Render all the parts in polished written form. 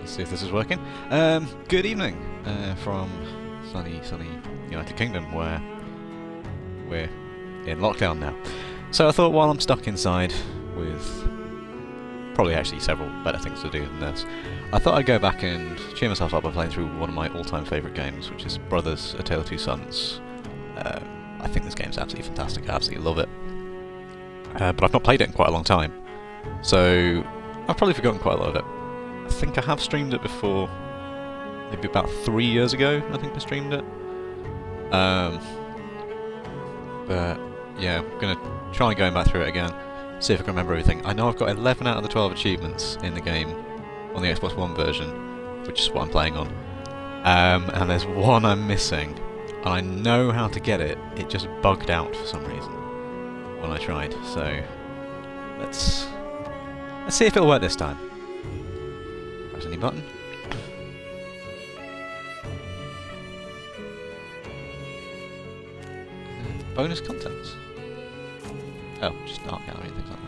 Let's see if this is working. Good evening from sunny United Kingdom, where we're in lockdown now. So I thought while I'm stuck inside with probably actually several better things to do than this, I thought I'd go back and cheer myself up by playing through one of my all-time favourite games, which is Brothers: A Tale of Two Sons. I think this game's absolutely fantastic, I absolutely love it. But I've not played it in quite a long time, so I've probably forgotten quite a lot of it. I think I have streamed it before, maybe about 3 years ago, I think I streamed it. But yeah, I'm going to try going back through it again, see if I can remember everything. I know I've got 11 out of the 12 achievements in the game on the Xbox One version, which is what I'm playing on. And there's one I'm missing, and I know how to get it, it just bugged out for some reason when I tried, so let's see if it'll work this time. Press any button. Bonus contents. Oh, just art gallery and things like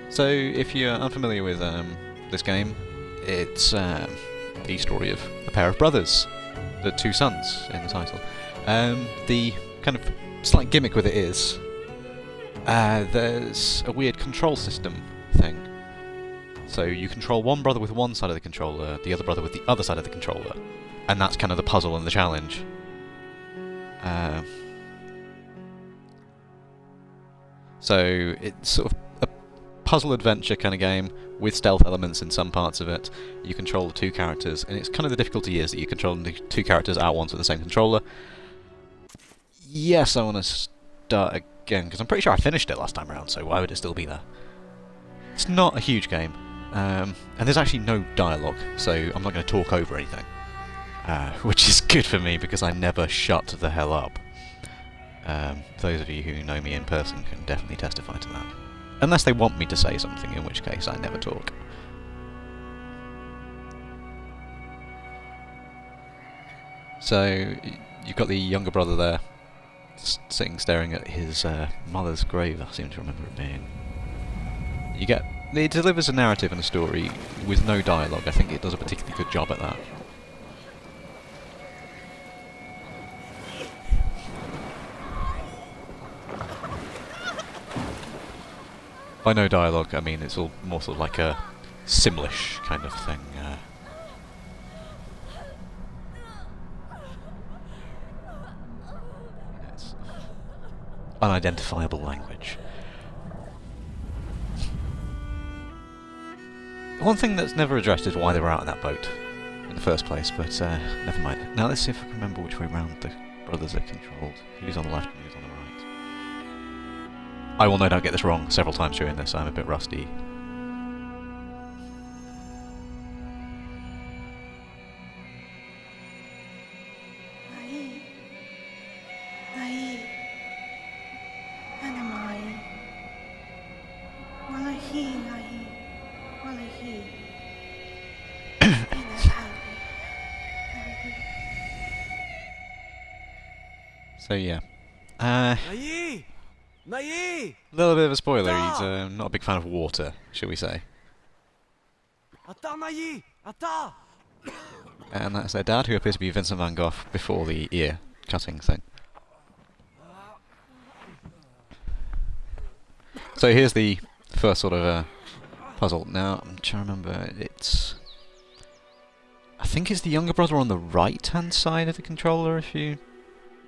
that. So, if you're unfamiliar with this game, it's the story of a pair of brothers, the two sons in the title. The kind of slight gimmick with it is there's a weird control system thing. So you control one brother with one side of the controller, the other brother with the other side of the controller, and that's kind of the puzzle and the challenge. So it's sort of a puzzle adventure kind of game with stealth elements in some parts of it. You control the two characters, and it's kind of the difficulty is that you control the two characters at once with the same controller. Yes, I want to start again, because I'm pretty sure I finished it last time around, so why would it still be there? It's not a huge game, and there's actually no dialogue, so I'm not going to talk over anything. Which is good for me, because I never shut the hell up. Those of you who know me in person can definitely testify to that. Unless they want me to say something, in which case I never talk. So, you've got the younger brother there, sitting staring at his mother's grave, I seem to remember it being. It delivers a narrative and a story with no dialogue. I think it does a particularly good job at that. By no dialogue, I mean it's all more sort of like a Simlish kind of thing. It's unidentifiable language. One thing that's never addressed is why they were out in that boat in the first place, but never mind. Now let's see if I can remember which way round the brothers are controlled. Who's on the left and who's on the right. I will no doubt get this wrong several times during this, I'm a bit rusty. So yeah. A little bit of a spoiler, he's not a big fan of water, shall we say. And that's their dad, who appears to be Vincent van Gogh before the ear cutting thing. So here's the first sort of puzzle. Now, I'm trying to remember, I think it's the younger brother on the right-hand side of the controller, if you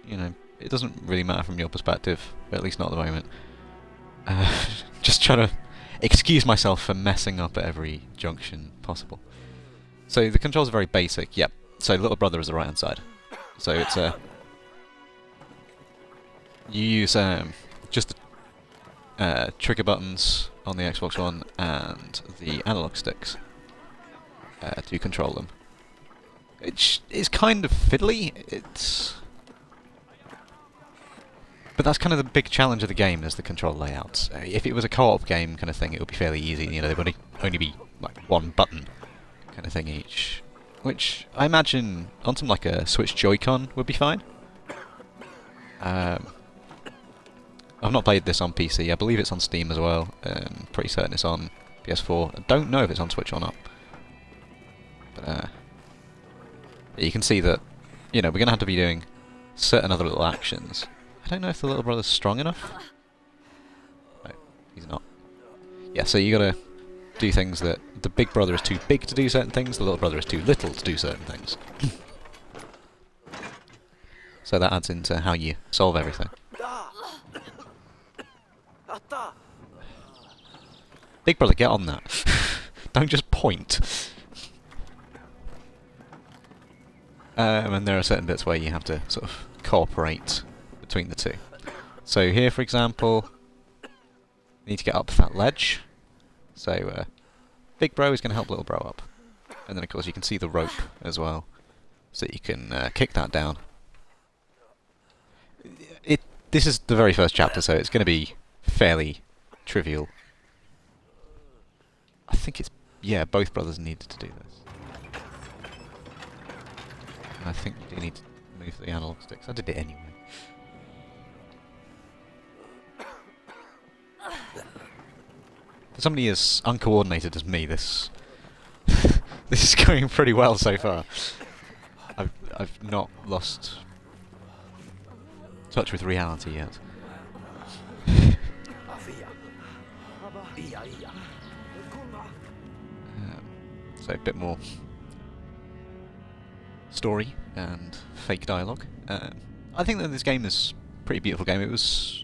know, it doesn't really matter from your perspective, at least not at the moment. Just trying to excuse myself for messing up at every junction possible. So the controls are very basic, yep. So little brother is the right hand side. So it's you use just the trigger buttons on the Xbox One and the analog sticks to control them. It's kind of fiddly, but that's kind of the big challenge of the game, is the control layouts. If it was a co-op game kind of thing, it would be fairly easy. You know, there would only be like one button kind of thing each, which I imagine on something like a Switch Joy-Con would be fine. I've not played this on PC. I believe it's on Steam as well. Pretty certain it's on PS4. I don't know if it's on Switch or not. You can see that, you know, we're going to have to be doing certain other little actions. I don't know if the little brother's strong enough. No, he's not. Yeah, so you gotta do things that the big brother is too big to do certain things, the little brother is too little to do certain things. So that adds into how you solve everything. Big brother, get on that. Don't just point. And there are certain bits where you have to sort of cooperate between the two. So here, for example, you need to get up that ledge. So big bro is going to help little bro up. And then of course you can see the rope as well, so you can kick that down. This is the very first chapter, so it's going to be fairly trivial. I think it's... yeah, both brothers needed to do this. And I think you do need to move the analog sticks. I did it anyway. For somebody as uncoordinated as me, this this is going pretty well so far. I've not lost touch with reality yet. So a bit more story and fake dialogue. I think that this game is a pretty beautiful game.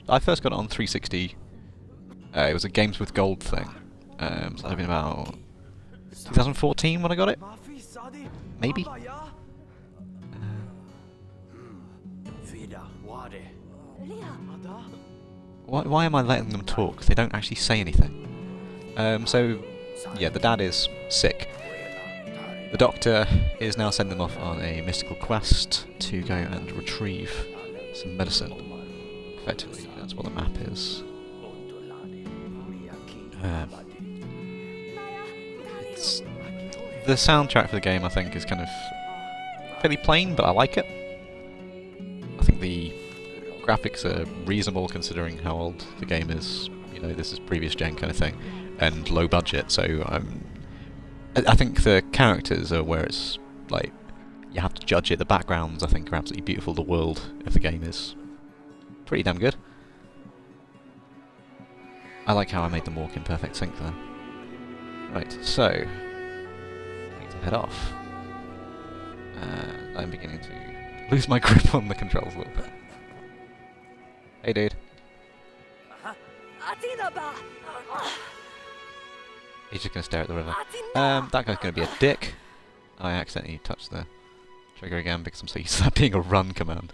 I first got it on 360. It was a Games with Gold thing. So that would have been about 2014 when I got it? Maybe? Why am I letting them talk? They don't actually say anything. So, yeah, the dad is sick. The doctor is now sending them off on a mystical quest to go and retrieve some medicine. Effectively, that's what the map is. The soundtrack for the game, I think, is kind of fairly plain, but I like it. I think the graphics are reasonable considering how old the game is. You know, this is previous gen kind of thing, and low budget. So I think the characters are where it's like you have to judge it. The backgrounds, I think, are absolutely beautiful. The world of the game is pretty damn good. I like how I made them walk in perfect sync there. Right, so I need to head off. I'm beginning to lose my grip on the controls a little bit. Hey, dude. He's just going to stare at the river. That guy's going to be a dick. I accidentally touched the trigger again because I'm so used to that being a run command.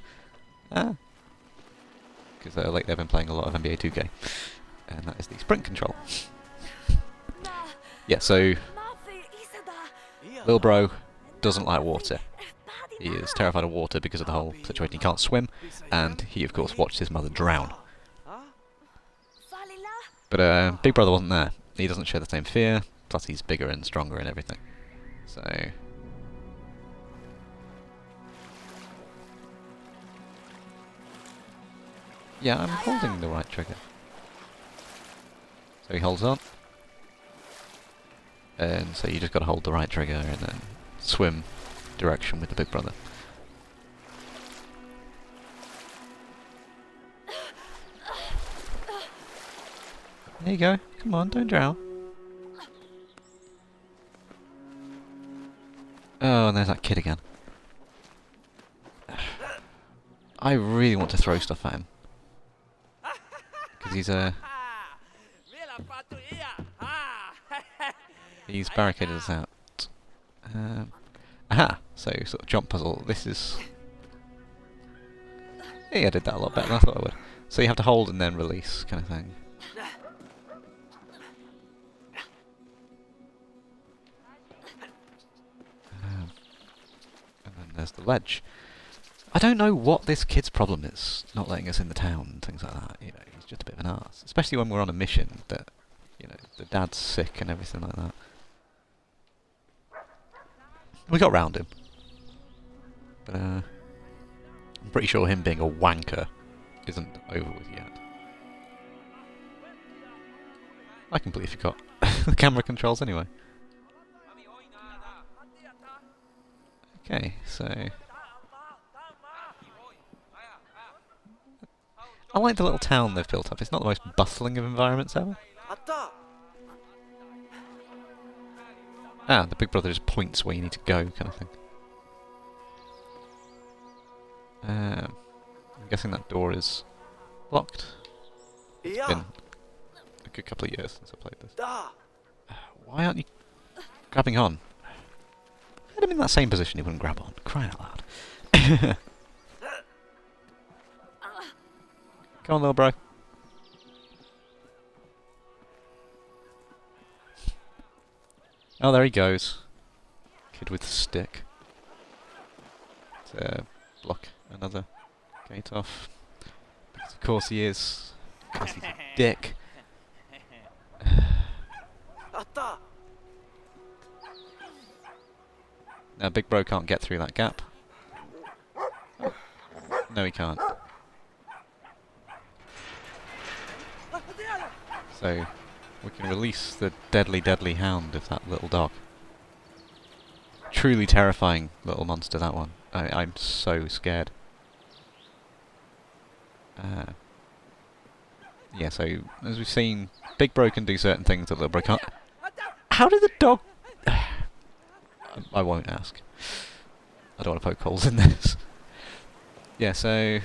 Because lately I've been playing a lot of NBA 2K. And that is the sprint control. Yeah, so Lil Bro doesn't like water. He is terrified of water because of the whole situation. He can't swim, and he of course watched his mother drown. But Big Brother wasn't there. He doesn't share the same fear, plus he's bigger and stronger and everything. So yeah, I'm holding the right trigger. So he holds on. And so you just got to hold the right trigger and then swim direction with the Big Brother. There you go. Come on, don't drown. Oh, and there's that kid again. I really want to throw stuff at him. Because he's barricaded us out. Aha! So, sort of jump puzzle. This is... yeah, I did that a lot better than I thought I would. So you have to hold and then release, kind of thing. And then there's the ledge. I don't know what this kid's problem is, not letting us in the town and things like that. You know, he's just a bit of an arse. Especially when we're on a mission that, you know, the dad's sick and everything like that. We got round him. But, I'm pretty sure him being a wanker isn't over with yet. I completely forgot the camera controls anyway. Okay, so... I like the little town they've built up. It's not the most bustling of environments ever. Ah, the Big Brother just points where you need to go, kind of thing. I'm guessing that door is locked. It's been a good couple of years since I played this. Why aren't you grabbing on? Had him in that same position, he wouldn't grab on. Crying out loud. Come on, little bro. Oh, there he goes. Kid with stick. To block another gate off. Because of course he is. Because he's a dick. Now, Big Bro can't get through that gap. No, he can't. So, we can release the deadly, deadly hound of that little dog. Truly terrifying little monster, that one. I'm so scared. Yeah, so, as we've seen, Big Bro can do certain things that Little Bro can't. How did the dog... I won't ask. I don't want to poke holes in this. Yeah, so...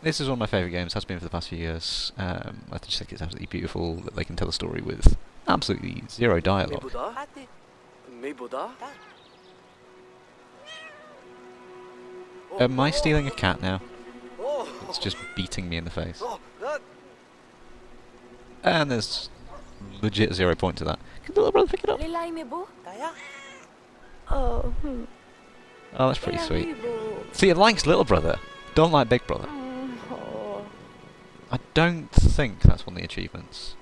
This is one of my favourite games, has been for the past few years. I just think it's absolutely beautiful that they can tell a story with absolutely zero dialogue. Am I stealing a cat now? It's just beating me in the face. And there's legit 0 point to that. Can the little brother pick it up? Oh, that's pretty sweet. See, it likes little brother. Don't like big brother. I don't think that's one of the achievements.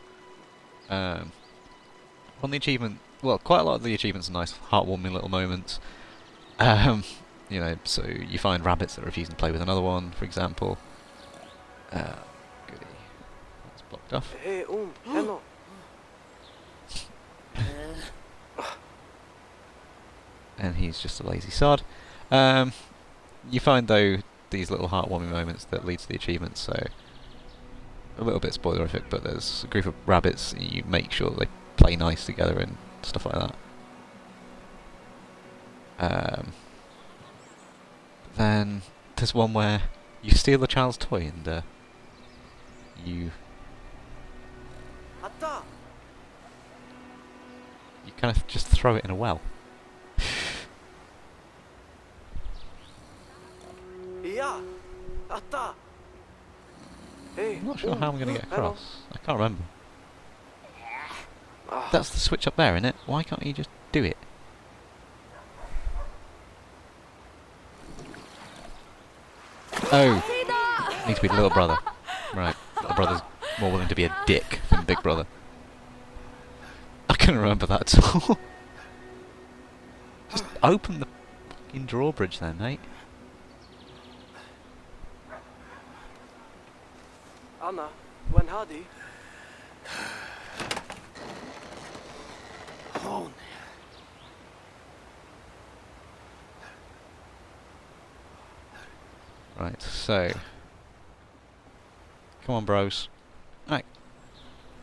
On the achievement, well, quite a lot of the achievements are nice, heartwarming little moments. You know, so you find rabbits that are refusing to play with another one, for example. Goody. That's blocked off. And he's just a lazy sod. You find, though, these little heartwarming moments that lead to the achievements, so... A little bit spoilerific, but there's a group of rabbits, and you make sure they play nice together and stuff like that. Then there's one where you steal a child's toy and you kind of just throw it in a well. I'm not sure how I'm going to get across. I can't remember. That's the switch up there, isn't it? Why can't you just do it? Oh! Needs to be little brother. Right. Little brother's more willing to be a dick than big brother. I couldn't remember that at all. Just open the fucking drawbridge then, mate. Anna, when Hadi? Right, so... Come on, bros. Right.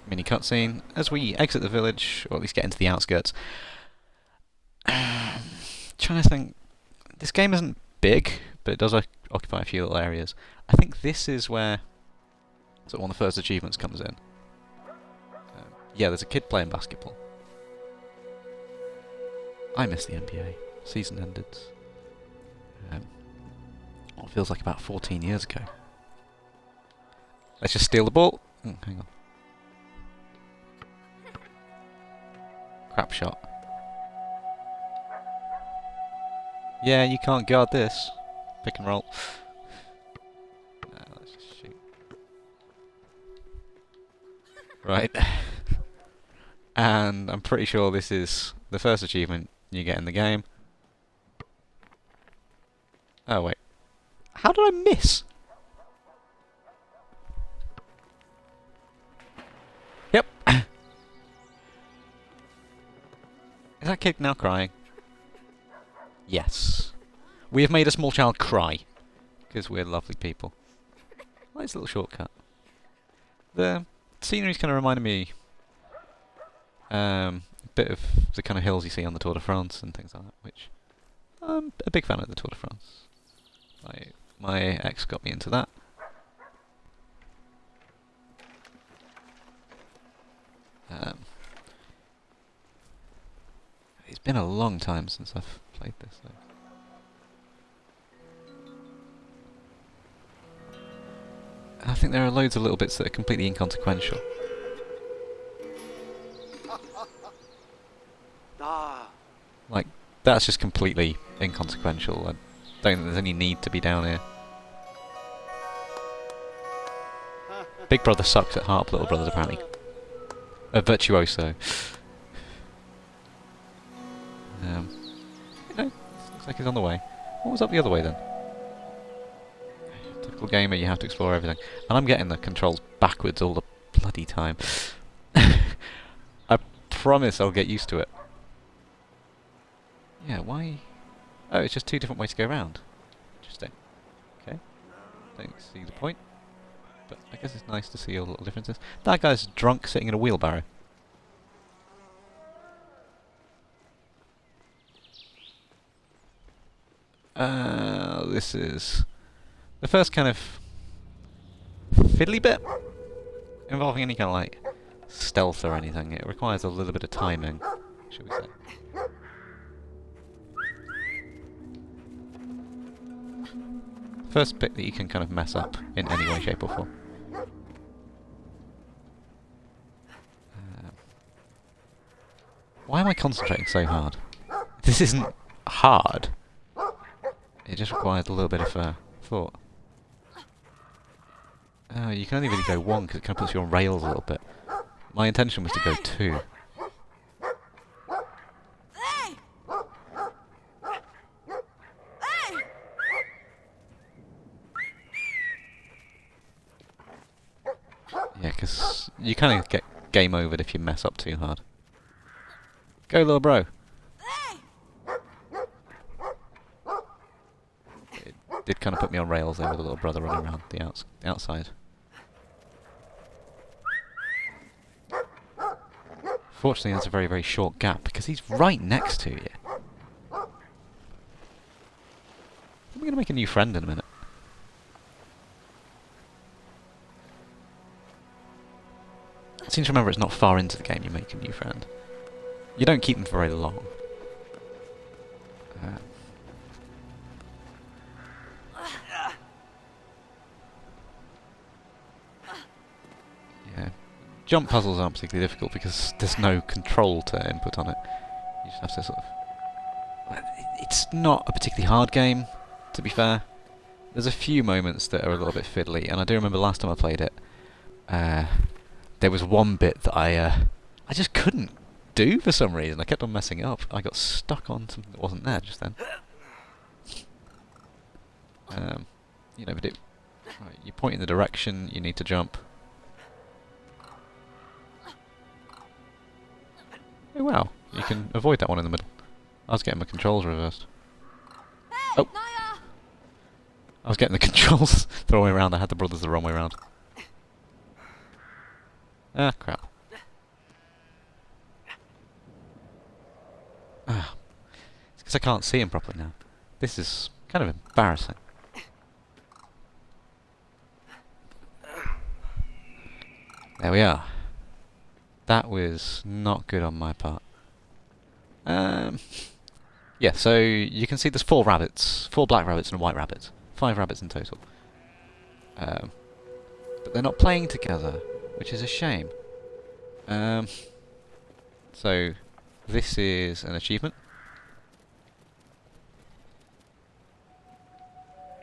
Mini cutscene. As we exit the village, or at least get into the outskirts... trying to think... This game isn't big, but it does occupy a few little areas. I think this is where... So one of the first achievements comes in. Yeah, there's a kid playing basketball. I miss the NBA. Season ended. What feels like about 14 years ago. Let's just steal the ball. Hang on. Crap shot. Yeah, you can't guard this. Pick and roll. Let's just shoot. Right. And I'm pretty sure this is the first achievement you get in the game. Oh, wait. How did I miss? Yep. Is that kid now crying? Yes. We have made a small child cry. Because we're lovely people. Nice little shortcut. The scenery's kind of reminded me a bit of the kind of hills you see on the Tour de France and things like that, which I'm a big fan of the Tour de France. My ex got me into that. It's been a long time since I've played this, though. I think there are loads of little bits that are completely inconsequential. Like, that's just completely inconsequential. I don't think there's any need to be down here. Big brother sucks at harp, little brother's apparently a virtuoso. You know, looks like he's on the way. What was up the other way then? Typical gamer, you have to explore everything. And I'm getting the controls backwards all the bloody time. I promise I'll get used to it. Yeah, why? Oh, it's just two different ways to go around. Interesting. Okay. Don't see the point. But I guess it's nice to see all the little differences. That guy's drunk sitting in a wheelbarrow. This is the first kind of fiddly bit involving any kind of like stealth or anything. It requires a little bit of timing, shall we say. First bit that you can kind of mess up in any way, shape or form. Why am I concentrating so hard? This isn't hard. It just requires a little bit of thought. Oh, you can only really go one because it kind of puts you on rails a little bit. My intention was to go two. Yeah, because you kind of get game overed if you mess up too hard. Go, little bro. It did kind of put me on rails there with a little brother running around the outside. Fortunately, there's a very, very short gap because he's right next to you. I'm going to make a new friend in a minute. I seem to remember it's not far into the game you make a new friend. You don't keep them for very long. Yeah. Jump puzzles aren't particularly difficult because there's no control to input on it. You just have to sort of... It's not a particularly hard game, to be fair. There's a few moments that are a little bit fiddly, and I do remember last time I played it, there was one bit that I just couldn't do for some reason. I kept on messing up. I got stuck on something that wasn't there just then. You know, but right, you point in the direction you need to jump. Oh wow, you can avoid that one in the middle. I was getting my controls reversed. Oh! I was getting the controls the wrong way around. I had the brothers the wrong way around. Ah, crap. Ah. It's because I can't see him properly now. This is kind of embarrassing. There we are. That was not good on my part. Yeah, so you can see there's 4 rabbits. 4 black rabbits and a white rabbit. 5 rabbits in total. But they're not playing together, which is a shame. So, this is an achievement.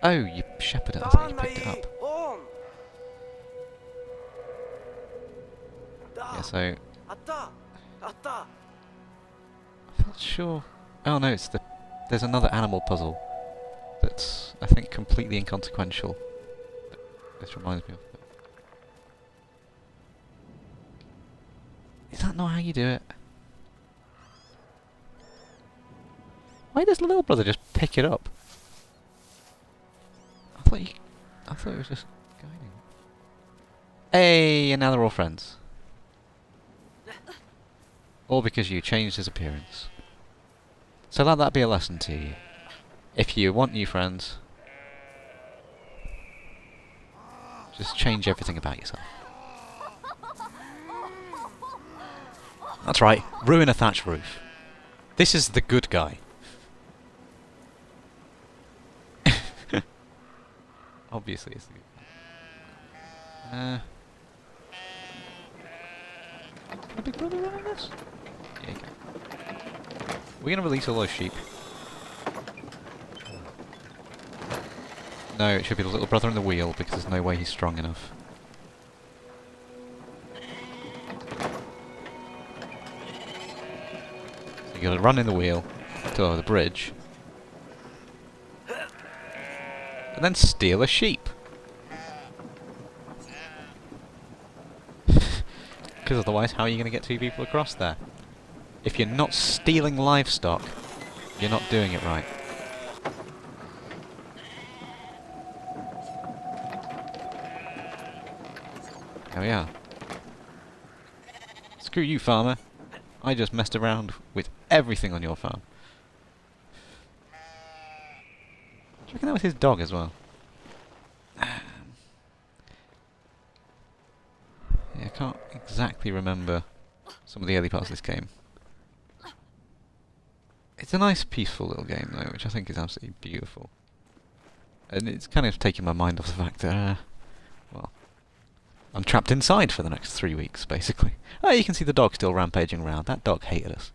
Oh, you shepherd it. I thought you picked it up. Yeah, so... I'm not sure... Oh no, it's the... There's another animal puzzle that's, I think, completely inconsequential. This reminds me of it. Is that not how you do it? Why does the little brother just pick it up? I thought it was just guiding. Hey, and now they're all friends. All because you changed his appearance. So let that be a lesson to you. If you want new friends, just change everything about yourself. That's right, ruin a thatched roof. This is the good guy. Obviously it's the good guy. Can a big brother run on this? Yeah, you can. We're gonna release all those sheep. No, it should be the little brother in the wheel because there's no way he's strong enough. So you gotta run in the wheel to the bridge. And then steal a sheep. Because otherwise, how are you going to get two people across there? If you're not stealing livestock, you're not doing it right. There we are. Screw you, farmer. I just messed around with everything on your farm. Do you reckon that was his dog as well? Yeah, I can't exactly remember some of the early parts of this game. It's a nice, peaceful little game, though, which I think is absolutely beautiful. And it's kind of taking my mind off the fact that, well, I'm trapped inside for the next 3 weeks, basically. Oh, you can see the dog still rampaging around. That dog hated us.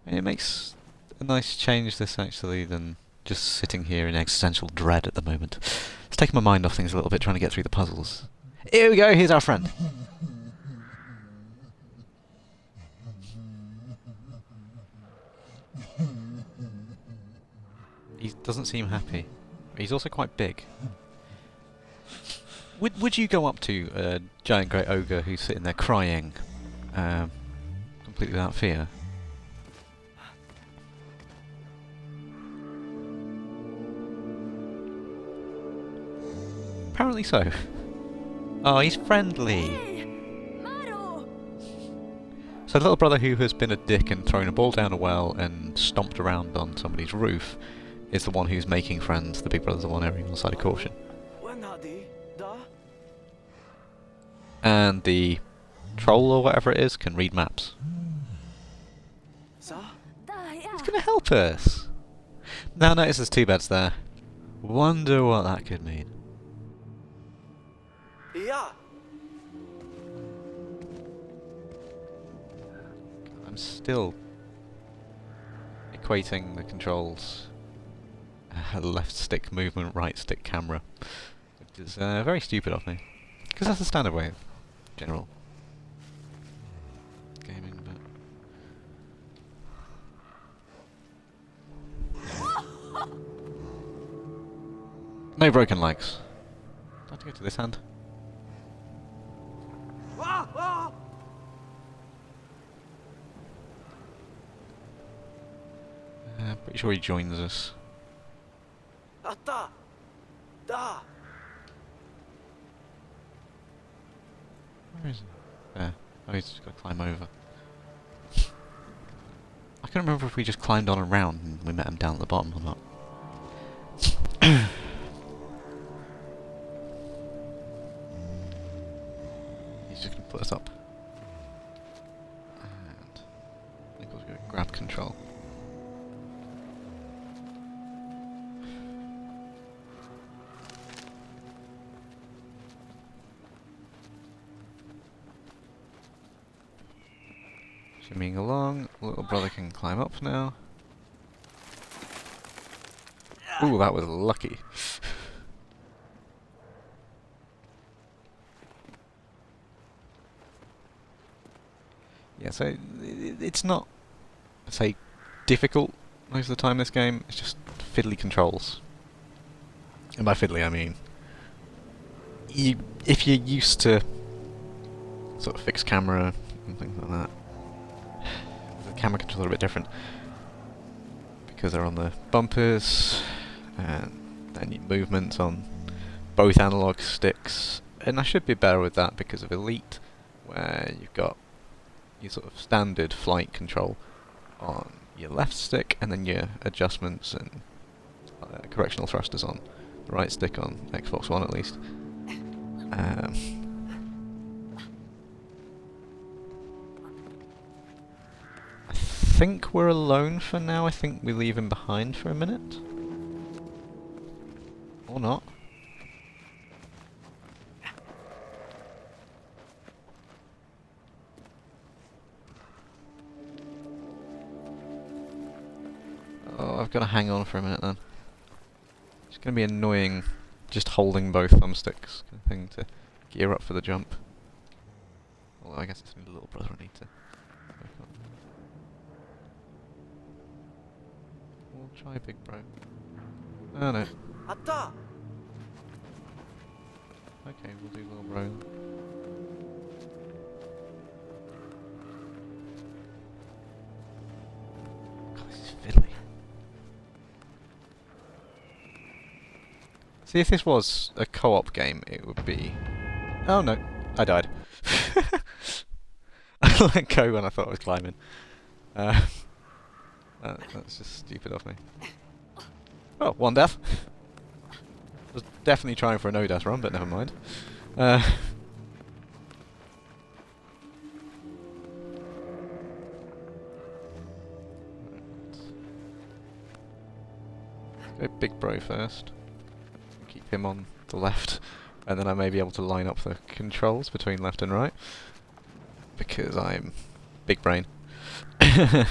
And it makes a nice change, this, actually, than just sitting here in existential dread at the moment. It's taking my mind off things a little bit, trying to get through the puzzles. Here we go, here's our friend. He doesn't seem happy. He's also quite big. Would you go up to a giant great ogre who's sitting there crying, completely without fear? Apparently so. Oh, he's friendly. So the little brother who has been a dick and thrown a ball down a well and stomped around on somebody's roof is the one who's making friends. The big brother's the one erring on the side of caution. And the troll or whatever it is can read maps. It's gonna help us. Now notice there's 2 beds there. Wonder what that could mean. Yeah. I'm still equating the controls. Left stick movement, right stick camera. Which is very stupid of me. Because that's the standard way of general gaming, but... No broken legs. Do I have to go to this hand? Pretty sure he joins us. Where is he? There. Oh, he's just got to climb over. I can't remember if we just climbed on and round and we met him down at the bottom or not. He's just going to put us up. And I think I was going to grab control. Shimmying along, little brother can climb up now. Ooh, that was lucky. Yeah, so it's not, say, difficult most of the time, this game. It's just fiddly controls. And by fiddly I mean, if you're used to sort of fixed camera, and things like that. The camera controls are a bit different because they're on the bumpers, and then your movements on both analog sticks. And I should be better with that because of Elite, where you've got your sort of standard flight control on your left stick, and then your adjustments and correctional thrusters on the right stick on Xbox One at least. I think we're alone for now. I think we leave him behind for a minute. Or not. Oh, I've got to hang on for a minute then. It's going to be annoying just holding both thumbsticks kind of thing to gear up for the jump. Although I guess it's a little brother I need to work on. We'll try Big Bro. Oh no. Atta! Okay, we'll do Little Bro. God, this is fiddly. See, if this was a co-op game, it would be... Oh no, I died. I let go when I thought I was climbing. That's just stupid of me. Oh, one death. I was definitely trying for a no-death run, but never mind. Let's go Big Bro first. Keep him on the left, and then I may be able to line up the controls between left and right, because I'm big brain. Okay,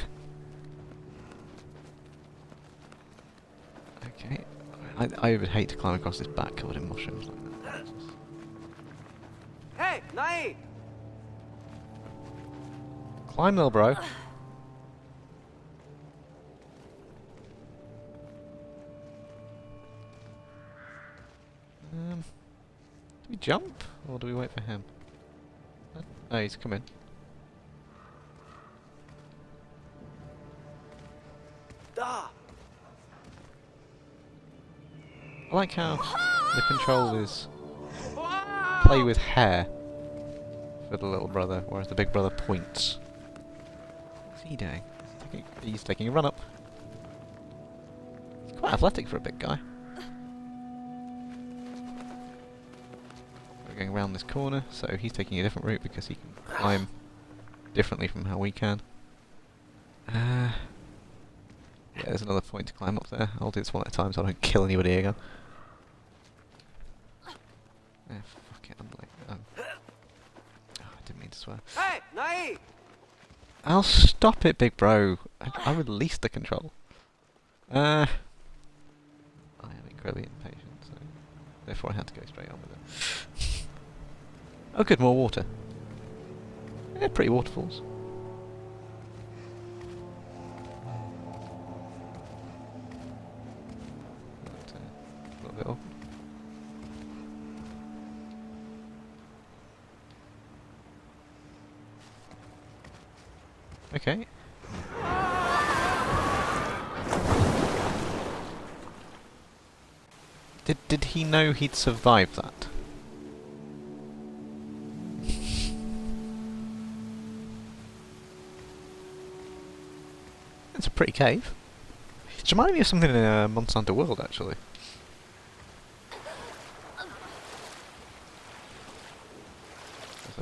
I would hate to climb across this back covered in mushrooms like that. Hey, Nai! Climb, little bro. Do we jump, or do we wait for him? Oh, he's coming. Da! I like how the control is play with hair for the little brother, whereas the big brother points. What's he doing? He's taking a run up. He's quite athletic for a big guy. We're going around this corner, so he's taking a different route because he can climb differently from how we can. Yeah, there's another point to climb up there. I'll do this one at a time so I don't kill anybody again. Fuck it, I'm like... Oh, I didn't mean to swear. Hey, Nai! I'll stop it, big bro. I released the control. I am incredibly impatient, so therefore I had to go straight on with it. Oh good, more water. Yeah, pretty waterfalls. But, a little bit awkward. Okay. Did he know he'd survived that? It's a pretty cave. It's reminding me of something in Monsanto World, actually. I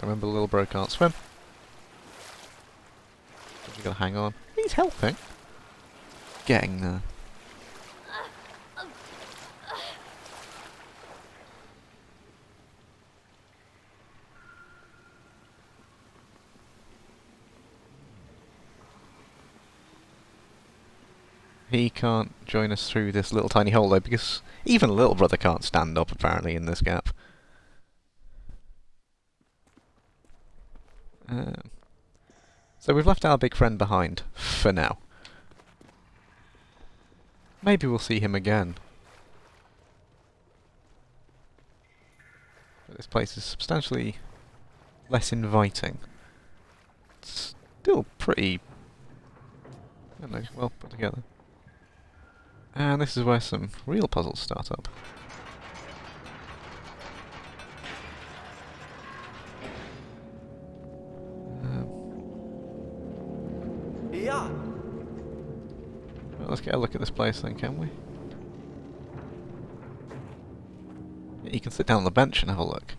remember the little bro can't swim. You gotta hang on. He's helping. Getting there. He can't join us through this little tiny hole though, because even little brother can't stand up apparently in this gap. So we've left our big friend behind, for now. Maybe we'll see him again. But this place is substantially less inviting Still pretty, I don't know, well put together. And this is where some real puzzles start up. Yeah. Well, let's get a look at this place then, can we? Yeah, you can sit down on the bench and have a look.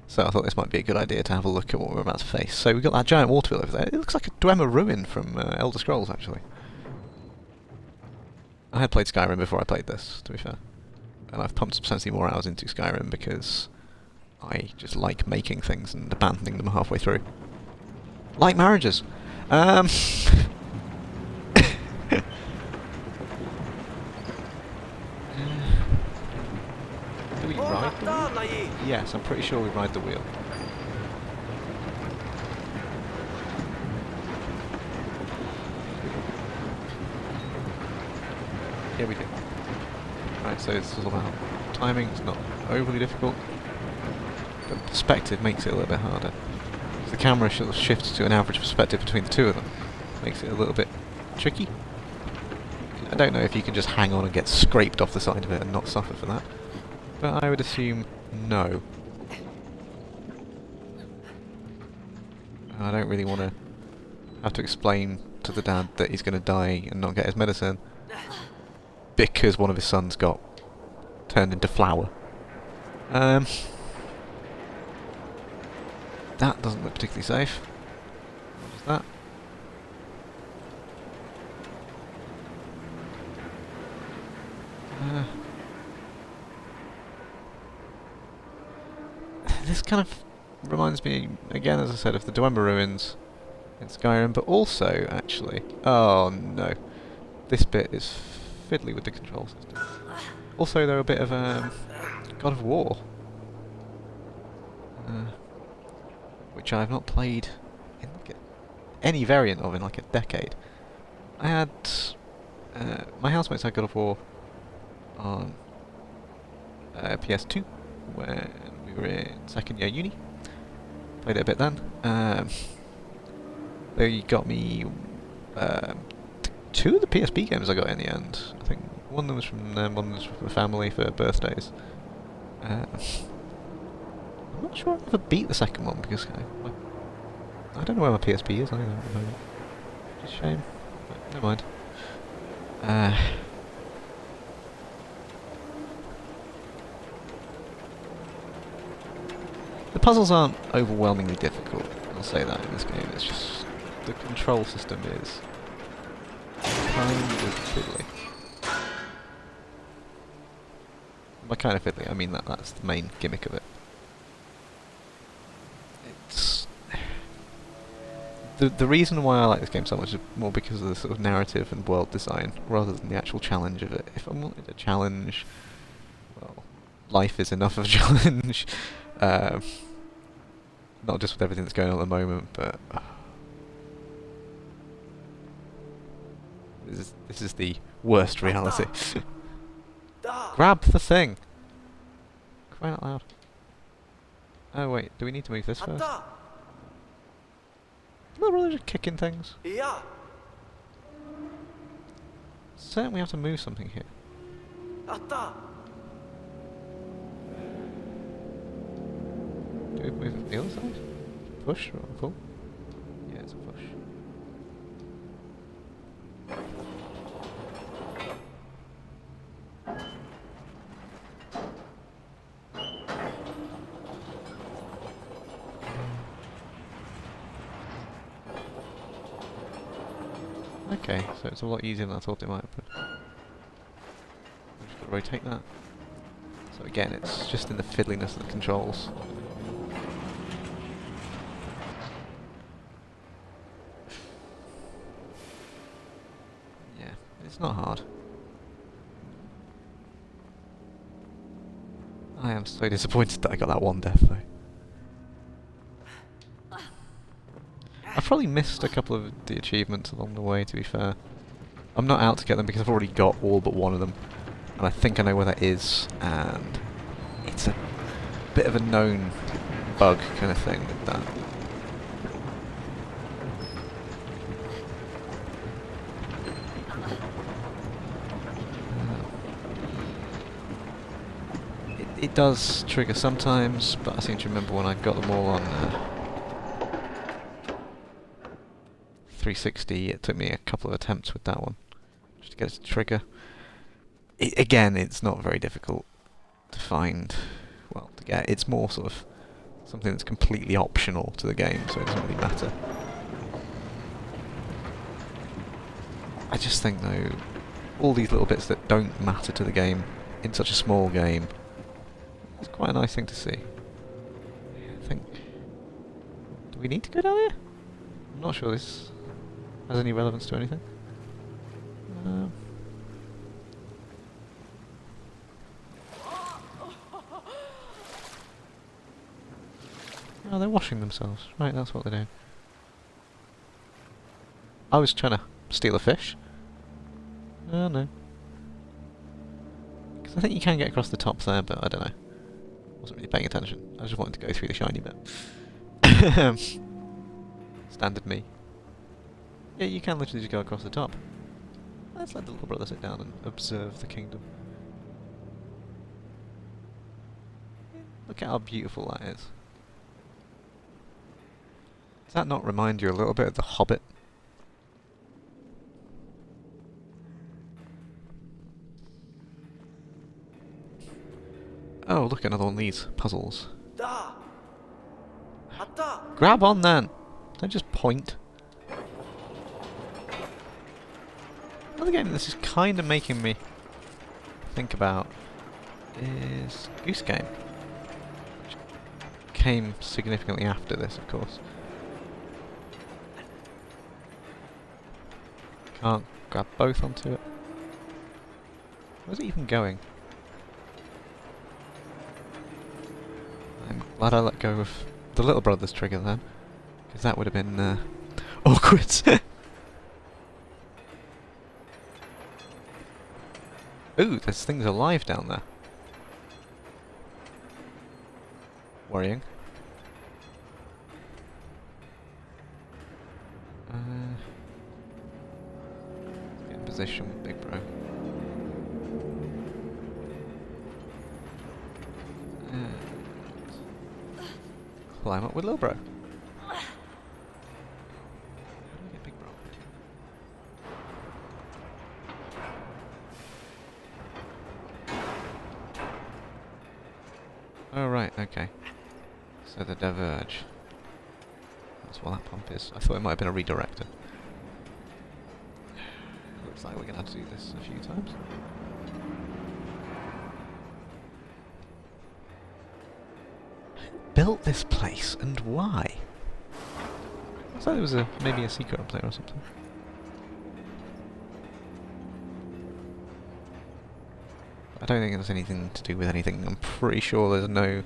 So I thought this might be a good idea to have a look at what we're about to face. So we've got that giant water wheel over there. It looks like a Dwemer ruin from Elder Scrolls, actually. I had played Skyrim before I played this, to be fair. And I've pumped substantially more hours into Skyrim because I just like making things and abandoning them halfway through. Like marriages. Do we ride the wheel? Yes, I'm pretty sure we ride the wheel. Yeah, we do. Right, so it's all about timing. It's not overly difficult. But perspective makes it a little bit harder. The camera sort of shifts to an average perspective between the two of them. Makes it a little bit tricky. I don't know if you can just hang on and get scraped off the side of it and not suffer for that. But I would assume no. I don't really want to have to explain to the dad that he's going to die and not get his medicine because one of his sons got turned into flour. That doesn't look particularly safe. What is that? This kind of reminds me, again, as I said, of the Dwemer ruins in Skyrim, but also, actually... Oh, no. This bit is fiddly with the control system. Also, they're a bit of God of War. Which I have not played in like any variant of in like a decade. I had... my housemates had God of War on PS2 when we were in second year uni. Played it a bit then. They got me two of the PSP games I got in the end. I think one of them was from them, one was from the family for birthdays. I'm not sure I ever beat the second one because I don't know where my PSP is either at the moment. It's a shame. But never mind. The puzzles aren't overwhelmingly difficult, I'll say that in this game. It's just the control system is kind of fiddly. By kind of fiddly, I mean that's the main gimmick of it. It's the reason why I like this game so much is more because of the sort of narrative and world design, rather than the actual challenge of it. If I wanted a challenge, well, life is enough of a challenge. Not just with everything that's going on at the moment, but this is the worst reality. Grab the thing! Crying out loud. Oh wait, do we need to move this first? Not really just kicking things. Yeah. Certainly we have to move something here. Do we move it from the other side? Push or pull? Yeah, it's a push. Okay, so it's a lot easier than I thought it might have been. I'm just going to rotate that. So again, it's just in the fiddliness of the controls. Yeah, it's not hard. I am so disappointed that I got that one death though. I've probably missed a couple of the achievements along the way, to be fair. I'm not out to get them because I've already got all but one of them. And I think I know where that is, and it's a bit of a known bug kind of thing with that. it does trigger sometimes, but I seem to remember when I got them all on 360, it took me a couple of attempts with that one just to get it to trigger. Again, it's not very difficult to find, well, to get. It's more sort of something that's completely optional to the game, so it doesn't really matter. I just think, though, all these little bits that don't matter to the game in such a small game, it's quite a nice thing to see. I think... Do we need to go down here? I'm not sure this has any relevance to anything. Oh, they're washing themselves. Right, that's what they're doing. I was trying to steal a fish. Oh no. Because I think you can get across the top there, but I don't know. Wasn't really paying attention. I just wanted to go through the shiny bit. Standard me. Yeah, you can literally just go across the top. Let's let the little brother sit down and observe the kingdom. Look at how beautiful that is. Does that not remind you a little bit of The Hobbit? Oh, look, another one of these puzzles. Da. Atta. Grab on then! Don't just point. Another game this is kind of making me think about is Goose Game. Which came significantly after this, of course. Can't grab both onto it. Where's it even going? I'm glad I let go of the little brother's trigger then, because that would have been awkward. Ooh, there's things alive down there. Worrying. Get in position with Big Bro. And climb up with Little Bro. How do I get Big Bro? Oh right, okay. So they diverge. That's what that pump is. I thought it might have been a redirector. Looks like we're gonna have to do this a few times. Who built this place and why? I thought there was maybe a secret up there or something. I don't think it has anything to do with anything. I'm pretty sure there's no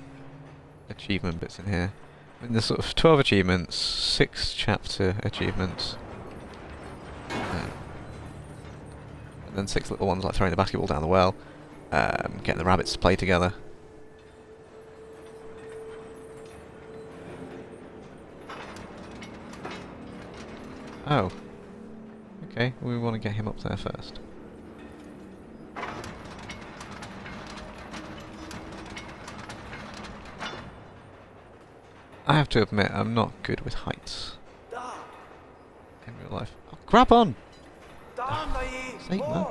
achievement bits in here. I mean, there's sort of 12 achievements, 6 chapter achievements, and then 6 little ones like throwing the basketball down the well, getting the rabbits to play together. Oh. Okay, we want to get him up there first. I have to admit, I'm not good with heights Da. in real life. Oh, grab on! Da mai. Sake, man.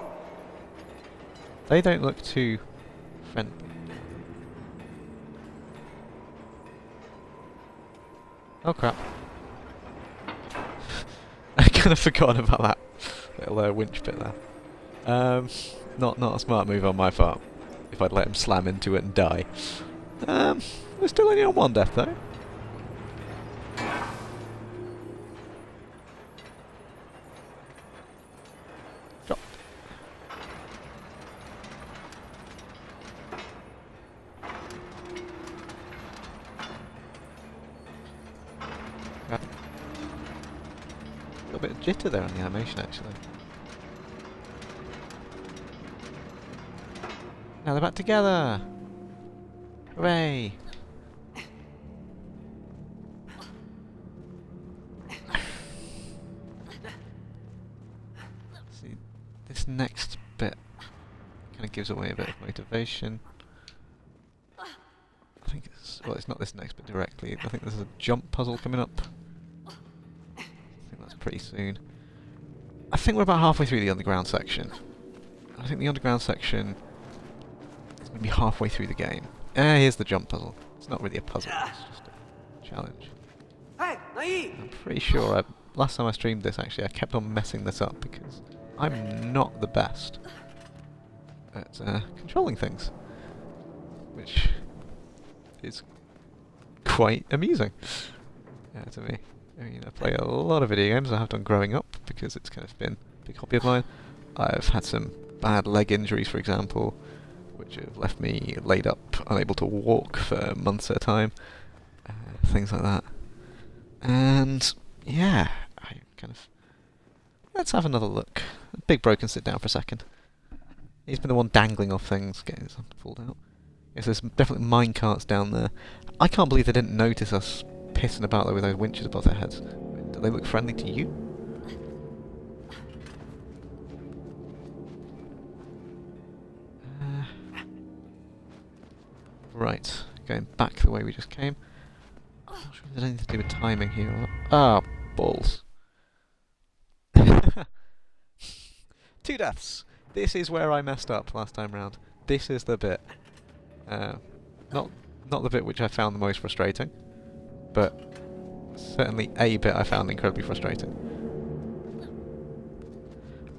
They don't look too friendly. Oh crap. I kind of forgot about that little winch bit there. Not a smart move on my part. If I'd let him slam into it and die. We're still only on 1 death though. Drop. A little bit of jitter there on the animation actually. Now they're back together! Hooray! See, this next bit kind of gives away a bit of motivation. Well, it's not this next bit directly. I think there's a jump puzzle coming up. I think that's pretty soon. I think we're about halfway through the underground section. I think the underground section is going to be halfway through the game. Here's the jump puzzle. It's not really a puzzle, it's just a challenge. Hey, Nai! I'm pretty sure last time I streamed this, actually, I kept on messing this up because I'm not the best at controlling things, which is quite amusing to me. I mean, I play a lot of video games. I have done growing up because it's kind of been a big hobby of mine. I've had some bad leg injuries, for example, which have left me laid up, unable to walk for months at a time, things like that. And yeah, I kind of... Let's have another look. Big Bro can sit down for a second. He's been the one dangling off things, getting his hand pulled out. Yes, there's definitely minecarts down there. I can't believe they didn't notice us pissing about there with those winches above their heads. Do they look friendly to you? Right, going back the way we just came. I'm not sure if there's anything to do with timing here or not. Ah, balls. 2 deaths! This is where I messed up last time round. This is the bit. Not the bit which I found the most frustrating, but certainly a bit I found incredibly frustrating.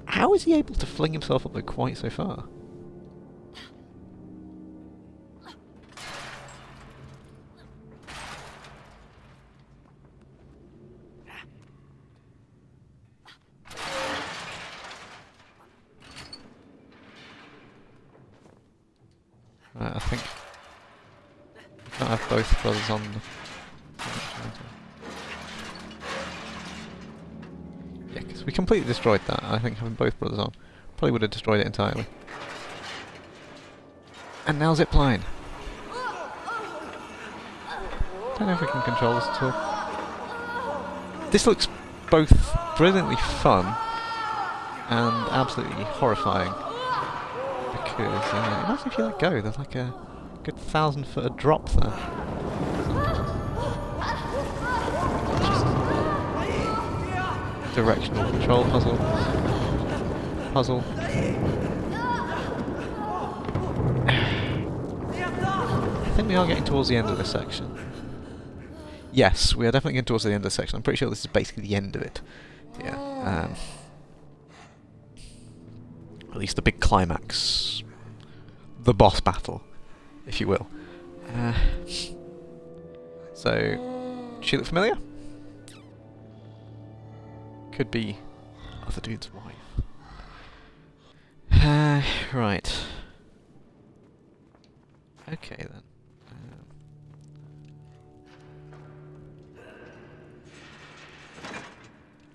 How is he able to fling himself up there quite so far? I think we can't have both brothers on the... Yeah, because we completely destroyed that. I think having both brothers on probably would have destroyed it entirely. And now zipline! Don't know if we can control this at all. This looks both brilliantly fun and absolutely horrifying. Because imagine if you let go, there's like a good 1,000-foot drop there. Just directional control puzzle. I think we are getting towards the end of this section. Yes, we are definitely getting towards the end of this section. I'm pretty sure this is basically the end of it. Yeah. At least the big climax. The boss battle, if you will. So, she look familiar? Could be other dude's wife. Right. Okay then.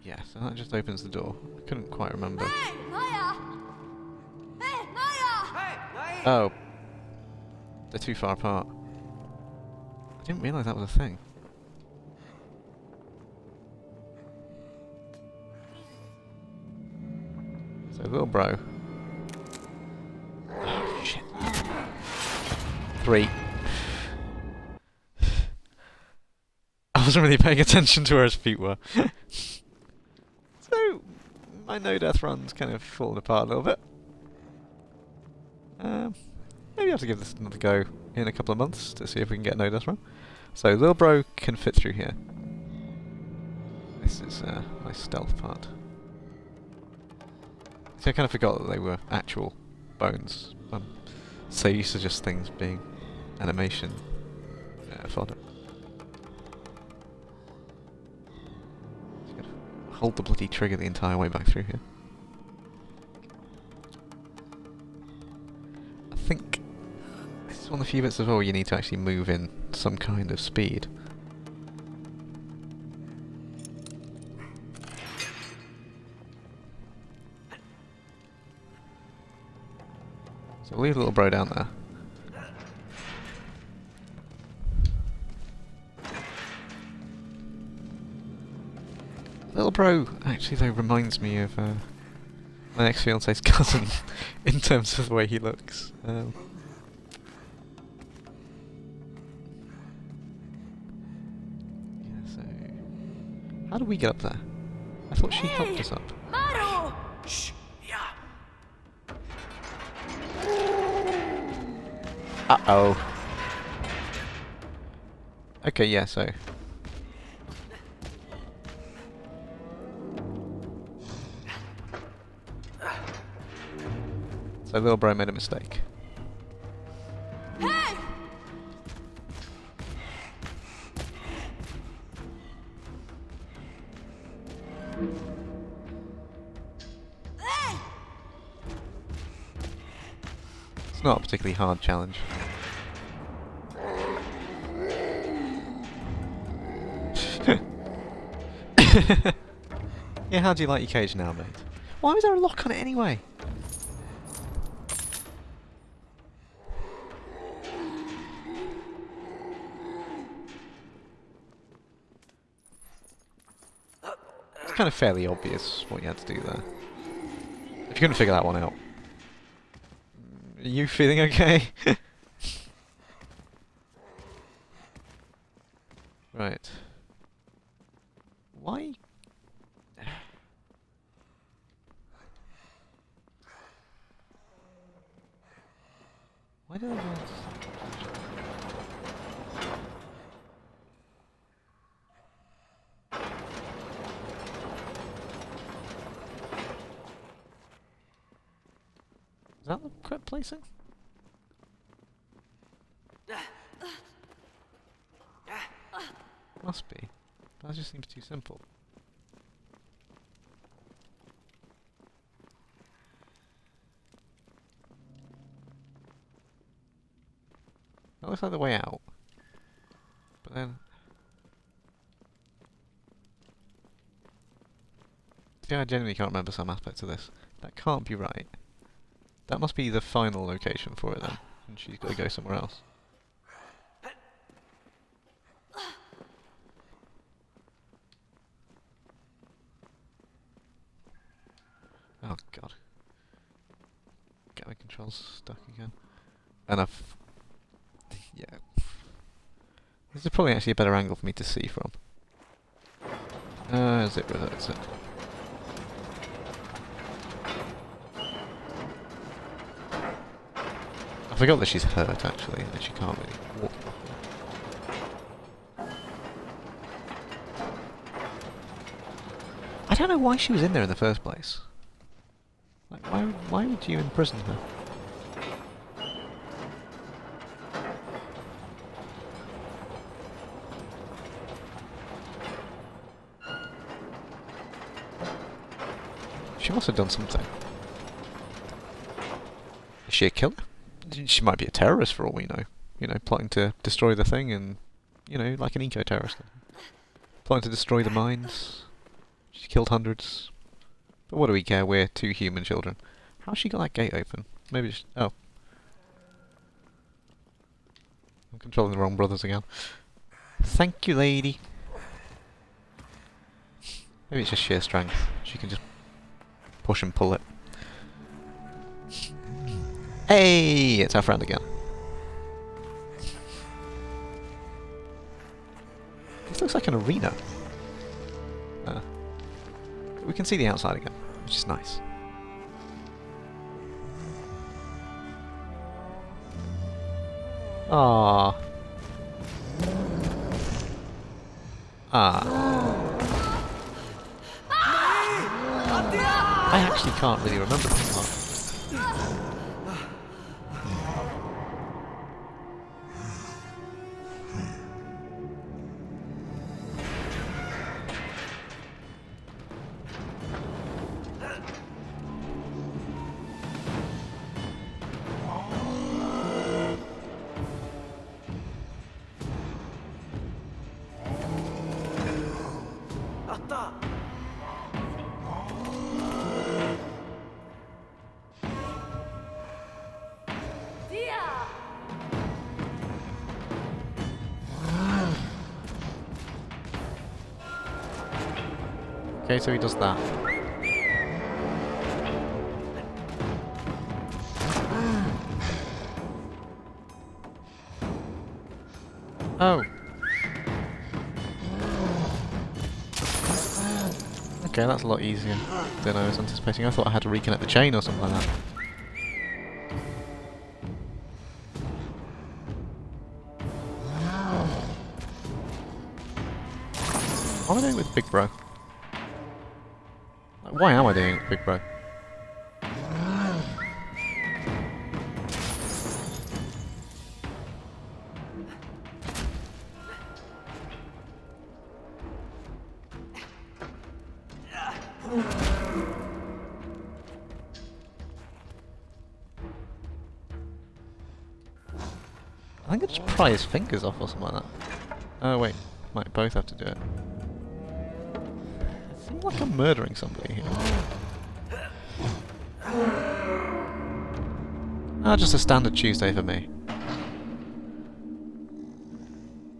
Yeah, so that just opens the door. I couldn't quite remember. Hey, Nai! Oh. They're too far apart. I didn't realise that was a thing. So, little bro. Oh, shit. 3. I wasn't really paying attention to where his feet were. So, my no-death run's kind of fallen apart a little bit. Maybe I have to give this another go in a couple of months to see if we can get a no-death run. So, little bro can fit through here. This is my stealth part. See, I kind of forgot that they were actual bones. I'm so used to just things being animation fodder. Just gotta hold the bloody trigger the entire way back through here. I think this is one of the few bits as well where you need to actually move in some kind of speed. So we'll leave the little bro down there. Little bro actually though reminds me of my ex-fiance's cousin in terms of the way he looks. So... How do we get up there? I thought she helped us up. Maru! Shh! Yeah. Uh-oh. Okay, yeah, so... So little bro made a mistake. Hey! Hey! It's not a particularly hard challenge. Yeah, how do you like your cage now, mate? Why was there a lock on it anyway? It's kind of fairly obvious what you had to do there. If you couldn't figure that one out. Are you feeling okay? Right. Why? Why do I want... Is that the correct placing? Must be. That just seems too simple. That looks like the way out. But then... See, I genuinely can't remember some aspects of this. That can't be right. That must be the final location for it then. And she's got to go somewhere else. Oh god. Get my controls stuck again. Enough. Yeah. This is probably actually a better angle for me to see from. Zip reverts it. I forgot that she's hurt actually, and she can't really walk properly. I don't know why she was in there in the first place. Like, why would you imprison her? She must have done something. Is she a killer? She might be a terrorist for all we know. You know, plotting to destroy the thing and, you know, like an eco-terrorist. Plotting to destroy the mines. She's killed hundreds. But what do we care? We're two human children. How's she got that gate open? Maybe just... Oh. I'm controlling the wrong brothers again. Thank you, lady. Maybe it's just sheer strength. She can just push and pull it. Hey! It's our friend again. This looks like an arena. We can see the outside again, which is nice. Ah. I actually can't really remember this part. Okay, so he does that. Oh. Okay, that's a lot easier than I was anticipating. I thought I had to reconnect the chain or something like that. What am I doing with Big Bro? Like, why am I doing it with Big Bro? I think I just pry his fingers off or something like that. Oh wait, might both have to do it. It seems like I'm murdering somebody here. Ah, just a standard Tuesday for me.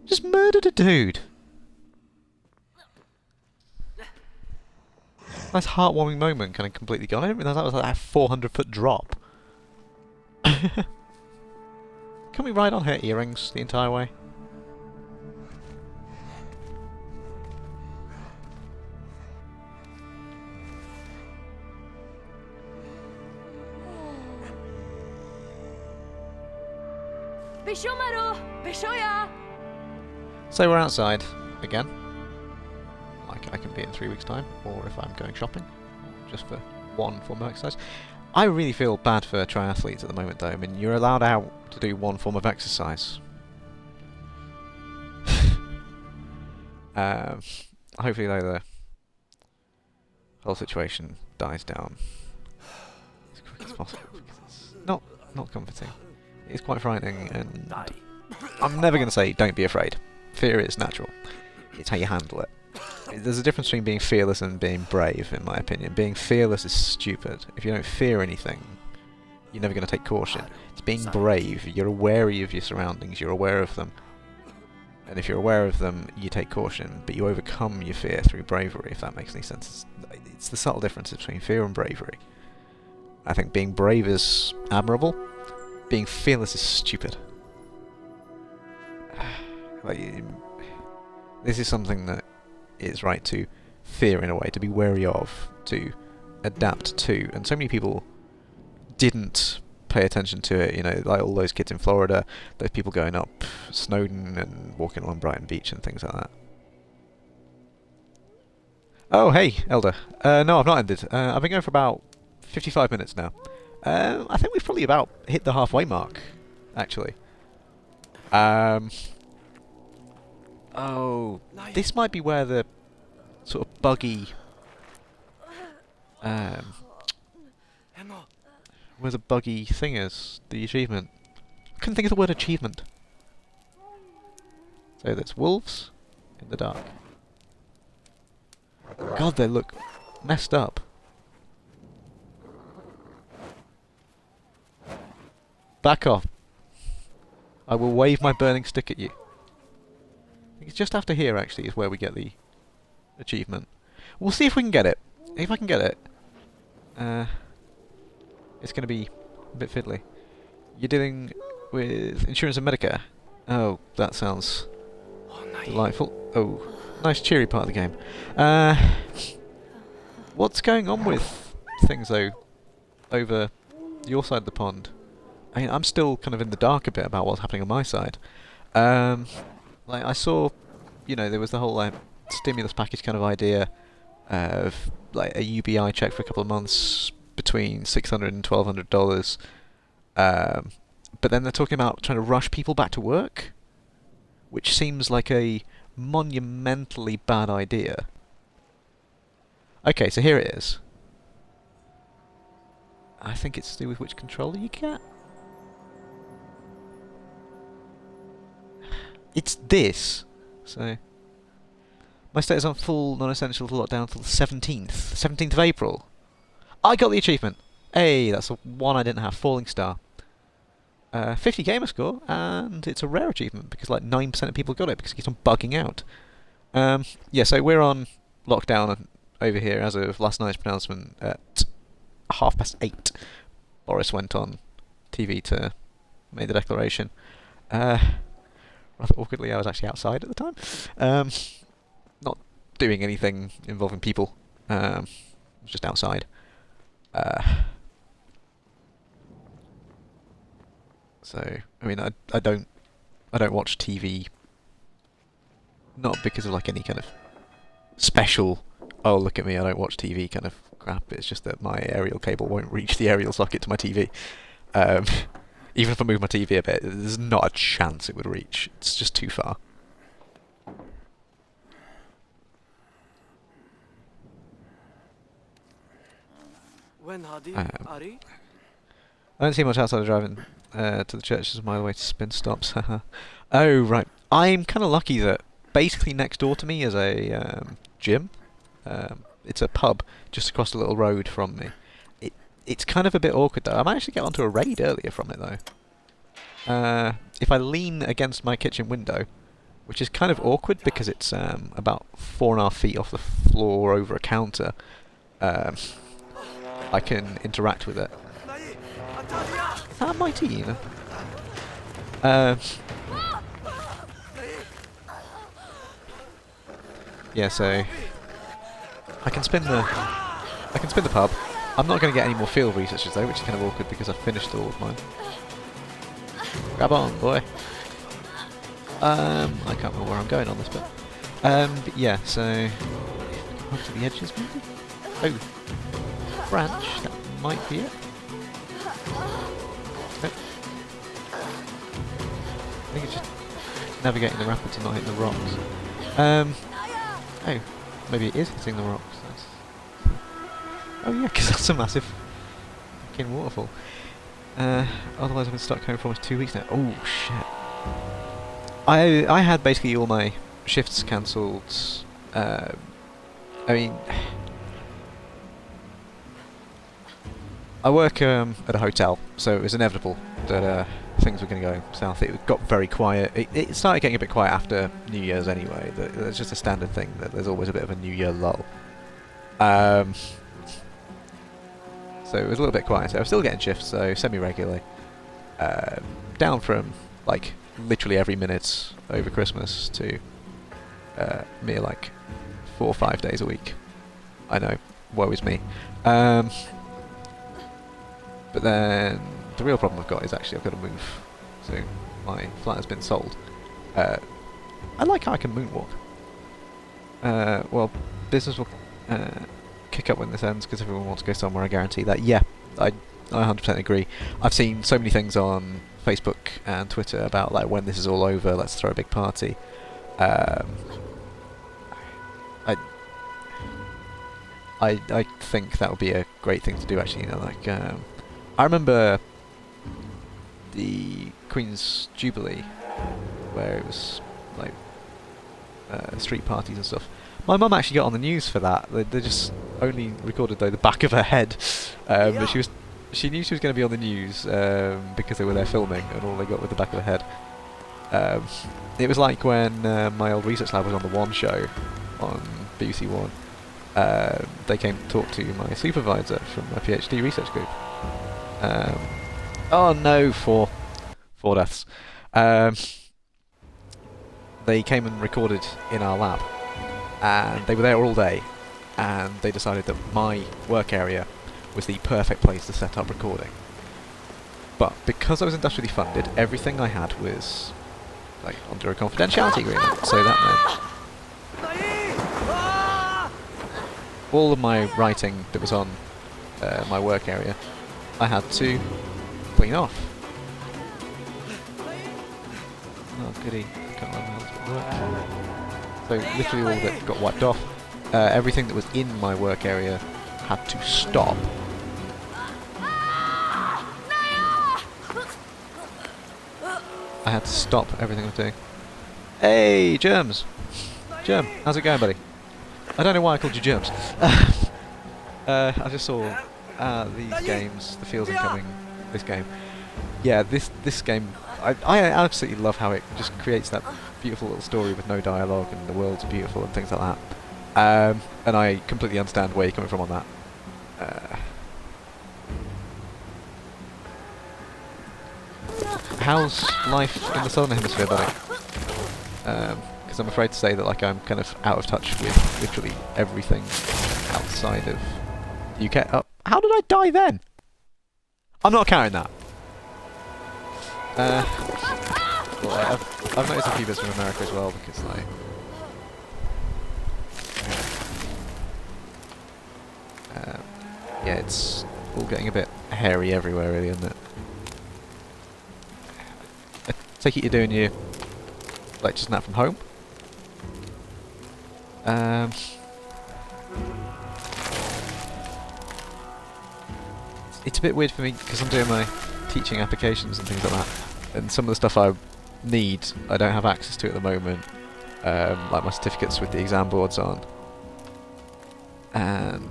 Just murdered a dude! Nice heartwarming moment, kind of completely gone. I didn't realise that was like a 400-foot drop. Can we ride on her earrings the entire way? Bishomaro! Bishoya! So we're outside again. Like I can be in 3 weeks' time, or if I'm going shopping, just for one form of exercise. I really feel bad for triathletes at the moment, though. I mean, you're allowed out to do one form of exercise. Hopefully, though, the whole situation dies down as quick as possible, because it's not comforting. It's quite frightening, and I'm never going to say don't be afraid. Fear is natural. It's how you handle it. There's a difference between being fearless and being brave, in my opinion. Being fearless is stupid. If you don't fear anything, you're never going to take caution. It's being brave. You're wary of your surroundings. You're aware of them. And if you're aware of them, you take caution, but you overcome your fear through bravery, if that makes any sense. It's the subtle difference between fear and bravery. I think being brave is admirable. Being fearless is stupid. This is something that is right to fear in a way, to be wary of, to adapt to, and so many people didn't pay attention to it, you know, like all those kids in Florida, those people going up Snowdon and walking along Brighton Beach and things like that. Oh, hey, Elder. No, I've not ended. I've been going for about 55 minutes now. I think we've probably about hit the halfway mark, actually. Oh, this might be where the sort of buggy, where the buggy thing is, the achievement. I couldn't think of the word achievement. So there's wolves in the dark. God, they look messed up. Back off. I will wave my burning stick at you. I think it's just after here, actually, is where we get the achievement. We'll see if we can get it. If I can get it, it's going to be a bit fiddly. You're dealing with insurance and Medicare. Oh, that sounds delightful. Oh, nice cheery part of the game. What's going on with things, though, over your side of the pond? I mean, I'm still kind of in the dark a bit about what's happening on my side. Like, I saw, you know, there was the whole, like, stimulus package kind of idea of, like, a UBI check for a couple of months between $600 and $1,200. But then they're talking about trying to rush people back to work, which seems like a monumentally bad idea. Okay, so here it is. I think it's to do with which controller you get. It's this. So my state is on full non-essential lockdown until the 17th of April. I got the achievement. Hey, that's the one I didn't have. Falling Star. 50 gamer score, and it's a rare achievement because like 9% of people got it because it keeps on bugging out. Yeah, so we're on lockdown over here as of last night's pronouncement at 8:30. Boris went on TV to make the declaration. Rather awkwardly, I was actually outside at the time. Not doing anything involving people. Just outside. So I mean, I don't watch TV, not because of like any kind of special, oh look at me, I don't watch TV kind of crap. It's just that my aerial cable won't reach the aerial socket to my TV. Even if I move my TV a bit, there's not a chance it would reach. It's just too far. When Hadi? Ari? I don't see much outside of driving to the church as my way to spin stops. Oh, right. I'm kind of lucky that basically next door to me is a gym. It's a pub just across the little road from me. It's kind of a bit awkward though. I managed to get onto a raid earlier from it though. If I lean against my kitchen window, which is kind of awkward because it's about 4.5 feet off the floor over a counter, I can interact with it. Is that my team? Yeah, so I can spin the pub. I'm not going to get any more field researchers though, which is kind of awkward because I've finished all of mine. Grab on, boy. I can't remember where I'm going on this bit. But yeah, so up to the edges maybe. Oh, branch. That might be it. Nope. I think it's just navigating the rapids and not hitting the rocks. Oh, maybe it is hitting the rocks. Oh yeah, because that's a massive fucking waterfall. Otherwise I've been stuck home for almost 2 weeks now. Oh shit. I had basically all my shifts cancelled. I mean, I work at a hotel, so it was inevitable that things were going to go south. It got very quiet. It started getting a bit quiet after New Year's anyway. It's just a standard thing that there's always a bit of a New Year lull. So it was a little bit quieter. I was still getting shifts, so semi-regularly. Down from, like, literally every minute over Christmas to mere, like, 4 or 5 days a week. I know, woe is me. But then the real problem I've got is actually I've got to move. So my flat has been sold. I like how I can moonwalk. Well, business will kick up when this ends because everyone wants to go somewhere, I guarantee that. Yeah, I 100% agree. I've seen so many things on Facebook and Twitter about like when this is all over, let's throw a big party. I think that would be a great thing to do actually, you know, like I remember the Queen's Jubilee where it was like street parties and stuff. My mum actually got on the news for that. They just only recorded though the back of her head, but she knew she was going to be on the news because they were there filming, and all they got was the back of her head. It was like when my old research lab was on the One Show on BBC One. They came to talk to my supervisor from my PhD research group. Oh no, four deaths. They came and recorded in our lab, and they were there all day, and they decided that my work area was the perfect place to set up recording. But because I was industrially funded, everything I had was like under a confidentiality agreement, so that meant all of my writing that was on my work area I had to clean off. Oh goody, I can't remember how this worked. So literally all of it got wiped off. Everything that was in my work area had to stop. I had to stop everything I was doing. Hey, Germs! Germ, how's it going, buddy? I don't know why I called you Germs. I just saw these games, the Fields Incoming, this game. Yeah, this game, I absolutely love how it just creates that beautiful little story with no dialogue and the world's beautiful and things like that. And I completely understand where you're coming from on that. How's life in the Southern Hemisphere, buddy? Because I'm afraid to say that like I'm kind of out of touch with literally everything outside of the UK. Oh, how did I die then? I'm not counting that. Well, I've noticed a few bits from America as well because like. Yeah, it's all getting a bit hairy everywhere, really, isn't it? I take it you're doing your lectures now from home? It's a bit weird for me because I'm doing my teaching applications and things like that, and some of the stuff I need I don't have access to at the moment, like my certificates with the exam boards on, and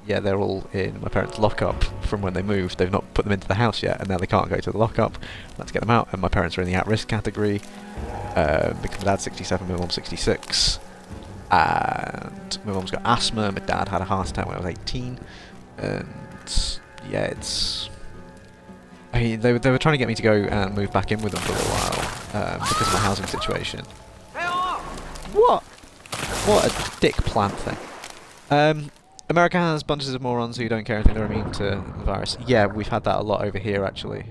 yeah, they're all in my parents' lockup from when they moved. They've not put them into the house yet, and now they can't go to the lockup. Let's get them out, and my parents are in the at-risk category because my dad's 67, my mum's 66, and my mum's got asthma. My dad had a heart attack when I was 18, and yeah, it's. I mean, they were trying to get me to go and move back in with them for a little while because of my housing situation. What? What a dick plant thing. America has bunches of morons who don't care and think they're immune to the virus. Yeah, we've had that a lot over here, actually.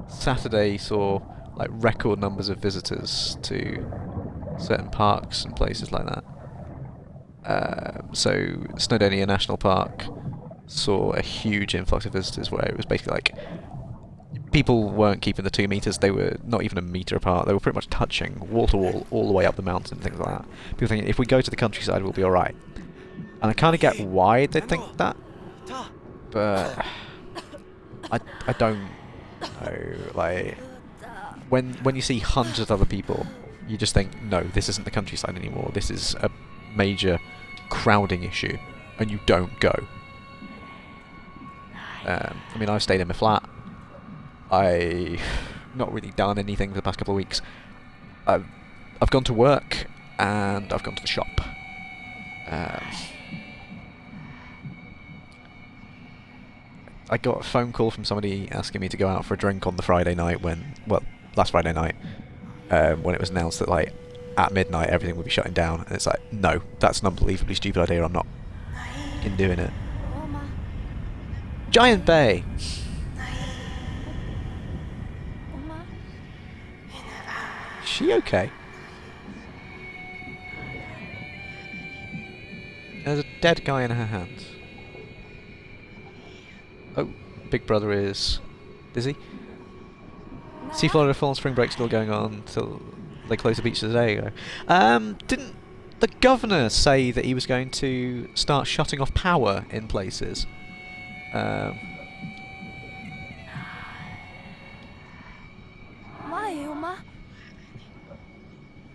Saturday saw like record numbers of visitors to certain parks and places like that. So Snowdonia National Park saw a huge influx of visitors where it was basically like people weren't keeping the 2 meters, they were not even a meter apart, they were pretty much touching wall to wall all the way up the mountain and things like that. People thinking if we go to the countryside we'll be alright. And I kind of get why they think that, but I don't know, like, when you see hundreds of other people, you just think, no, this isn't the countryside anymore, this is a major crowding issue, and you don't go. I mean, I've stayed in my flat. I've not really done anything for the past couple of weeks. I've gone to work and I've gone to the shop. I got a phone call from somebody asking me to go out for a drink on the Friday night last Friday night, when it was announced that like at midnight everything would be shutting down, and it's like, no, that's an unbelievably stupid idea, I'm not fucking doing it. Giant Bay! Is she okay? There's a dead guy in her hands. Oh, Big Brother is busy. See Florida Fall spring break still going on till they close the beach today. Didn't the governor say that he was going to start shutting off power in places?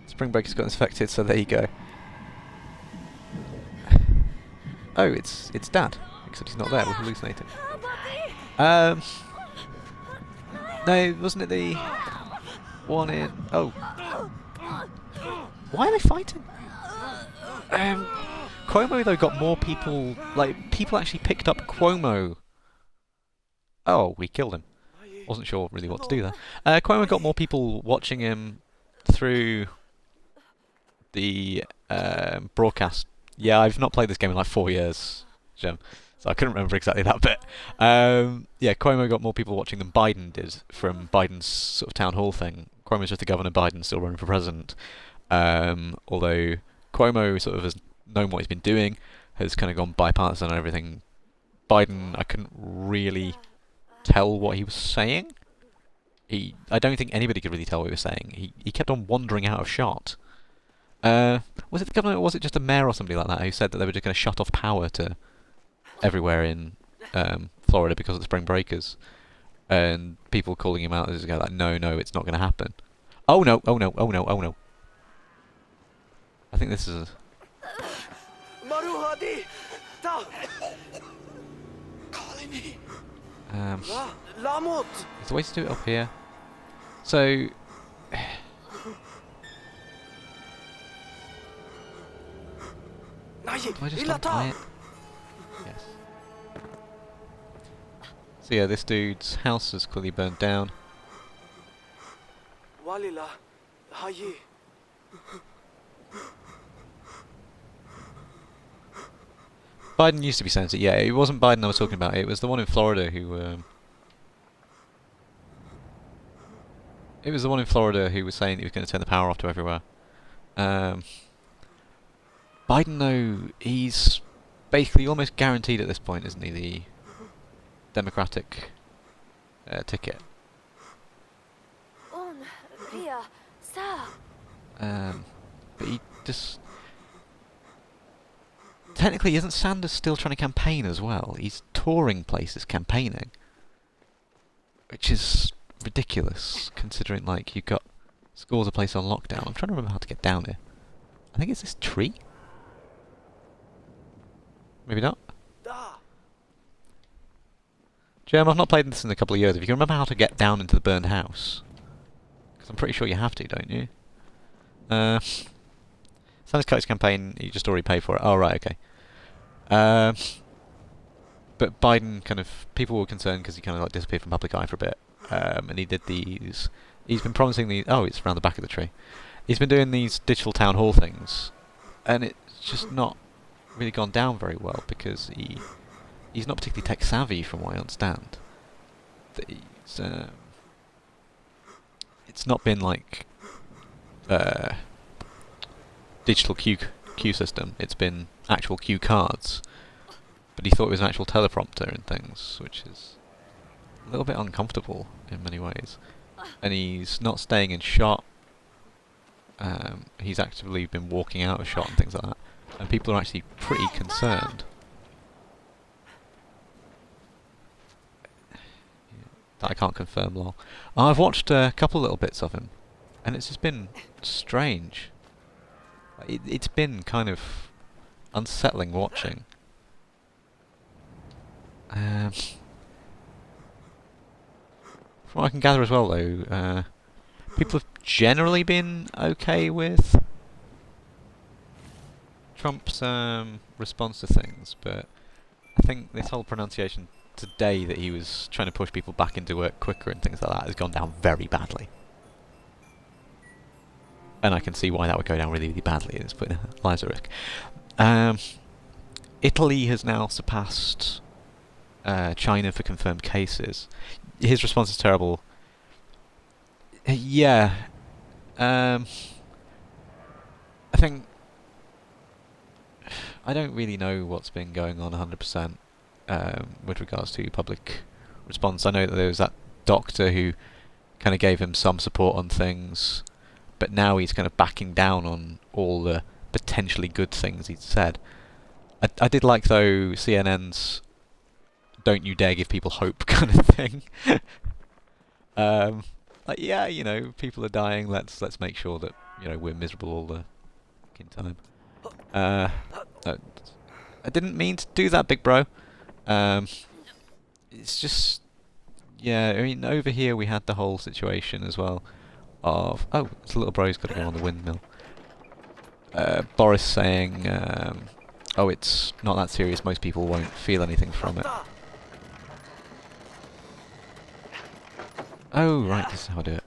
Spring break has got infected, so there you go. Oh, it's Dad. Except he's not there, we're hallucinating. No, wasn't it the one in... Oh. Why are they fighting? Cuomo, though, got more people... Like, people actually picked up Cuomo. Oh, we killed him. Wasn't sure really what to do there. Cuomo got more people watching him through the broadcast. Yeah, I've not played this game in like 4 years, Jim, so I couldn't remember exactly that bit. Yeah, Cuomo got more people watching than Biden did from Biden's sort of town hall thing. Cuomo's just the governor, Biden's still running for president. Although Cuomo sort of has known what he's been doing, has kind of gone bipartisan and everything. Biden, I couldn't really tell what he was saying. I don't think anybody could really tell what he was saying. He kept on wandering out of shot. Was it the governor or was it just a mayor or somebody like that who said that they were just going to shut off power to everywhere in Florida because of the spring breakers? And people calling him out as a guy like, no, it's not going to happen. Oh no. I think this is there's a way to do it up here. So do I just untie it? Yes. So yeah, this dude's house is clearly burnt down. Biden used to be senator. Yeah, it wasn't Biden I was talking about. It was the one in Florida who. It was the one in Florida who was saying he was going to turn the power off to everywhere. Um, Biden, though, he's basically almost guaranteed at this point, isn't he, the Democratic ticket. On, Ria, sa. But he just... Technically, isn't Sanders still trying to campaign as well? He's touring places campaigning. Which is ridiculous, considering, like, you've got scores of places on lockdown. I'm trying to remember how to get down here. I think it's this tree? Maybe not? Jem, I've not played this in a couple of years. If you can remember how to get down into the burned house. Because I'm pretty sure you have to, don't you? Sanders cut his campaign, you just already paid for it. Oh, right, okay. But Biden kind of... People were concerned because he kind of like disappeared from public eye for a bit. And he did these... He's been promising these... Oh, it's around the back of the tree. He's been doing these digital town hall things. And it's just not really gone down very well because he's not particularly tech savvy from what I understand. It's not been like digital queue system. It's been actual queue cards. But he thought it was an actual teleprompter and things, which is a little bit uncomfortable in many ways. And he's not staying in shot. He's actively been walking out of shot and things like that. And people are actually pretty concerned. That I can't confirm, lol. I've watched a couple little bits of him. And it's just been strange. It's been kind of unsettling watching. From what I can gather as well, though, people have generally been okay with Trump's response to things, but I think this whole pronunciation today that he was trying to push people back into work quicker and things like that has gone down very badly. And I can see why that would go down really, really badly. It's putting lives at risk. Italy has now surpassed China for confirmed cases. His response is terrible. Yeah. I think... I don't really know what's been going on 100% with regards to public response. I know that there was that doctor who kind of gave him some support on things, but now he's kind of backing down on all the potentially good things he'd said. I did like, though, CNN's "don't you dare give people hope" kind of thing. Like, yeah, you know, people are dying. Let's make sure that, you know, we're miserable all the fucking time. I didn't mean to do that, big bro. It's just, yeah. I mean, over here we had the whole situation as well of, oh, this little bro's got to go on the windmill. Boris saying, oh, it's not that serious. Most people won't feel anything from it. Oh, right, this is how I do it.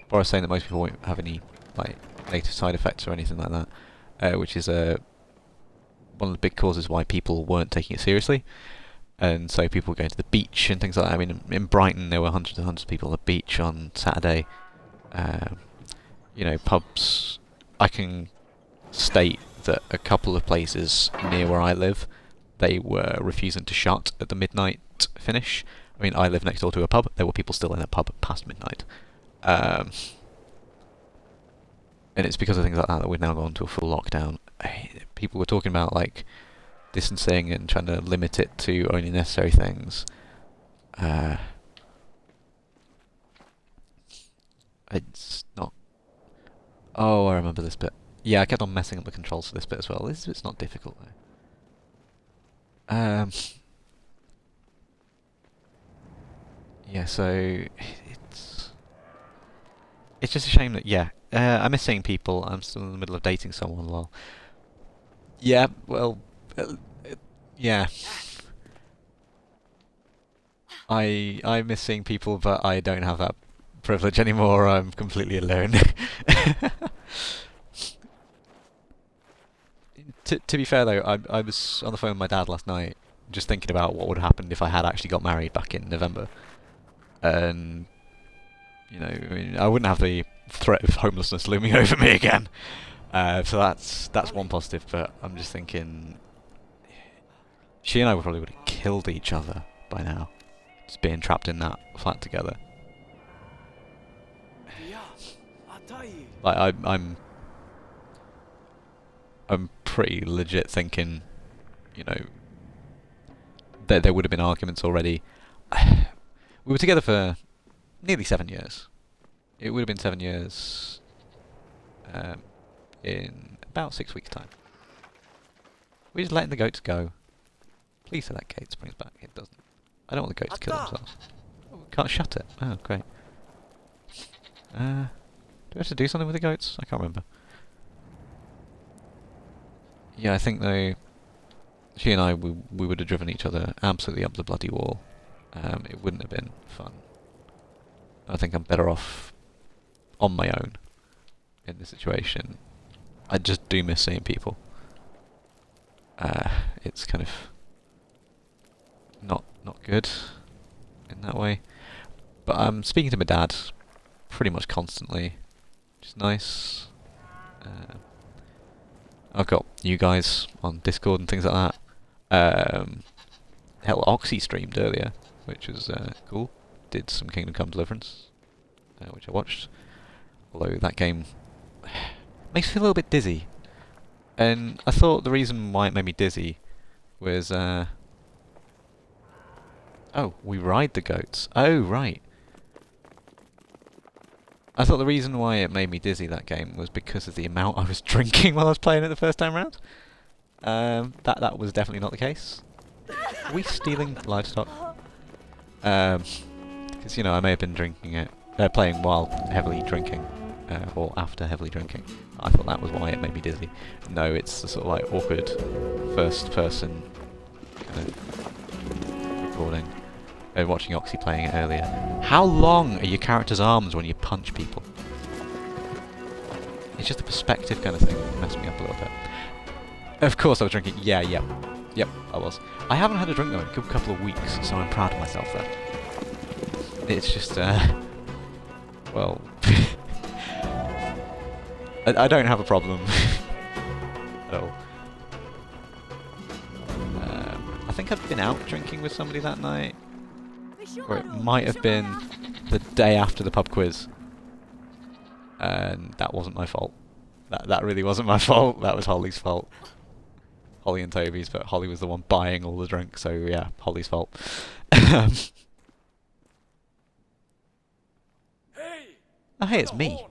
Boris saying that most people won't have any, like, negative side effects or anything like that, which is one of the big causes why people weren't taking it seriously. And so people were going to the beach and things like that. I mean, in Brighton there were hundreds and hundreds of people on the beach on Saturday. You know, pubs. I can state that a couple of places near where I live, they were refusing to shut at the midnight finish. I mean, I live next door to a pub. There were people still in a pub past midnight. And it's because of things like that that we've now gone to a full lockdown. People were talking about, like, distancing and trying to limit it to only necessary things. It's not... Oh, I remember this bit. Yeah, I kept on messing up the controls for this bit as well. This bit's not difficult, though. Yeah, so... It's just a shame that, yeah, I miss seeing people. I'm still in the middle of dating someone, lol. Yeah, well... yeah. I miss seeing people, but I don't have that privilege anymore. I'm completely alone. To be fair though, I was on the phone with my dad last night, just thinking about what would have happened if I had actually got married back in November, and you know, I mean, I wouldn't have the threat of homelessness looming over me again. So that's one positive. But I'm just thinking, she and I probably would have killed each other by now, just being trapped in that flat together. Like I'm pretty legit thinking, you know, there would have been arguments already. We were together for nearly 7 years. It would have been 7 years in about 6 weeks' time. We're just letting the goats go. Please say that gate springs back. It doesn't. I don't want the goats to kill themselves. Oh, we can't shut it. Oh, great. Do we have to do something with the goats? I can't remember. Yeah, I think though, she and I, we would have driven each other absolutely up the bloody wall. It wouldn't have been fun. I think I'm better off on my own in this situation. I just do miss seeing people. It's kind of not good in that way. But I'm speaking to my dad pretty much constantly, which is nice. I've got you guys on Discord and things like that. Hell, Oxy streamed earlier, which was cool. Did some Kingdom Come Deliverance, which I watched. Although that game makes me feel a little bit dizzy. And I thought the reason why it made me dizzy was... oh, we ride the goats. Oh, right. I thought the reason why it made me dizzy, that game, was because of the amount I was drinking while I was playing it the first time round. That was definitely not the case. Are we stealing livestock? Because, you know, I may have been drinking it, playing while heavily drinking, or after heavily drinking. I thought that was why it made me dizzy. No, it's the sort of like awkward first-person kind of recording. Watching Oxy playing it earlier. How long are your character's arms when you punch people? It's just a perspective kind of thing that messed me up a little bit. Of course I was drinking. Yeah, yep, I was. I haven't had a drink though in a good couple of weeks, so I'm proud of myself there. It's just, well... I don't have a problem at all. I think I'd been out drinking with somebody that night. Or it might have been the day after the pub quiz. And that wasn't my fault. That really wasn't my fault. That was Holly's fault. Holly and Toby's, but Holly was the one buying all the drinks, so yeah, Holly's fault. Oh, hey, it's me.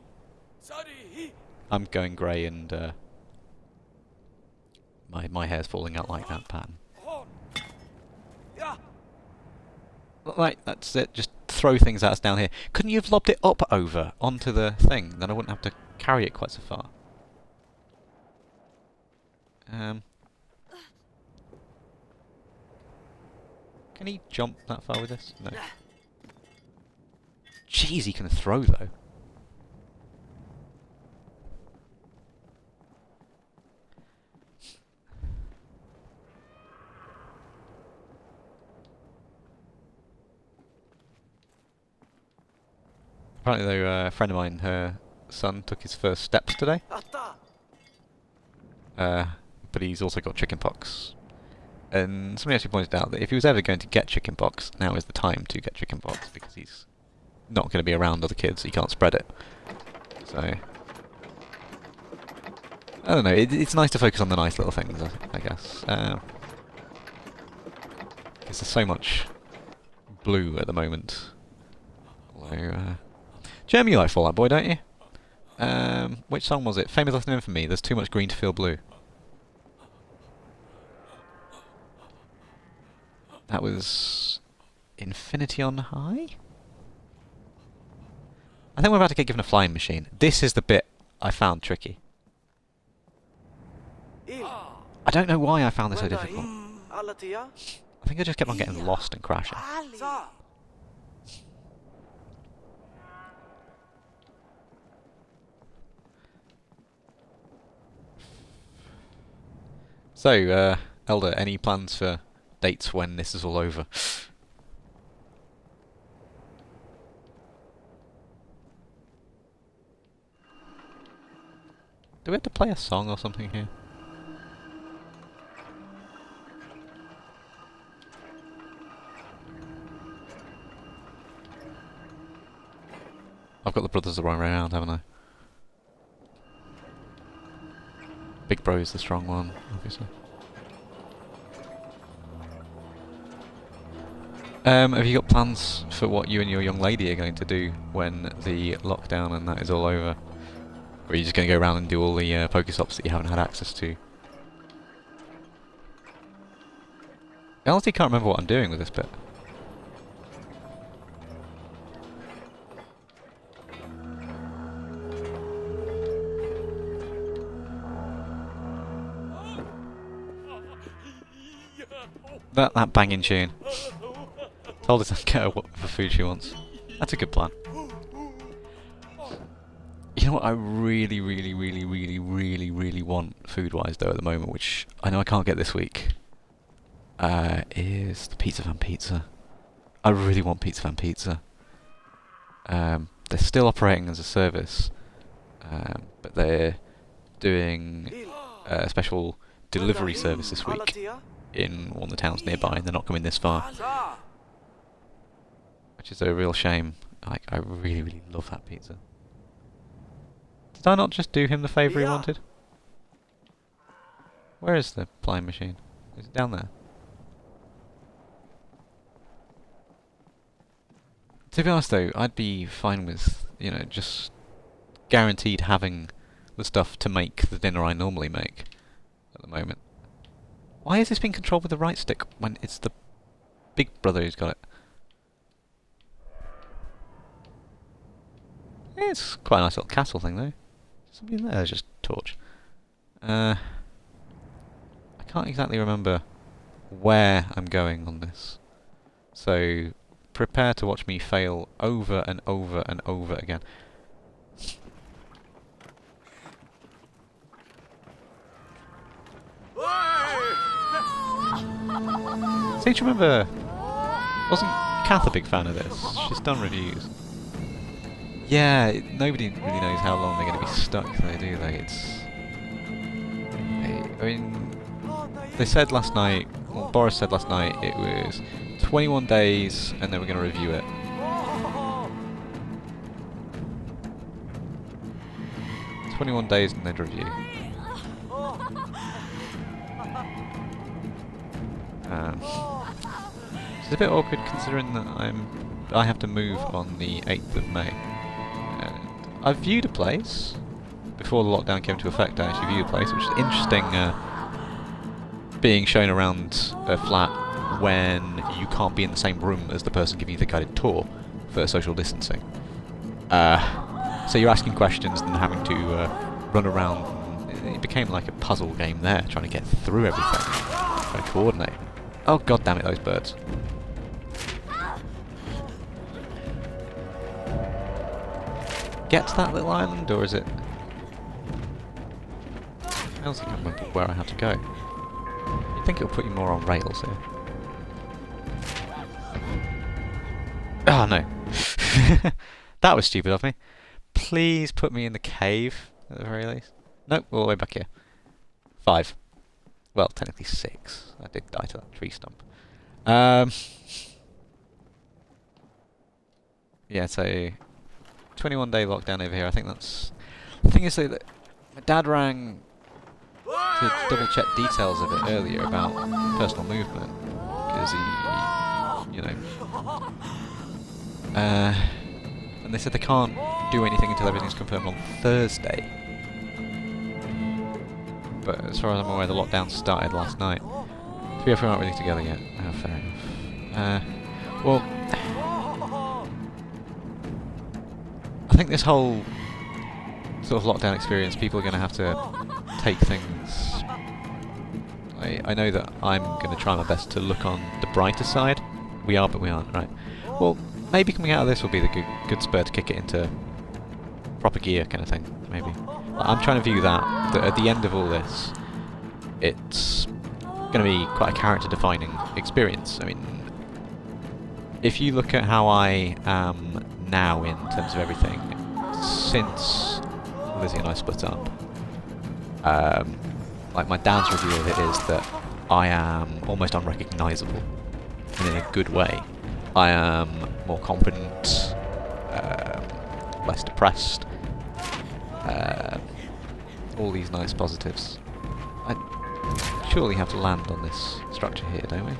I'm going grey and my hair's falling out like that pattern. Right, that's it. Just throw things at us down here. Couldn't you have lobbed it up over onto the thing? Then I wouldn't have to carry it quite so far. Can he jump that far with this? No. Jeez, he can throw though. Apparently though, a friend of mine, her son took his first steps today. But he's also got chickenpox. And somebody actually pointed out that if he was ever going to get chickenpox, now is the time to get chickenpox, because he's not going to be around other kids, so he can't spread it. So... I don't know, it's nice to focus on the nice little things, I guess. Because there's so much blue at the moment. Although, Jeremy, you like Fall Out Boy, don't you? Which song was it? Famous Last Name for Me. There's too much green to feel blue. That was Infinity on High? I think we're about to get given a flying machine. This is the bit I found tricky. I don't know why I found this so difficult. I think I just kept on getting lost and crashing. So, Elder, any plans for dates when this is all over? Do we have to play a song or something here? I've got the brothers the wrong way around, haven't I? Big Bro is the strong one, obviously. Have you got plans for what you and your young lady are going to do when the lockdown and that is all over? Or are you just going to go around and do all the Pokestops that you haven't had access to? I honestly can't remember what I'm doing with this bit. That banging tune. Told her to get her whatever food she wants. That's a good plan. You know what I really want food-wise though at the moment, which I know I can't get this week, is the Pizza Van Pizza. I really want Pizza Van Pizza. They're still operating as a service, but they're doing a special delivery service this week in one of the towns nearby, and they're not coming this far. Which is a real shame. Like, I really love that pizza. Did I not just do him the favour he wanted? Where is the flying machine? Is it down there? To be honest though, I'd be fine with, you know, just guaranteed having the stuff to make the dinner I normally make at the moment. Why is this being controlled with the right stick when it's the big brother who's got it? It's quite a nice little castle thing though. Something in there, just torch. I can't exactly remember where I'm going on this. So prepare to watch me fail over and over and over again. So do you remember, wasn't Kath a big fan of this? She's done reviews. Yeah, nobody really knows how long they're going to be stuck there, do they? I mean, they said last night, well, Boris said last night, it was 21 days and they were going to review it. "21 days and they'd review." It's a bit awkward considering that I have to move on the 8th of May. I've viewed a place before the lockdown came into effect. I actually viewed a place, which is interesting. Being shown around a flat when you can't be in the same room as the person giving you the guided tour for social distancing. So you're asking questions and having to run around. It became like a puzzle game there, trying to get through everything, trying to coordinate. Oh god damn it, those birds. Get to that little island, or is it... I honestly can't remember where I have to go. You'd think it'll put you more on rails here. Oh no. That was stupid of me. Please put me in the cave, at the very least. Nope, all the way back here. 5. Well, technically 6. I did die to that tree stump. Yeah, so... 21-day lockdown over here. I think that's... The thing is, though, that my dad rang to double-check details of it earlier about personal movement, because he you know... and they said they can't do anything until everything's confirmed on Thursday. But as far as I'm aware, the lockdown started last night. So we aren't really together yet. Oh, fair enough. Well... I think this whole sort of lockdown experience, people are going to have to take things... I know that I'm going to try my best to look on the brighter side. We are, but we aren't, right? Well, maybe coming out of this will be the good spur to kick it into proper gear kind of thing, maybe. I'm trying to view that at the end of all this, it's going to be quite a character-defining experience. I mean, if you look at how I am now in terms of everything, since Lizzie and I split up, like my dad's review of it is that I am almost unrecognisable, and in a good way. I am more confident, less depressed, all these nice positives. I surely have to land on this structure here, don't we?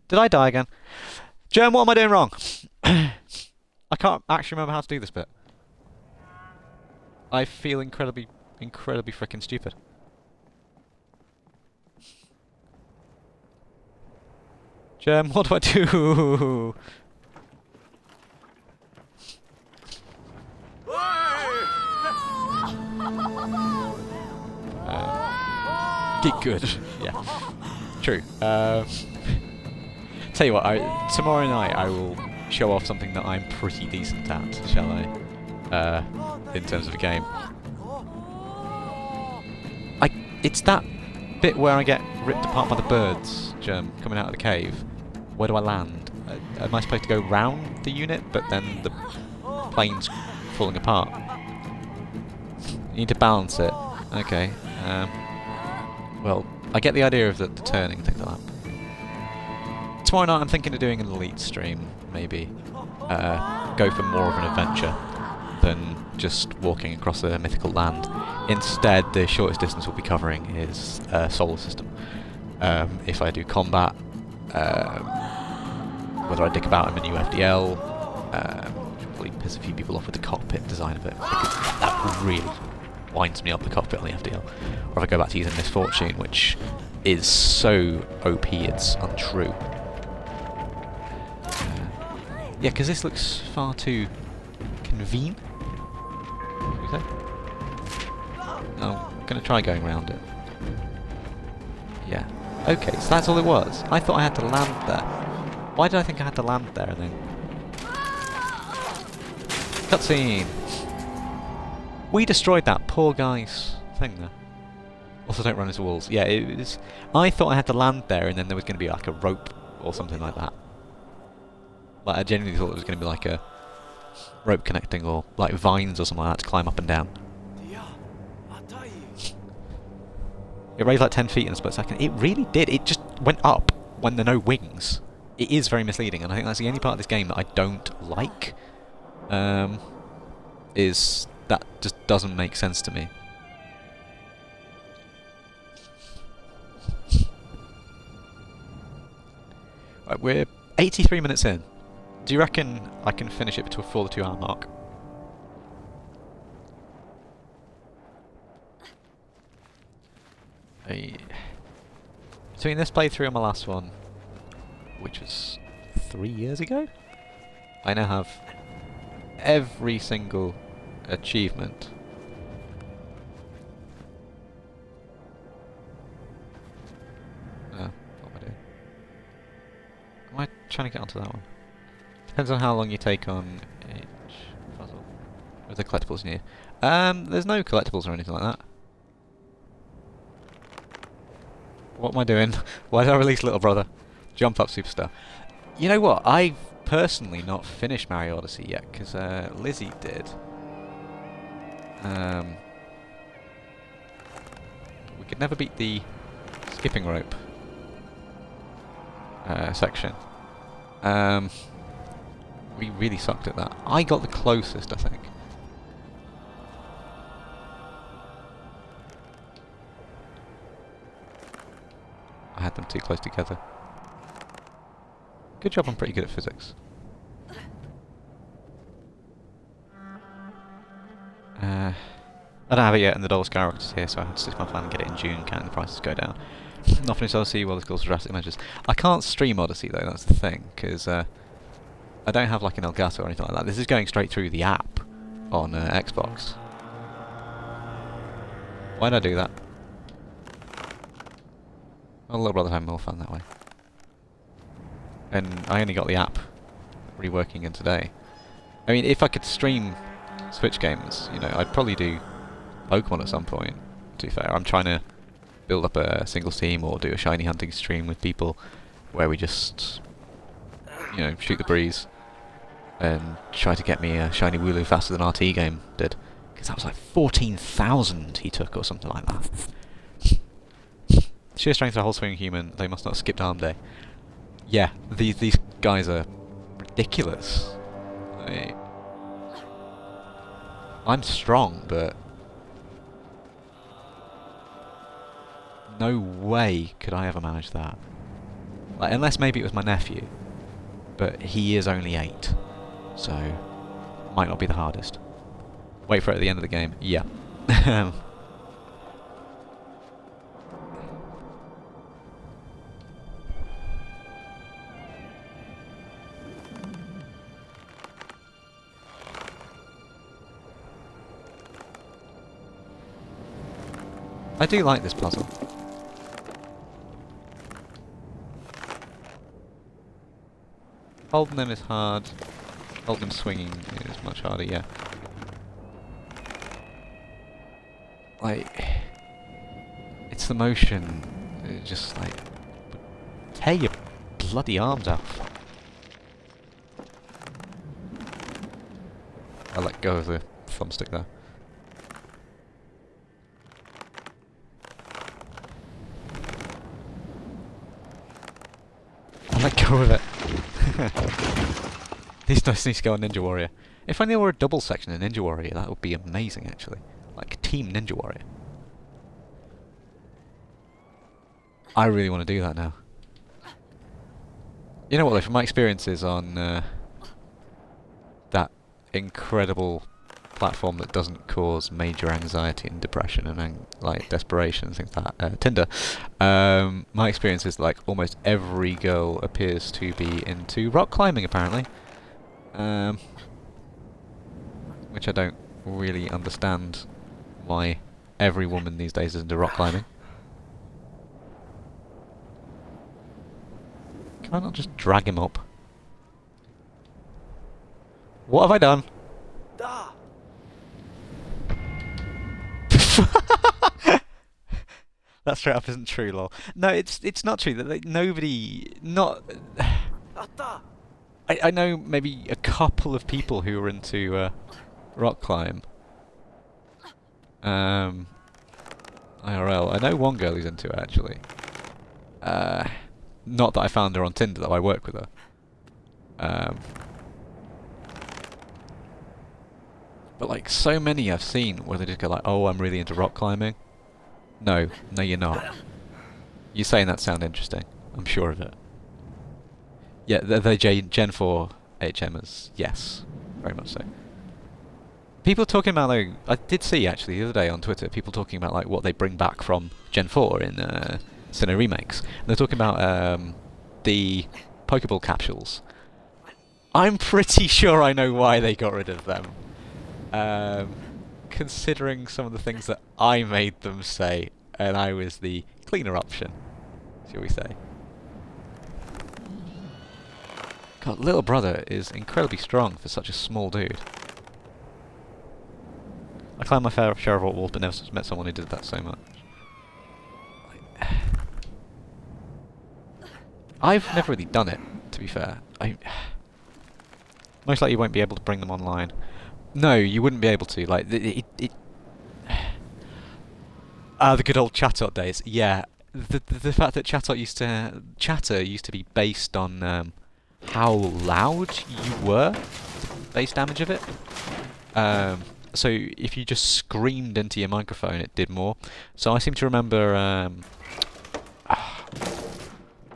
Did I die again? Germ, what am I doing wrong? I can't actually remember how to do this bit. I feel incredibly freaking stupid. Germ, what do I do? Get good. Yeah. True. Tell you what, tomorrow night I will show off something that I'm pretty decent at, shall I? In terms of a game. It's that bit where I get ripped apart by the birds, Germ, coming out of the cave. Where do I land? Am I supposed to go round the unit, but then the plane's falling apart? You need to balance it. Okay. Well, I get the idea of the turning and things like that. Tomorrow night I'm thinking of doing an elite stream, maybe. Go for more of an adventure than just walking across a mythical land. Instead, the shortest distance we'll be covering is solar system. If I do combat, whether I dick about in a new FDL, which will probably piss a few people off with the cockpit design of it, because that really winds me up, the cockpit on the FDL. Or if I go back to using Misfortune, which is so OP it's untrue. Yeah, because this looks far too convenient. What do you say? I'm going to try going around it. Yeah. Okay, so that's all it was. I thought I had to land there. Why did I think I had to land there and then... Cutscene! We destroyed that poor guy's thing there. Also, don't run into walls. Yeah, it was... I thought I had to land there and then there was going to be like a rope or something like that. Like, I genuinely thought it was going to be like a rope connecting or like vines or something like that to climb up and down. It raised like 10 feet in a split second. It really did. It just went up when there are no wings. It is very misleading, and I think that's the only part of this game that I don't like. Is that just doesn't make sense to me. Right, we're 83 minutes in. Do you reckon I can finish it before the 2-hour mark? Between this playthrough and my last one, which was 3 years ago, I now have every single achievement. What am I doing? Am I trying to get onto that one? Depends on how long you take on each puzzle. With the collectibles in here. There's no collectibles or anything like that. What am I doing? Why did I release Little Brother? Jump up, superstar. You know what? I've personally not finished Mario Odyssey yet, because Lizzie did. We could never beat the skipping rope section. We really sucked at that. I got the closest, I think. I had them too close together. Good job, I'm pretty good at physics. I don't have it yet, and the Dollar Skyrocketer's here, so I have to stick to my plan and get it in June, counting the prices go down. Not finished Odyssey, well, this calls for drastic measures. I can't stream Odyssey, though, that's the thing, because I don't have like an Elgato or anything like that. This is going straight through the app on Xbox. Why did I do that? Well, Little Brother had more fun that way. And I only got the app reworking in today. I mean, if I could stream Switch games, you know, I'd probably do Pokemon at some point. to be fair. I'm trying to build up a singles team or do a shiny hunting stream with people where we just, you know, shoot the breeze and try to get me a shiny Wooloo faster than RT game did. Because that was like 14,000 he took or something like that. Sheer strength of a whole swinging human, they must not have skipped arm day. Yeah, these guys are ridiculous. I'm strong, but no way could I ever manage that. Like, unless maybe it was my nephew, but he is only 8, so might not be the hardest. Wait for it at the end of the game. Yeah. I do like this puzzle. Holding them is hard. Holding them swinging is much harder, yeah. Like, it's the motion. It just like tear your bloody arms off. I let go of the thumbstick there. Let go of it. These guys need to go on Ninja Warrior. If only there were a double section in Ninja Warrior, that would be amazing actually. Like Team Ninja Warrior. I really want to do that now. You know what though, from my experiences on that incredible platform that doesn't cause major anxiety and depression and like desperation and things like that, Tinder, my experience is like almost every girl appears to be into rock climbing apparently, which I don't really understand why every woman these days is into rock climbing. Can I not just drag him up? What have I done? Da! That straight up isn't true, lol. No, it's not true. That nobody, not. Atta! I know maybe a couple of people who are into rock climb. IRL. I know one girl who's into it actually. Not that I found her on Tinder, though. I work with her. But like so many I've seen where they just go like, "Oh, I'm really into rock climbing." No, you're not. You're saying that sound interesting. I'm sure of it. Yeah, the Gen 4 HMers. Yes, very much so. People talking about though, I did see actually the other day on Twitter, people talking about like what they bring back from Gen 4 in Sinnoh remakes. And they're talking about the Pokeball capsules. I'm pretty sure I know why they got rid of them. Considering some of the things that I made them say, and I was the cleaner option, shall we say. God, little brother is incredibly strong for such a small dude. I climbed my fair share of walls, but never met someone who did that so much. I've never really done it, to be fair. Most likely you won't be able to bring them online. No, you wouldn't be able to. Like the good old Chatot days. Yeah, the fact that Chatter used to be based on how loud you were, the base damage of it. So if you just screamed into your microphone, it did more. So I seem to remember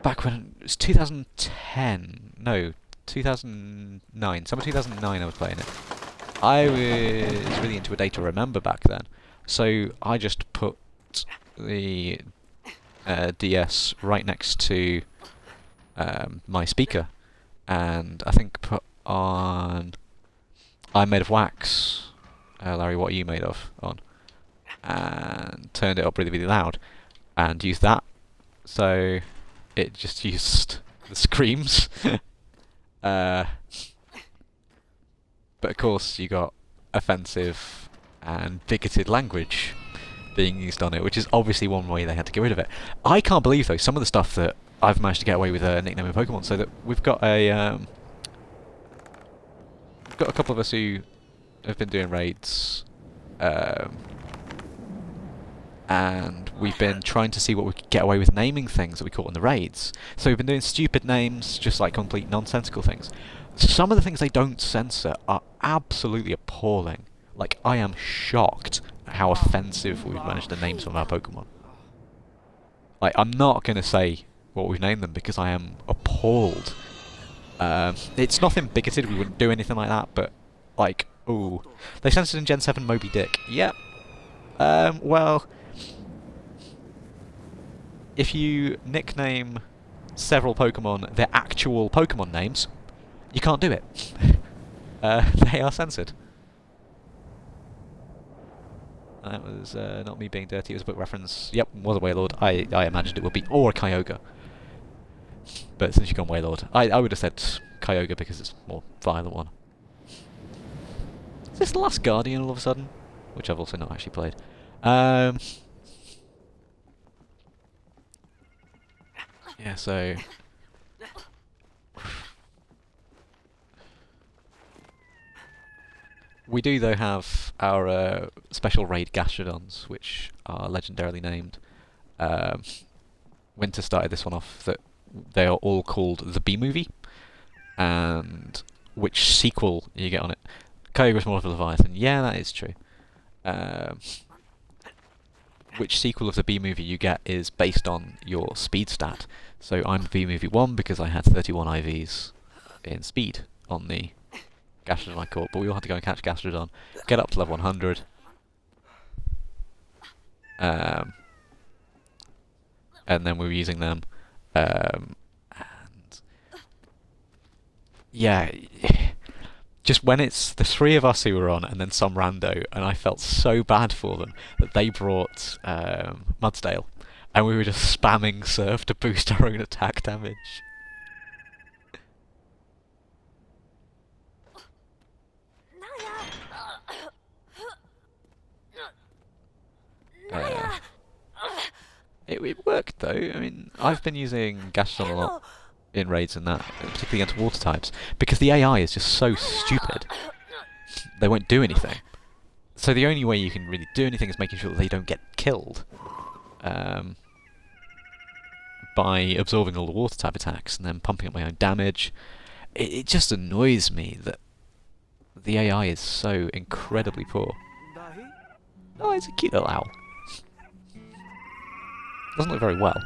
back when it was 2010. No, 2009. Summer 2009. I was playing it. I was really into a Data Remember back then, so I just put the DS right next to my speaker, and I think put on I'm Made of Wax, Larry, What Are You Made Of, on, and turned it up really, really loud, and used that, so it just used the screams. But of course you got offensive and bigoted language being used on it, which is obviously one way they had to get rid of it. I can't believe though some of the stuff that I've managed to get away with nicknaming Pokemon, so that we've got a couple of us who have been doing raids, and we've been trying to see what we could get away with naming things that we caught in the raids. So we've been doing stupid names, just like complete nonsensical things. Some of the things they don't censor are absolutely appalling. Like, I am shocked at how offensive we've managed to name some of our Pokemon. Like, I'm not going to say what we've named them because I am appalled. It's nothing bigoted, we wouldn't do anything like that, but, like, ooh. They censored in Gen 7 Moby Dick. Yep. Well, if you nickname several Pokemon their actual Pokemon names, you can't do it. They are censored. That was not me being dirty, it was a book reference. Yep, was a Wailord. I imagined it would be. Or a Kyogre. But since you've gone Wailord, I would have said Kyogre because it's a more violent one. Is this the last Guardian all of a sudden? Which I've also not actually played. Yeah, so... We do, though, have our special raid Gastrodons, which are legendarily named. Winter started this one off that they are all called the B-Movie, and which sequel you get on it. Kyogre's more of a Leviathan. Yeah, that is true. Which sequel of the B-Movie you get is based on your speed stat. So I'm B-Movie 1 because I had 31 IVs in speed on the Gastrodon I caught, but we all had to go and catch Gastrodon, get up to level 100. And then we were using them. And yeah, just when it's the three of us who were on and then some rando, and I felt so bad for them that they brought Mudsdale, and we were just spamming Surf to boost our own attack damage. It worked though. I mean, I've been using Gastrodon a lot in raids and that, particularly against water types, because the AI is just so stupid. They won't do anything. So the only way you can really do anything is making sure that they don't get killed by absorbing all the water type attacks and then pumping up my own damage. It just annoys me that the AI is so incredibly poor. Oh, it's a cute little owl. Doesn't look very well.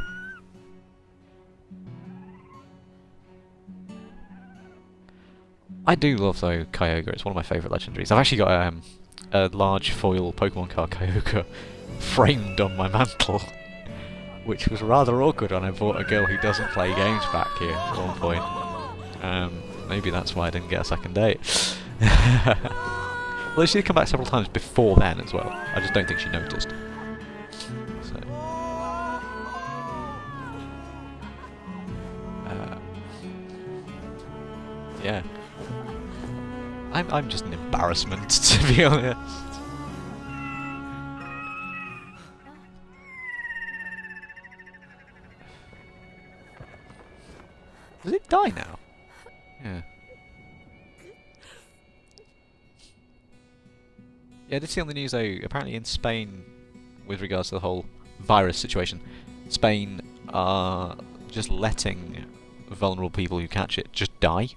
I do love, though, Kyogre. It's one of my favourite legendaries. I've actually got a large foil Pokemon card Kyogre framed on my mantle, which was rather awkward when I bought a girl who doesn't play games back here at one point. Maybe that's why I didn't get a second date. Well, she did come back several times before then as well. I just don't think she noticed. So. Yeah. I'm just an embarrassment, to be honest. Does it die now? Yeah. Yeah, I did see on the news though, apparently in Spain, with regards to the whole virus situation, Spain are just letting vulnerable people who catch it just die.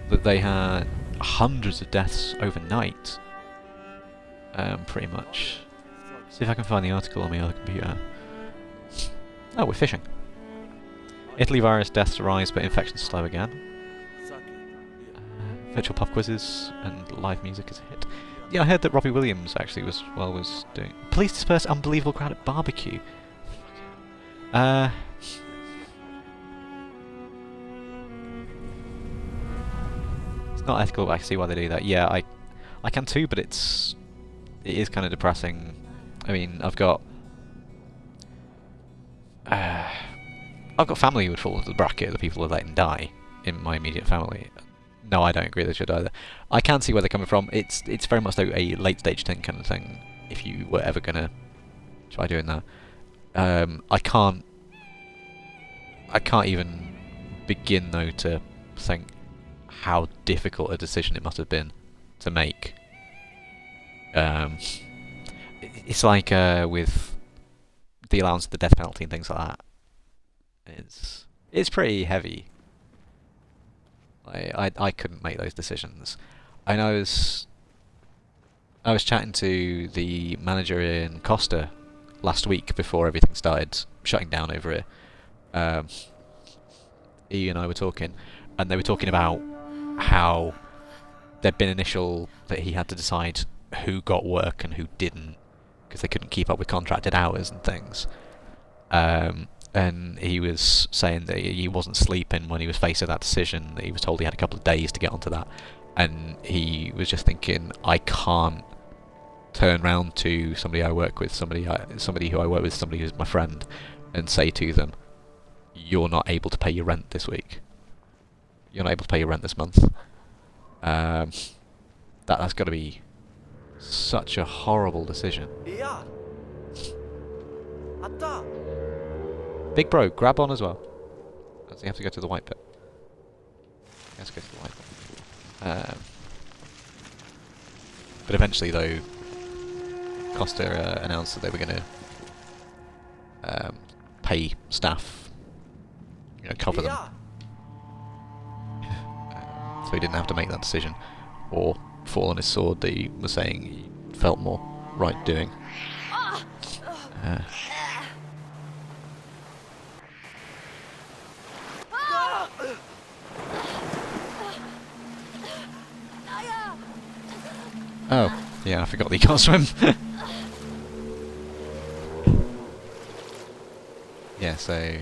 That they had hundreds of deaths overnight, pretty much. See if I can find the article on my other computer. Oh, we're fishing. Italy virus deaths rise, but infections slow again. Virtual pub quizzes and live music is a hit. Yeah, I heard that Robbie Williams actually was doing. Police disperse unbelievable crowd at barbecue. It's not ethical, but I can see why they do that. Yeah, I can too, but it is kind of depressing. I mean, I've got family who would fall into the bracket of the people who are letting die in my immediate family. No, I don't agree they should either. I can see where they're coming from. It's very much though a late stage thing kind of thing. if you were ever gonna try doing that. I can't even begin though to think how difficult a decision it must have been to make. It's like with the allowance of the death penalty and things like that. It's pretty heavy. I couldn't make those decisions. And I was chatting to the manager in Costa last week before everything started shutting down over it. E and I were talking, and they were talking about how there'd been that he had to decide who got work and who didn't, because they couldn't keep up with contracted hours and things. And he was saying that he wasn't sleeping when he was faced with that decision. That he was told he had a couple of days to get onto that, and he was just thinking, I can't turn round to somebody I work with, somebody who I work with, somebody who's my friend, and say to them, "You're not able to pay your rent this week. You're not able to pay your rent this month." That's got to be such a horrible decision. Yeah. Atta. Big bro, grab on as well. Does he have to go to the white pit? He has to go to the white pit. But eventually, though, Costa announced that they were going to pay staff, cover them. So he didn't have to make that decision, or fall on his sword that he was saying he felt more right doing. Oh, yeah, I forgot that he can't swim. Yeah, so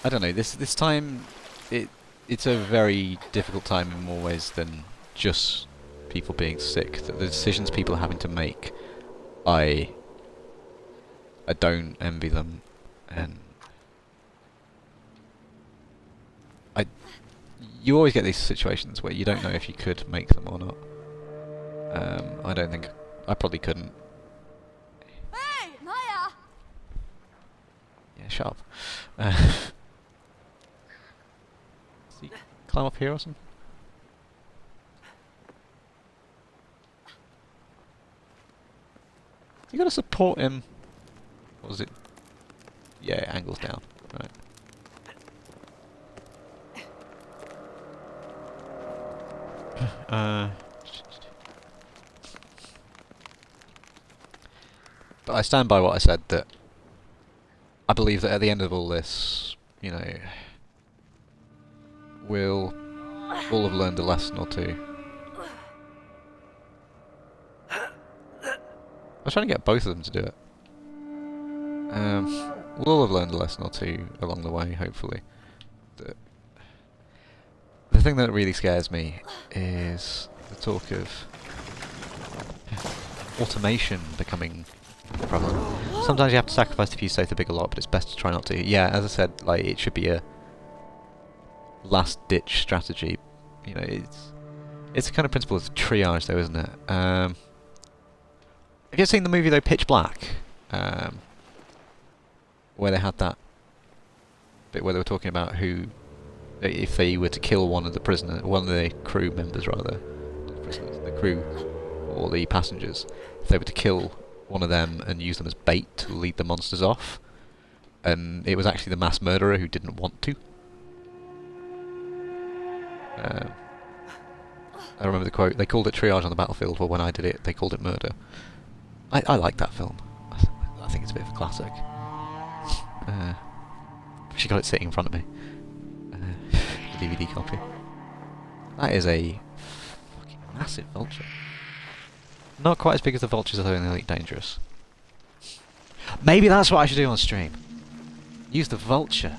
I don't know. This time, it's a very difficult time in more ways than just people being sick. The decisions people are having to make, I don't envy them, and you always get these situations where you don't know if you could make them or not. I don't think I probably couldn't. Hey, Maya! Yeah, shut up. See, climb up here or something? You gotta support him. What was it? Yeah, it angles down. Right. But I stand by what I said, that I believe that at the end of all this, we'll all have learned a lesson or two. I was trying to get both of them to do it. We'll all have learned a lesson or two along the way, hopefully. The thing that really scares me is the talk of automation becoming prevalent. Sometimes you have to sacrifice a few safe to big a lot, but it's best to try not to. Yeah, as I said, it should be a last-ditch strategy. It's a kind of principle of triage, though, isn't it? Have you ever seen the movie, though, Pitch Black? Where they had that bit where they were talking about who, if they were to kill one of the crew members, rather, the crew or the passengers, if they were to kill one of them and use them as bait to lead the monsters off, and it was actually the mass murderer who didn't want to. I remember the quote, they called it triage on the battlefield, but when I did it, they called it murder. I like that film. I think it's a bit of a classic. She got it sitting in front of me. The DVD copy. That is a fucking massive vulture. Not quite as big as the vultures though in Elite Dangerous. Maybe that's what I should do on stream. Use the vulture.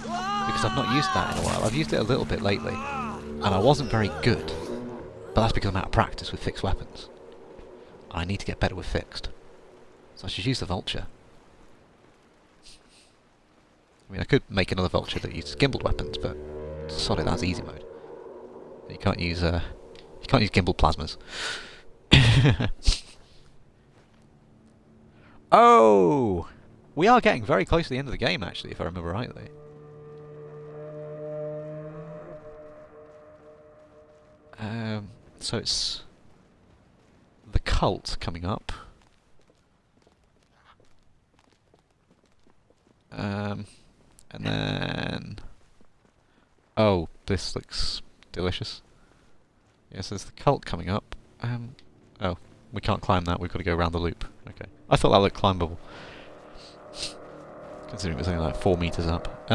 Because I've not used that in a while. I've used it a little bit lately. And I wasn't very good. But that's because I'm out of practice with fixed weapons. I need to get better with fixed. So I should use the vulture. I mean, I could make another vulture that uses gimbaled weapons, but sorry, that's easy mode. You can't use gimbaled plasmas. Oh! We are getting very close to the end of the game, actually, if I remember rightly. So it's the cult coming up. And then... Oh, this looks delicious. Yes, there's the cult coming up. Oh, we can't climb that, we've got to go around the loop. Okay. I thought that looked climbable. Considering it was only like 4 meters up.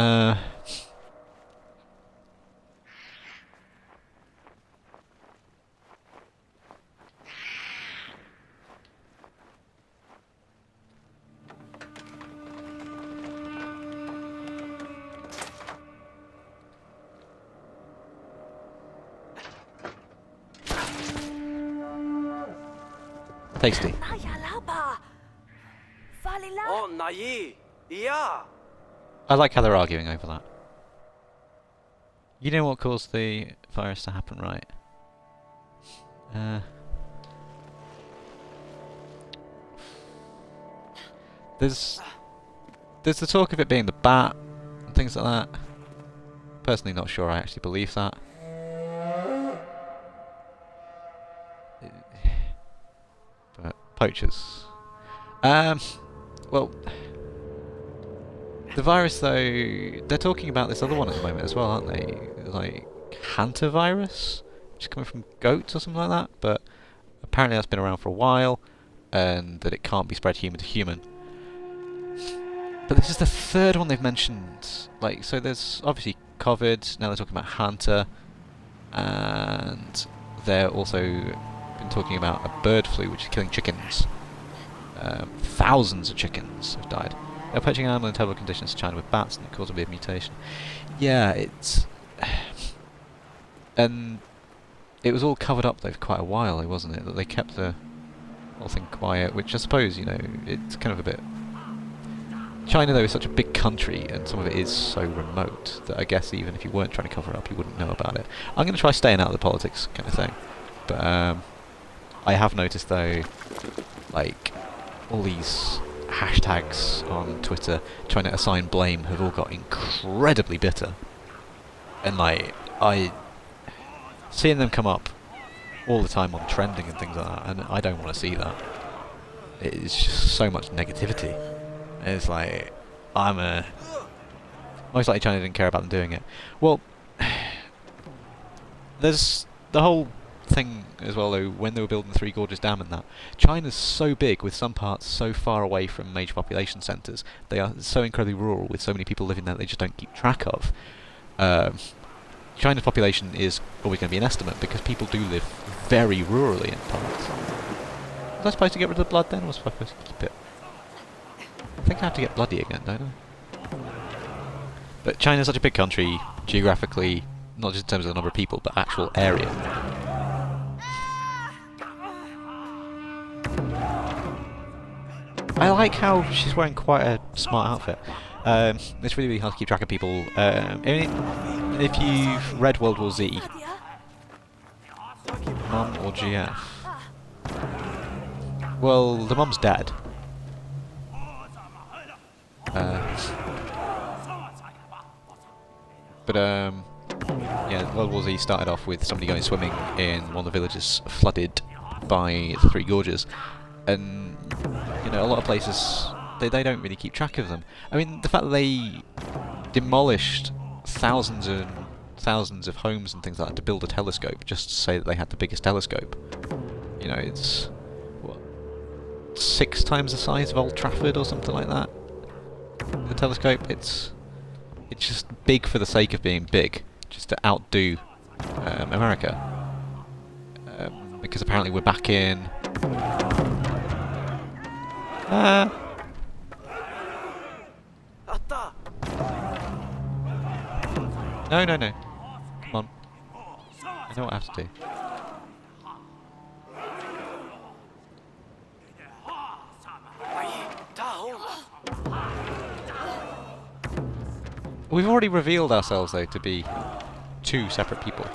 Tasty. Oh, Nayi. Yeah. I like how they're arguing over that. You know what caused the virus to happen, right? There's the talk of it being the bat and things like that. Personally, not sure I actually believe that. But poachers. Well, the virus though, they're talking about this other one at the moment as well, aren't they? Like hantavirus, which is coming from goats or something like that. But apparently that's been around for a while, and that it can't be spread human to human. But this is the third one they've mentioned. Like, so there's obviously COVID. Now they're talking about Hanta, and they're also been talking about a bird flu which is killing chickens. Thousands of chickens have died. They're poaching animals in terrible conditions to China with bats, and it caused a weird mutation. Yeah, it's and it was all covered up though for quite a while, wasn't it? That they kept the whole thing quiet, which I suppose, you know, it's kind of a bit. China though is such a big country, and some of it is so remote that I guess even if you weren't trying to cover it up, you wouldn't know about it. I'm going to try staying out of the politics kind of thing, but I have noticed though, like all these hashtags on Twitter trying to assign blame have all got incredibly bitter, and like seeing them come up all the time on trending and things like that, and I don't want to see that. It's just so much negativity. It's like, most likely China didn't care about them doing it. Well, there's the whole thing as well though, when they were building the Three Gorges Dam and that. China's so big with some parts so far away from major population centres. They are so incredibly rural with so many people living there they just don't keep track of. China's population is always going to be an estimate because people do live very rurally in parts. Was I supposed to get rid of the blood then, or was I supposed to keep it? I think I have to get bloody again, don't I? But China's such a big country, geographically, not just in terms of the number of people, but actual area. I like how she's wearing quite a smart outfit. It's really, really hard to keep track of people. I mean, if you've read World War Z, Mum or GF? Well, the mum's dead. But yeah, World War Z started off with somebody going swimming in one of the villages flooded by the Three Gorges, and you know, a lot of places they don't really keep track of them. I mean, the fact that they demolished thousands and thousands of homes and things like that to build a telescope just to say that they had the biggest telescope. You know, it's what, 6 times the size of Old Trafford or something like that. The telescope, it's just big for the sake of being big, just to outdo America. Because apparently we're back in. No, no, no. Come on. I know what I have to do. We've already revealed ourselves, though, to be 2 separate people.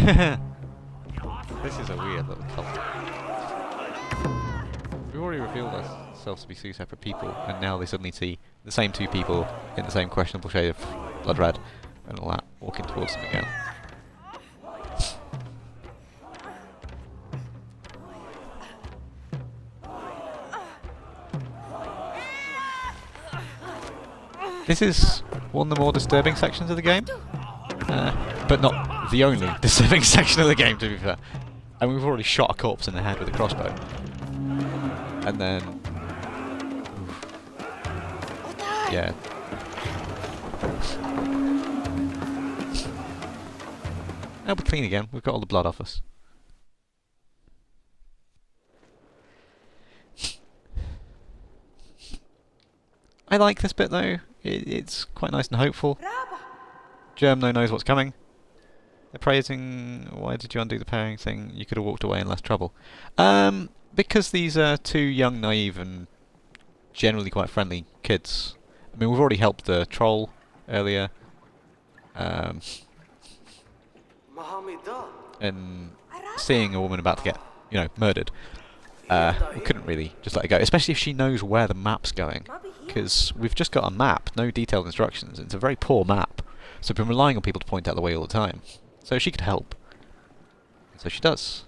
This is a weird little cult. We've already revealed ourselves to be two separate people, and now they suddenly see the same two people in the same questionable shade of blood red and all that, walking towards them again. This is one of the more disturbing sections of the game, but not the only disturbing section of the game, to be fair. And we've already shot a corpse in the head with a crossbow. And then... yeah. Now we're clean again, we've got all the blood off us. I like this bit though, it's quite nice and hopeful. Germno knows what's coming. They're praising, why did you undo the pairing thing? You could have walked away in less trouble. Because these are two young, naive and generally quite friendly kids. I mean, we've already helped the troll earlier. And seeing a woman about to get, you know, murdered. We couldn't really just let it go, especially if she knows where the map's going. Because we've just got a map, no detailed instructions. It's a very poor map. So we've been relying on people to point out the way all the time. So she could help. And so she does.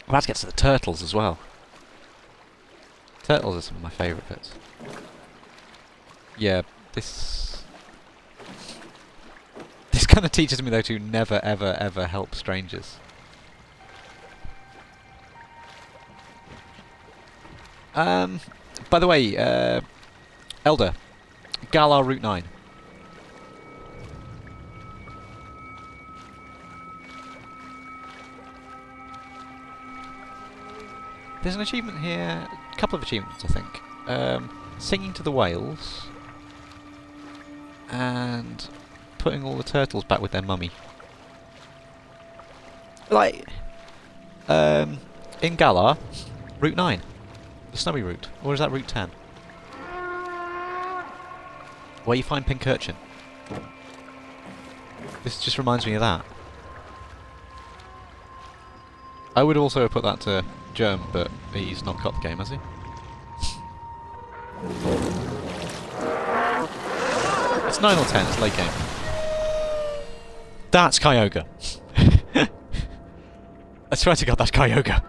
Well, that gets to the turtles as well. Turtles are some of my favourite bits. Yeah, this kind of teaches me though to never ever ever help strangers. By the way, Elder, Galar Route 9. There's an achievement here, a couple of achievements I think. Singing to the whales, and putting all the turtles back with their mummy. Like, in Galar, Route 9, the snowy route, or is that Route 10? Where you find pink urchin. This just reminds me of that. I would also have put that to Germ, but he's not got the game, has he? It's 9 or 10, it's late game. That's Kyogre. I swear to God, that's Kyogre.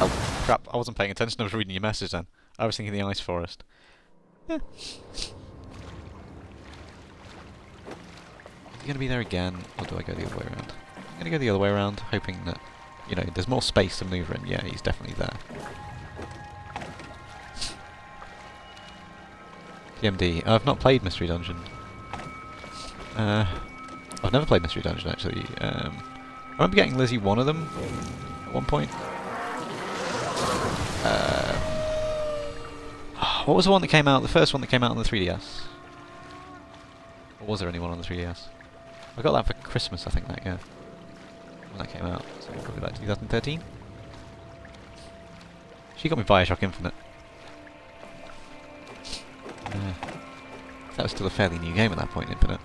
Oh, crap, I wasn't paying attention, I was reading your message then. I was thinking the ice forest. Yeah. Are you going to be there again, or do I go the other way around? I'm going to go the other way around, hoping that, you know, there's more space to maneuver in. Yeah, he's definitely there. TMD. I've not played Mystery Dungeon. I've never played Mystery Dungeon, actually. I remember getting Lizzie one of them at one point. What was the one that came out, the first one that came out on the 3DS? Or was there anyone on the 3DS? I got that for Christmas, I think, that year. When that came out, so probably like 2013? She got me Bioshock Infinite. That was still a fairly new game at that point, Infinite.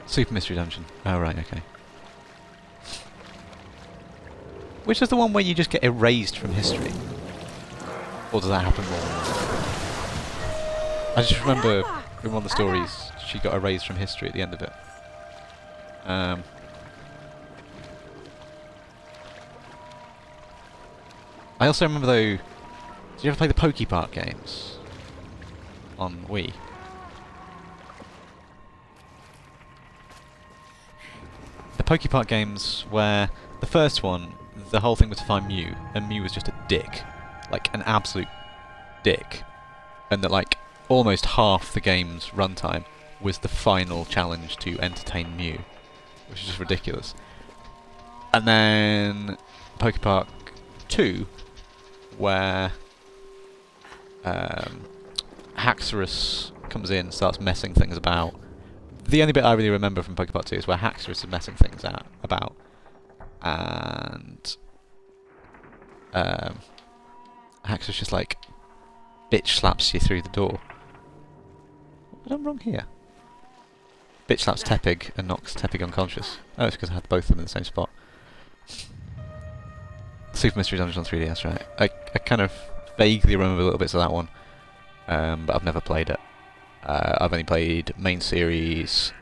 Super Mystery Dungeon. Oh, right, okay. Which is the one where you just get erased from history? Or does that happen more? I just remember in one of the stories, she got erased from history at the end of it. I also remember though, did you ever play the Pokepark games? On Wii? The Pokepark games where the first one, the whole thing was to find Mew, and Mew was just a dick. Like, an absolute dick. And that, like, almost half the game's runtime was the final challenge to entertain Mew, which is just ridiculous. And then Pokepark 2, where Haxorus comes in, starts messing things about. The only bit I really remember from Pokepark 2 is where Haxorus is messing things about, and Haxorus just like bitch slaps you through the door. What have I done wrong here? Bitch slaps Tepig and knocks Tepig unconscious. Oh, it's because I had both of them in the same spot. Super Mystery Dungeon on 3DS, right? I kind of vaguely remember little bits of that one, but I've never played it. I've only played main series,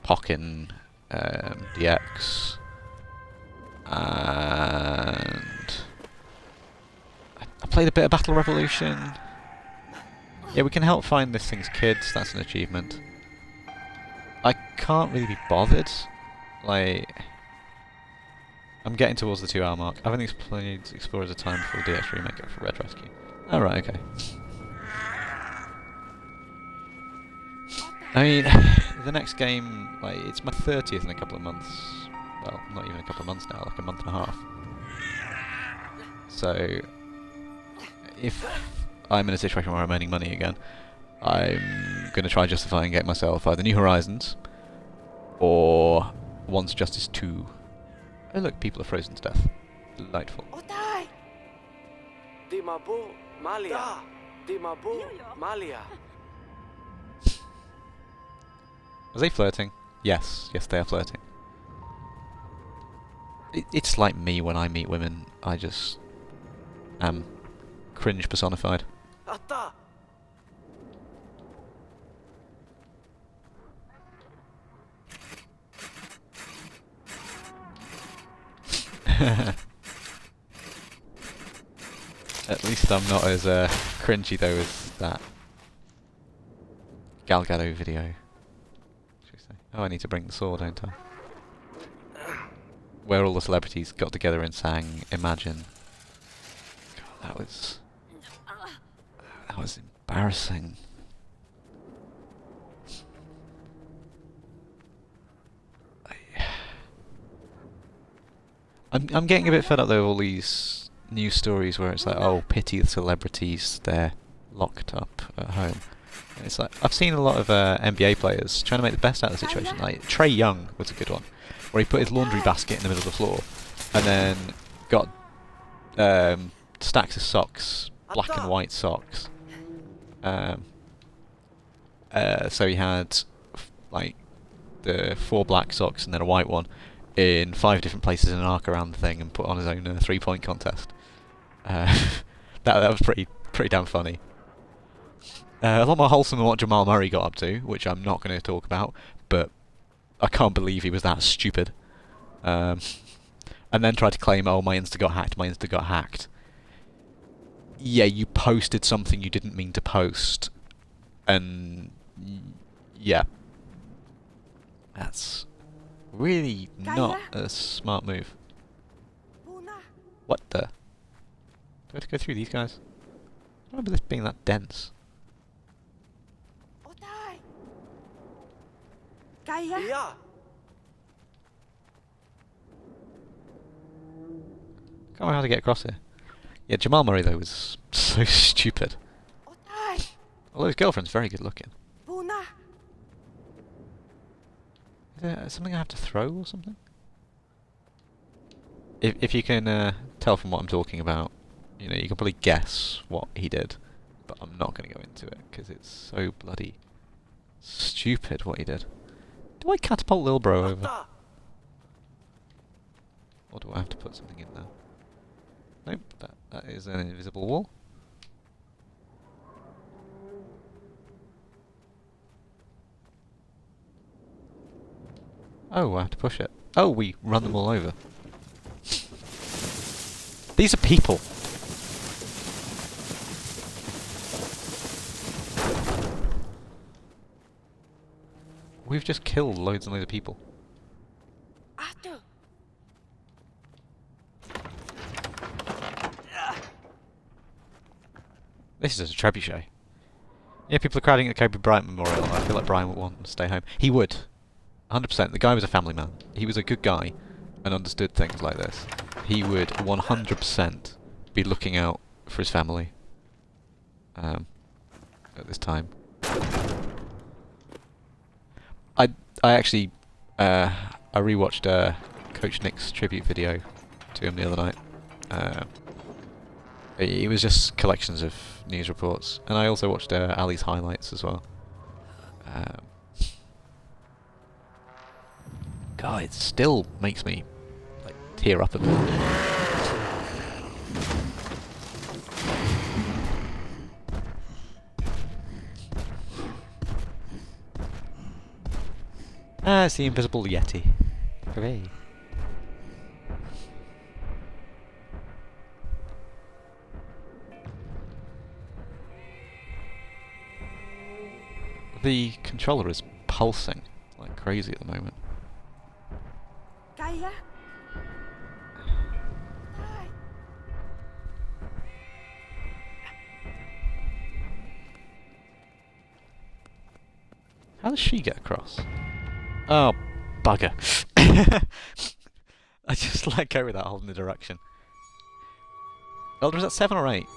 Pokken, DX, and I played a bit of Battle Revolution. Yeah, we can help find this thing's kids. That's an achievement. I can't really be bothered. Like, I'm getting towards the 2 hour mark. I've only played Explorers of Time before DX Remake it for Red Rescue. Oh, right, okay. I mean, the next game, like, it's my 30th in a couple of months. Well, not even a couple of months now, like a month and a half. So, if I'm in a situation where I'm earning money again, I'm going to try justifying getting myself either New Horizons or Once Justice 2. Oh look, people are frozen to death. Delightful. Dimabu Malia. Dimabu Malia. Are they flirting? Yes, yes they are flirting. It's like me when I meet women. I just am cringe personified. Ata. At least I'm not as cringy though as that Galgado video. Should we say? Oh, I need to bring the sword, don't I? Where all the celebrities got together and sang Imagine. God, that was embarrassing. I'm getting a bit fed up though with all these news stories where it's like, oh, pity the celebrities, they're locked up at home. And it's like, I've seen a lot of NBA players trying to make the best out of the situation. Like Trey Young was a good one, where he put his laundry basket in the middle of the floor and then got stacks of socks, black and white socks. So he had like the 4 black socks and then a white one in 5 different places in an arc around the thing, and put on his own 3-point contest. That was pretty damn funny. A lot more wholesome than what Jamal Murray got up to, which I'm not going to talk about, but I can't believe he was that stupid. And then tried to claim, oh, my Insta got hacked, Yeah, you posted something you didn't mean to post, and yeah. That's really not a smart move. What the? Do I have to go through these guys? I don't remember this being that dense. Yeah. Can't remember how to get across here. Yeah, Jamal Murray though was so stupid. Although his girlfriend's very good looking. Is there something I have to throw or something? If you can tell from what I'm talking about, you know, you can probably guess what he did, but I'm not going to go into it because it's so bloody stupid what he did. Do I catapult Lil Bro over? Or do I have to put something in there? Nope, that is an invisible wall. Oh, I have to push it. Oh, we run them all over. These are people. We've just killed loads and loads of people. This is a trebuchet. Yeah, people are crowding at the Kobe Bryant Memorial. I feel like Brian would want to stay home. He would. 100%. The guy was a family man. He was a good guy and understood things like this. He would 100% be looking out for his family at this time. I actually I rewatched Coach Nick's tribute video to him the other night. It was just collections of news reports, and I also watched Ali's highlights as well. God, it still makes me like tear up a bit. Ah, it's the invisible Yeti. Hooray. The controller is pulsing like crazy at the moment. Kaya? How does she get across? Oh, bugger. I just let go without holding the direction. Oh, was that 7 or 8?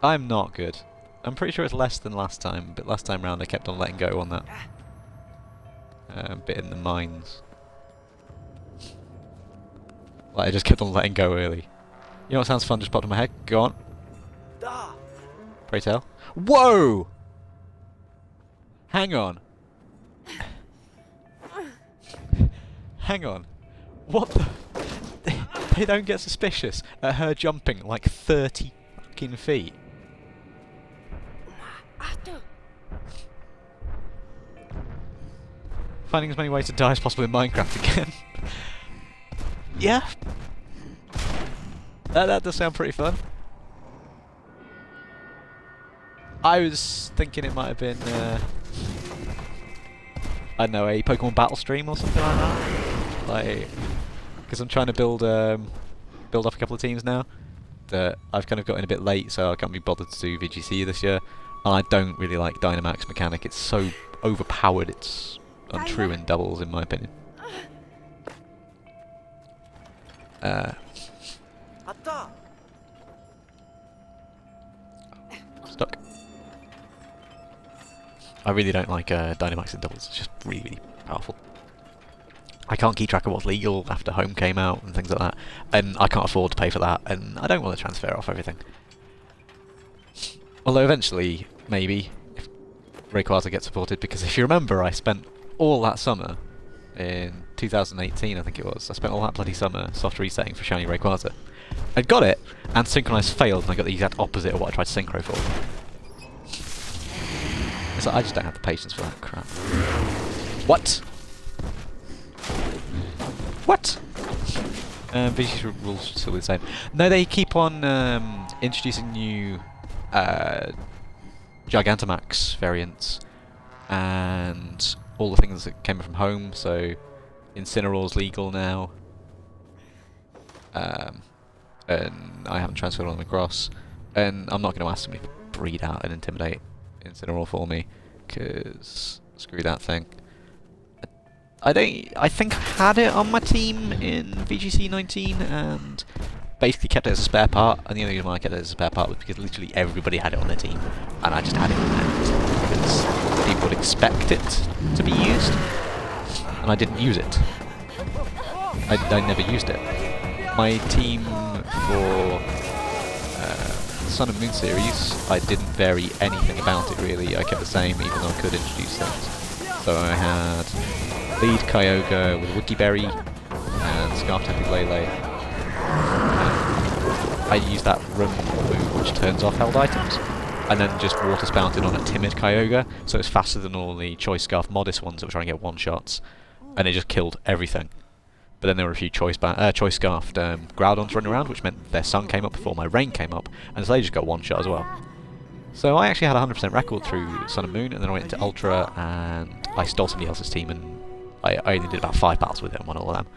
I'm not good. I'm pretty sure it's less than last time, but last time round I kept on letting go on that bit in the mines. Like, I just kept on letting go early. You know what sounds fun just popped in my head? Go on. Da. Pray tell. Whoa! Hang on. Hang on. What the... They don't get suspicious at her jumping like 30 fucking feet. Finding as many ways to die as possible in Minecraft again. Yeah. That does sound pretty fun. I was thinking it might have been, I don't know, a Pokemon battle stream or something like that. Like, because I'm trying to build up a couple of teams now that I've kind of gotten a bit late, so I can't be bothered to do VGC this year. And I don't really like Dynamax mechanic. It's so overpowered. It's untrue in doubles, in my opinion. Stuck. I really don't like Dynamax in doubles. It's just really, really powerful. I can't keep track of what's legal after Home came out and things like that, and I can't afford to pay for that, and I don't want to transfer off everything. Although eventually, maybe, if Rayquaza gets supported, because if you remember, I spent all that summer, in 2018 I think it was, I spent all that bloody summer soft resetting for Shiny Rayquaza. I got it, and Synchronize failed, and I got the exact opposite of what I tried to Synchro for. So I just don't have the patience for that crap. What? What? VGC rules are still the same. No, they keep on introducing new Gigantamax variants and all the things that came from Home. So Incineroar's legal now, and I haven't transferred on them across. And I'm not going to ask somebody to breed out and intimidate Incineroar for me, because screw that thing. I think I had it on my team in VGC 19 and basically kept it as a spare part, and the only reason why I kept it as a spare part was because literally everybody had it on their team, and I just had it on there because people would expect it to be used, and I didn't use it. I never used it. My team for Sun and Moon series, I didn't vary anything about it really. I kept the same, even though I could introduce things. So I had Lead Kyogre with Wookie Berry and Scarf Tappy Lele. I used that Room move which turns off held items, and then just Water Spouted on a Timid Kyogre, so it's faster than all the Choice Scarf Modest ones that were trying to get one-shots, and it just killed everything. But then there were a few Choice Scarfed Groudons running around, which meant their Sun came up before my Rain came up, and so they just got one-shot as well. So I actually had a 100% record through Sun and Moon, and then I went into Ultra, and I stole somebody else's team, and I only did about 5 battles with it and won all of them.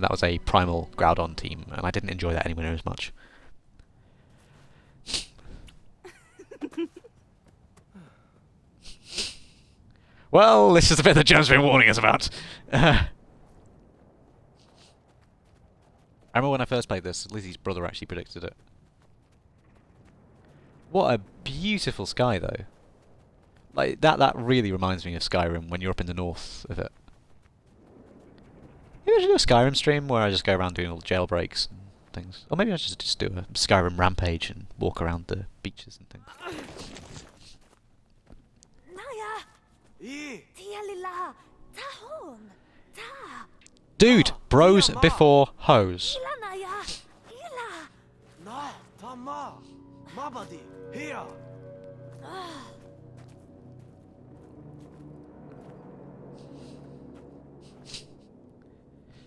That was a Primal Groudon team, and I didn't enjoy that anywhere near as much. Well, this is the bit that John's been warning us about. I remember when I first played this, Lizzie's brother actually predicted it. What a beautiful sky, though. Like, that really reminds me of Skyrim when you're up in the north of it. Maybe I should do a Skyrim stream where I just go around doing all the jailbreaks and things. Or maybe I should just do a Skyrim rampage and walk around the beaches and things. Naya. I. Tia lila. Tahon. Ta. Dude, bros before hoes. Ila Naya. Ila. Na. Tama. Mabadi. Here.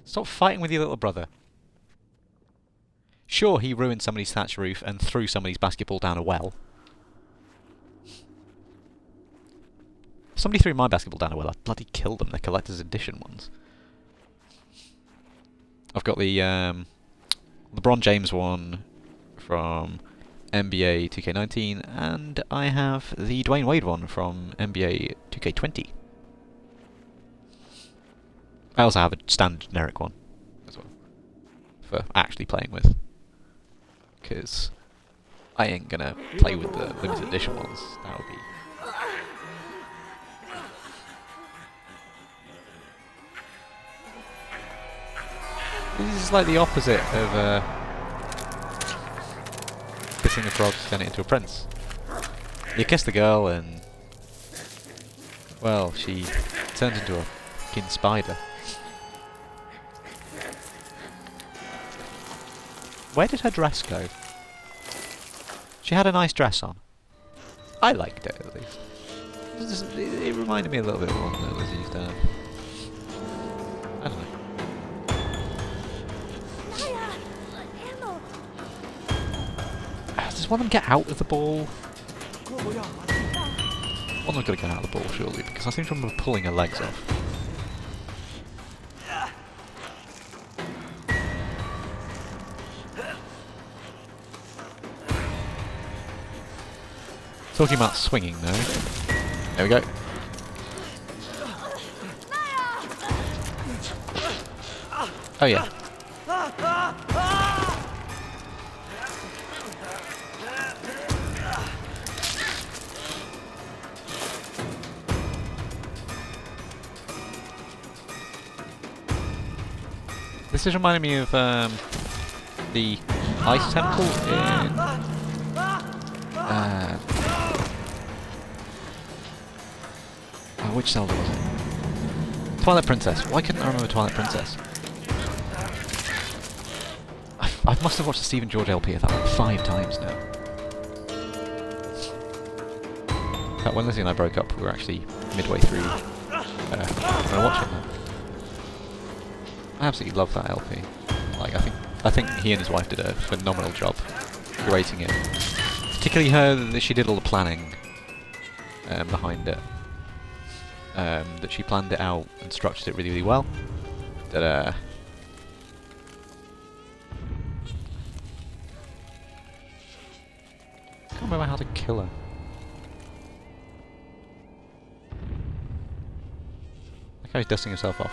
Stop fighting with your little brother. Sure, he ruined somebody's thatch roof and threw somebody's basketball down a well. If somebody threw my basketball down a well, I'd bloody kill them. They're collector's edition ones. I've got the LeBron James one from NBA 2K19, and I have the Dwayne Wade one from NBA 2K20. I also have a standard generic one as well for actually playing with, because I ain't gonna play with the limited edition ones. That would be. This is like the opposite of kissing a frog to turn it into a prince. You kiss the girl and, well, she turns into a fucking spider. Where did her dress go? She had a nice dress on. I liked it, at least. It reminded me a little bit of one that Lizzie's done. I don't know. Does one of them get out of the ball? One of them's got to get out of the ball, surely, because I seem to remember pulling her legs off. Talking about swinging, though. There we go. Oh yeah. This is reminding me of the Ice Temple in which Zelda was it? Twilight Princess. Why couldn't I remember Twilight Princess? I must have watched the Stephen George LP of that like 5 times now. In fact, when Lizzie and I broke up, we were actually midway through watching that. I absolutely love that LP. Like, I think he and his wife did a phenomenal job curating it. Particularly her, that she did all the planning behind it. That she planned it out and structured it really, really well. That I can't remember how to kill her. Like how he's dusting himself off.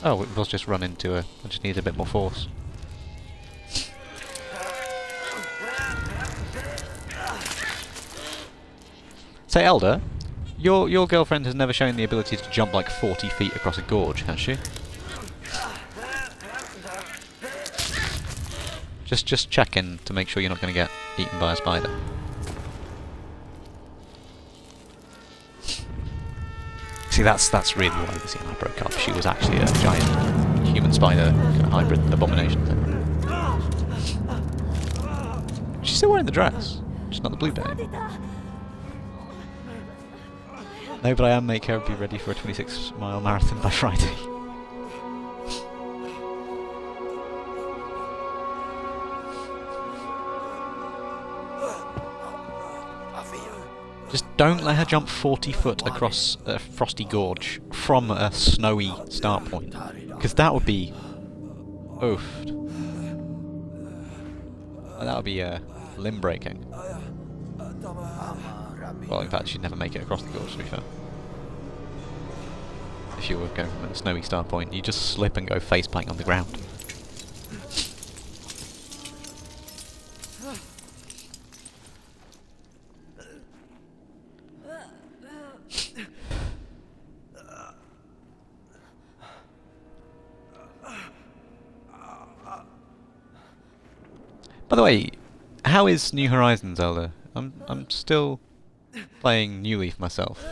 Oh, it was just run into her. I just needed a bit more force. Say, Elder, your girlfriend has never shown the ability to jump like 40 feet across a gorge, has she? Just checking to make sure you're not going to get eaten by a spider. See, that's really why Lizzie and I broke up. She was actually a giant human spider kind of hybrid abomination thing. She's still wearing the dress, just not the blue bit. No, but I am make her be ready for a 26-mile marathon by Friday. Just don't let her jump 40 foot across a frosty gorge from a snowy start point, because that would be oofed. That would be limb breaking. Well, in fact, she'd never make it across the gorge, to be fair. If you were going from a snowy start point, you just slip and go faceplank on the ground. By the way, how is New Horizons, Zelda? I'm still playing New Leaf myself,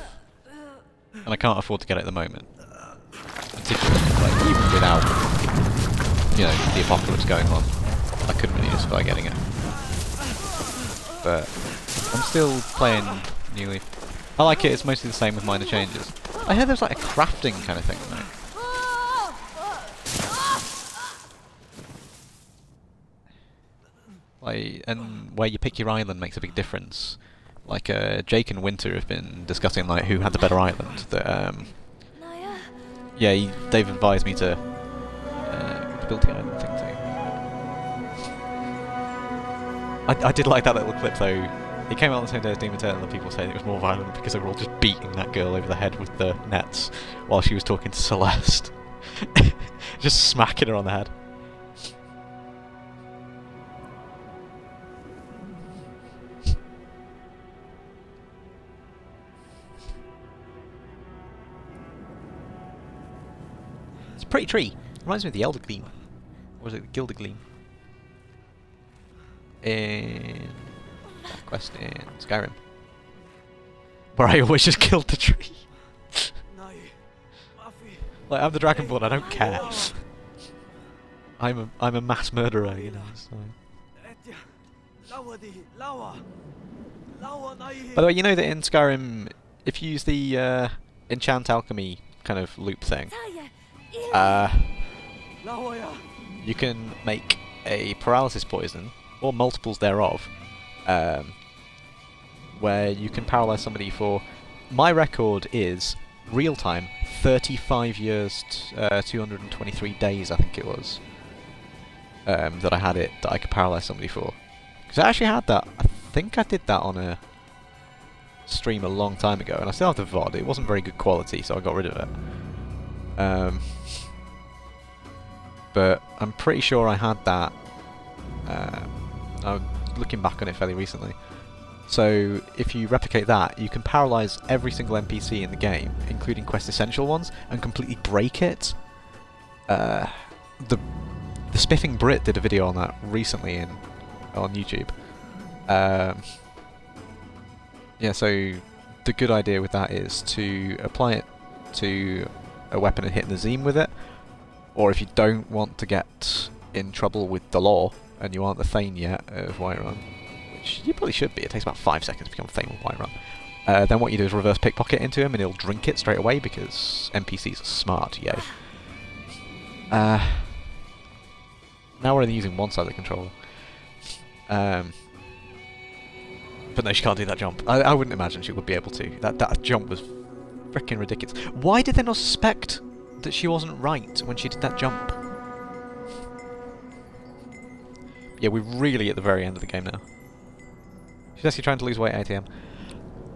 and I can't afford to get it at the moment. Particularly, like, even without, you know, the apocalypse going on, I couldn't really justify getting it. But I'm still playing New Leaf. I like it. It's mostly the same with minor changes. I heard there's like a crafting kind of thing though. Like, and where you pick your island makes a big difference. Like, Jake and Winter have been discussing like who had the better island. That yeah, they've advised me to build the island thing too. I did like that little clip though. It came out on the same day as Demon Eternal, and people saying it was more violent because they were all just beating that girl over the head with the nets while she was talking to Celeste, just smacking her on the head. Pretty tree. Reminds me of the Elder Gleam. Or was it the Gilder Gleam? In that quest in Skyrim. Where I always just killed the tree. Like, I'm the Dragonborn, I don't care. I'm a mass murderer, you know, so. By the way, you know that in Skyrim, if you use the enchant alchemy kind of loop thing, you can make a paralysis poison, or multiples thereof, where you can paralyze somebody for... My record is, real time, 35 years, 223 days, I think it was, that I had it, that I could paralyze somebody for. Because I actually had that, I think I did that on a stream a long time ago, and I still have the VOD. It wasn't very good quality, so I got rid of it. But I'm pretty sure I had that. I'm looking back on it fairly recently. So if you replicate that, you can paralyze every single NPC in the game, including quest essential ones, and completely break it. The Spiffing Brit did a video on that recently on YouTube. Yeah, so the good idea with that is to apply it to a weapon and hit Nazim with it. Or if you don't want to get in trouble with the law, and you aren't the Thane yet of Whiterun, which you probably should be, it takes about 5 seconds to become Thane with Whiterun, then what you do is reverse pickpocket into him and he'll drink it straight away because NPCs are smart, yo. Now we're only using one side of the controller. But no, she can't do that jump. I wouldn't imagine she would be able to. That jump was freaking ridiculous. Why did they not suspect that she wasn't right when she did that jump? Yeah, we're really at the very end of the game now. She's actually trying to lose weight, ATM.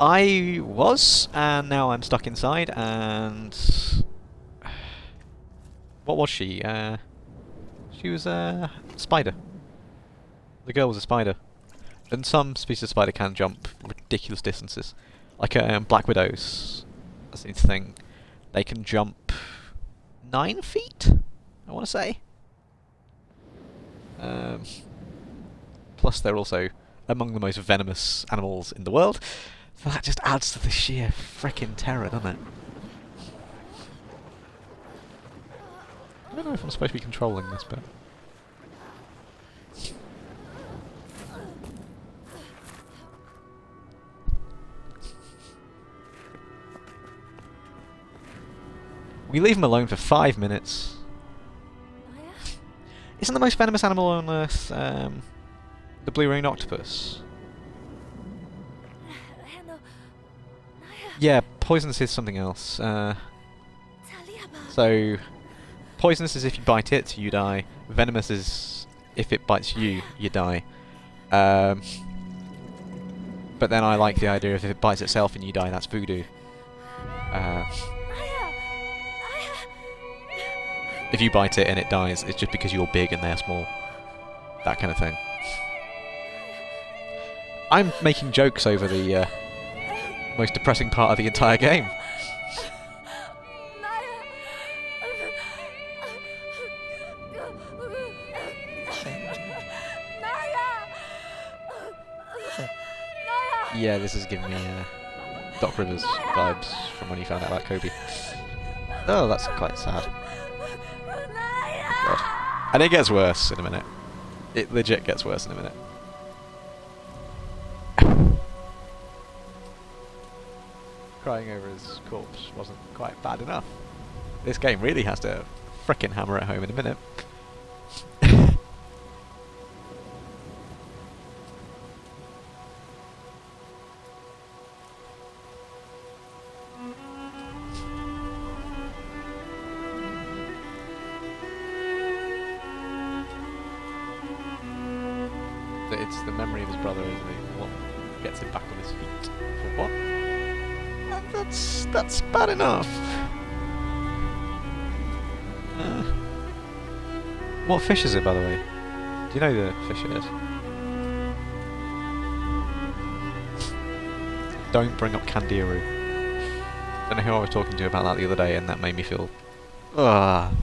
I was, and now I'm stuck inside, and... What was she? She was a spider. The girl was a spider. And some species of spider can jump ridiculous distances. Like Black Widows, that's the thing. They can jump 9 feet, I want to say. Plus they're also among the most venomous animals in the world. So that just adds to the sheer frickin' terror, doesn't it? I don't know if I'm supposed to be controlling this, but... We leave him alone for 5 minutes. Isn't the most venomous animal on Earth the blue-ringed octopus? Yeah, poisonous is something else. So, poisonous is if you bite it, you die. Venomous is if it bites you, you die. But then I like the idea of if it bites itself and you die, that's voodoo. Naya! If you bite it and it dies, it's just because you're big and they're small. That kind of thing. I'm making jokes over the most depressing part of the entire game. Yeah, this is giving me Doc Rivers vibes from when he found out about Kobe. Oh, that's quite sad. God. And it gets worse in a minute. It legit gets worse in a minute. Crying over his corpse wasn't quite bad enough. This game really has to frickin' hammer it home in a minute. It's the memory of his brother, isn't it? What gets him back on his feet? For what? That's bad enough. What fish is it, by the way? Do you know the fish it is? Don't bring up Candiru. Don't know who I was talking to about that the other day, and that made me feel... Ugh.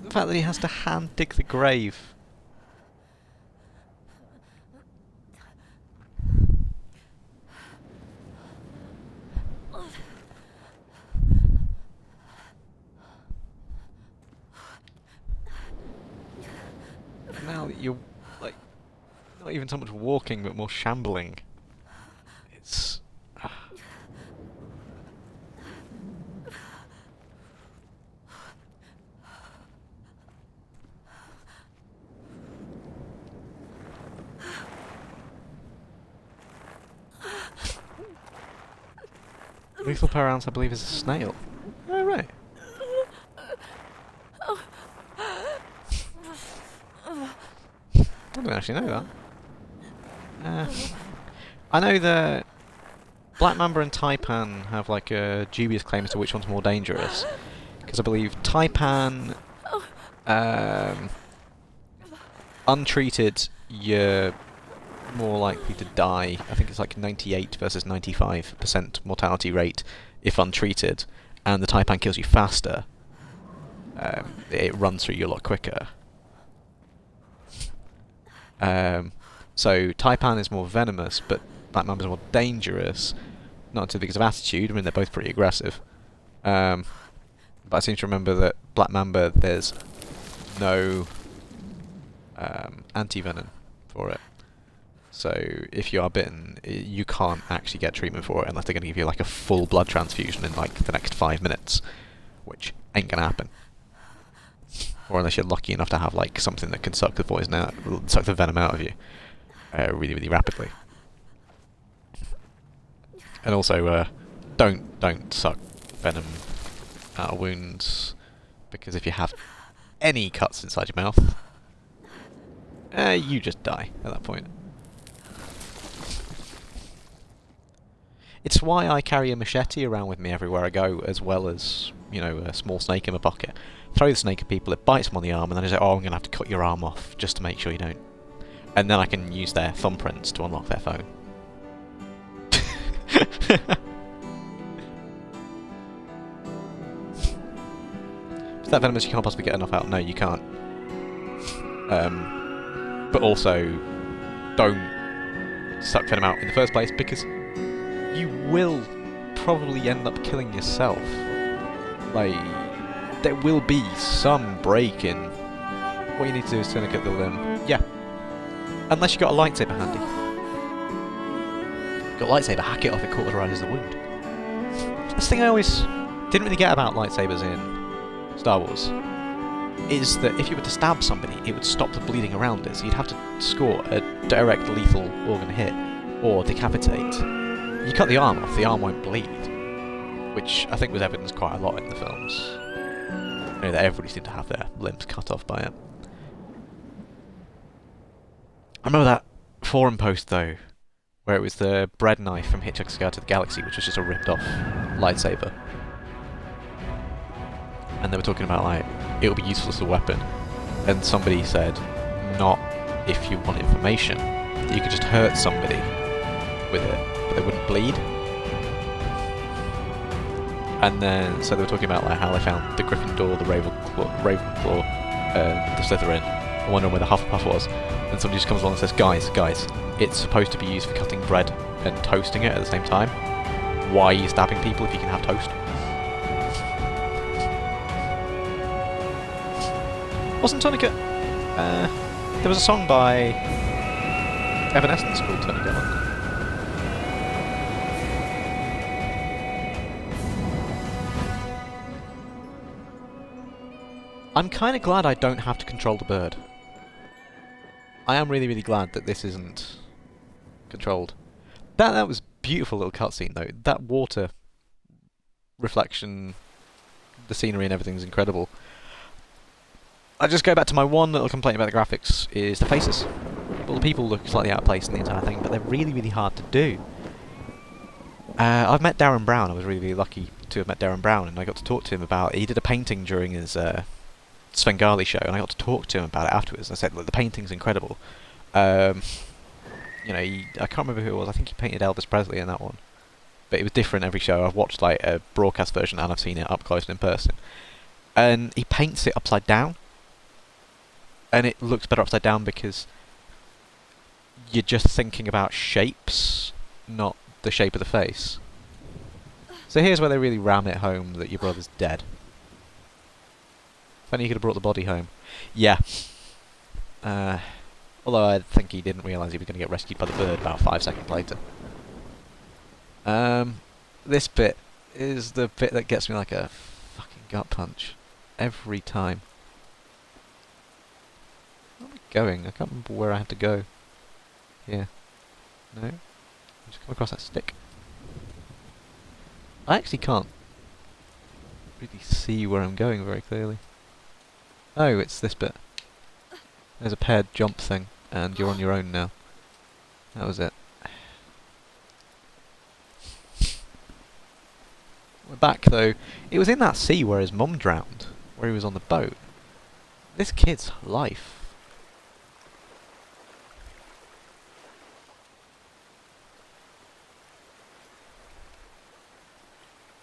The fact that he has to hand dig the grave. Now that you're like not even so much walking but more shambling. It's lethal per ounce, I believe, is a snail. Oh, right. I didn't actually know that. I know that Black Mamba and Taipan have like a dubious claim as to which one's more dangerous. Because I believe Taipan, untreated, you're more likely to die. I think it's like 98 versus 95% mortality rate if untreated, and the Taipan kills you faster. It runs through you a lot quicker. So Taipan is more venomous, but Black Mamba is more dangerous. Not just because of attitude. I mean, they're both pretty aggressive. But I seem to remember that Black Mamba, there's no anti-venom for it. So if you are bitten, you can't actually get treatment for it unless they're going to give you like a full blood transfusion in like the next 5 minutes, which ain't going to happen. Or unless you're lucky enough to have like something that can suck the poison out, suck the venom out of you really, really rapidly. And also, don't suck venom out of wounds, because if you have any cuts inside your mouth, you just die at that point. It's why I carry a machete around with me everywhere I go, as well as, you know, a small snake in my pocket. Throw the snake at people, it bites them on the arm, and then I say, oh, I'm going to have to cut your arm off, just to make sure you don't. And then I can use their thumbprints to unlock their phone. Is that venomous you can't possibly get enough out? No, you can't. But also, don't suck venom out in the first place, because you will probably end up killing yourself. Like, there will be some break in. What you need to do is tourniquet the limb. Yeah. Unless you've got a lightsaber handy. Got a lightsaber, hack it off, it cauterizes the wound. That's the thing I always didn't really get about lightsabers in Star Wars is that if you were to stab somebody, it would stop the bleeding around it, so you'd have to score a direct lethal organ hit, or decapitate. You cut the arm off, the arm won't bleed, which I think was evidenced quite a lot in the films. You know, that everybody seemed to have their limbs cut off by it. I remember that forum post, though, where it was the bread knife from Hitchhiker's Guide to the Galaxy, which was just a ripped-off lightsaber. And they were talking about, like, it'll be useful as a weapon. And somebody said, not if you want information. You could just hurt somebody with it, but they wouldn't bleed. And then, so they were talking about, like, how they found the Gryffindor, the Ravenclaw, the Slytherin, and wondering where the Hufflepuff was. And somebody just comes along and says, guys, it's supposed to be used for cutting bread and toasting it at the same time. Why are you stabbing people if you can have toast? Wasn't Tony Gun... there was a song by Evanescence called Tony Gun. I'm kind of glad I don't have to control the bird. I am really, really glad that this isn't controlled. That was a beautiful little cutscene, though. That water reflection, the scenery and everything's incredible. I just go back to my one little complaint about the graphics is the faces. Well, the people look slightly out of place in the entire thing, but they're really, really hard to do. I've met Darren Brown. I was really, really lucky to have met Darren Brown, and I got to talk to him about... He did a painting during his Svengali show, and I got to talk to him about it afterwards. And I said, look, the painting's incredible. You know, I can't remember who it was. I think he painted Elvis Presley in that one. But it was different every show. I've watched like a broadcast version, and I've seen it up close and in person. And he paints it upside down. And it looks better upside down because you're just thinking about shapes, not the shape of the face. So here's where they really ram it home that your brother's dead. If only you could have brought the body home. Yeah. Although I think he didn't realise he was going to get rescued by the bird about 5 seconds later. This bit is the bit that gets me like a fucking gut punch. Every time. Where am I going? I can't remember where I have to go. Here. No? I just come across that stick. I actually can't really see where I'm going very clearly. Oh, it's this bit. There's a paired jump thing, and you're on your own now. That was it. We're back though. It was in that sea where his mum drowned, where he was on the boat. This kid's life.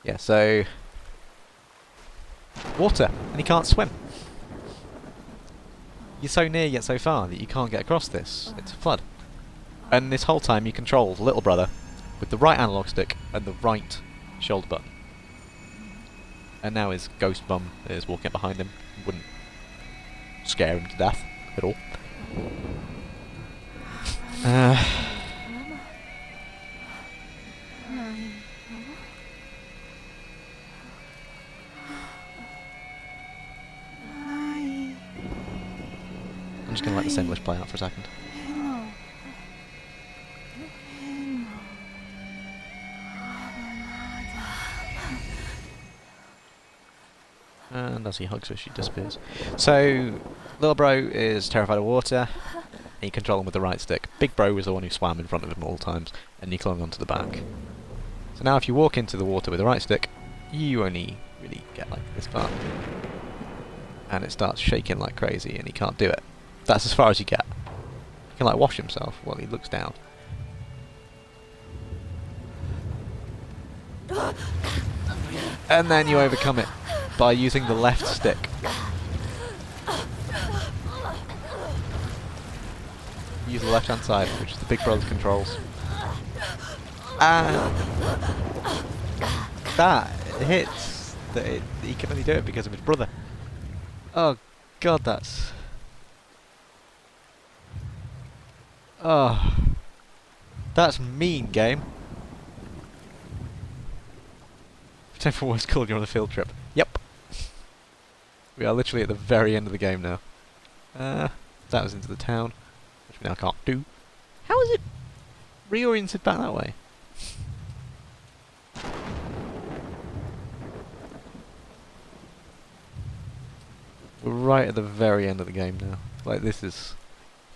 Yeah, so... water, and he can't swim. You're so near yet so far that you can't get across this. It's a flood. And this whole time you control the little brother with the right analog stick and the right shoulder button. And now his ghost mum is walking up behind him. Wouldn't scare him to death at all. I'm just going to let the English play out for a second. And as he hugs her, she disappears. So, little bro is terrified of water, and you control him with the right stick. Big bro was the one who swam in front of him all times, and you clung onto the back. So now if you walk into the water with the right stick, you only really get like this far. And it starts shaking like crazy, and he can't do it. That's as far as you get. He can like wash himself while he looks down. And then you overcome it by using the left stick. Use the left hand side, which is the big brother's controls. And that hits that he can only do it because of his brother. Oh god, that's... oh, that's mean, game. Except for what's called you're on a field trip. Yep. We are literally at the very end of the game now. That was into the town, which we now can't do. How is it reoriented back that way? We're right at the very end of the game now. Like, this is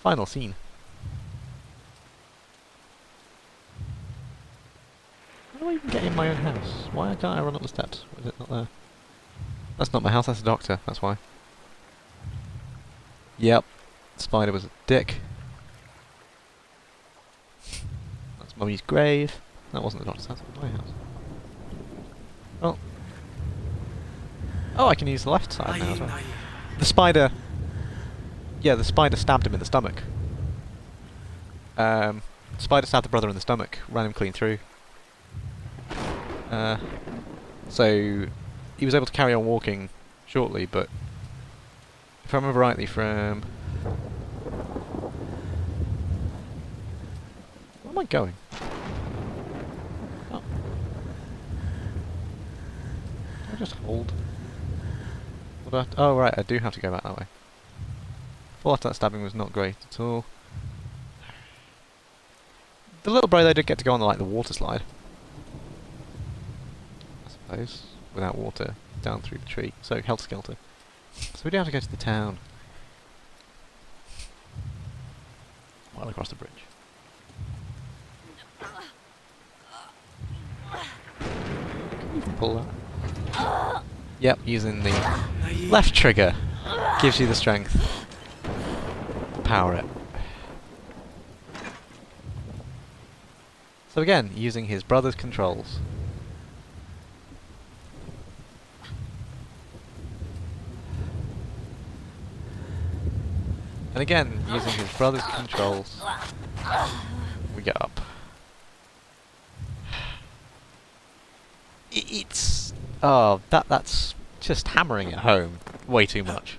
final scene. How do I even get in my own house? Why can't I run up the steps? Is it not there? That's not my house, that's the doctor, that's why. Yep. Spider was a dick. That's Mummy's grave. That wasn't the doctor's house, it was my house. Oh. Oh, I can use the left side now as well. The spider... Yeah, the spider stabbed him in the stomach. The spider stabbed the brother in the stomach, ran him clean through. So he was able to carry on walking shortly, but if I remember rightly from... Where am I going? Oh. Can I just hold? Oh right, I do have to go back that way. Thought that stabbing was not great at all. The little bro though did get to go on the water slide. I suppose. Without water. Down through the tree. So, helter skelter. So we do have to go to the town. Well across the bridge. Can you even pull that? Yep, using the left trigger gives you the strength to power it. So again, using his brother's controls. And again, using his brother's controls, we get up. It's... Oh, that's just hammering it home way too much.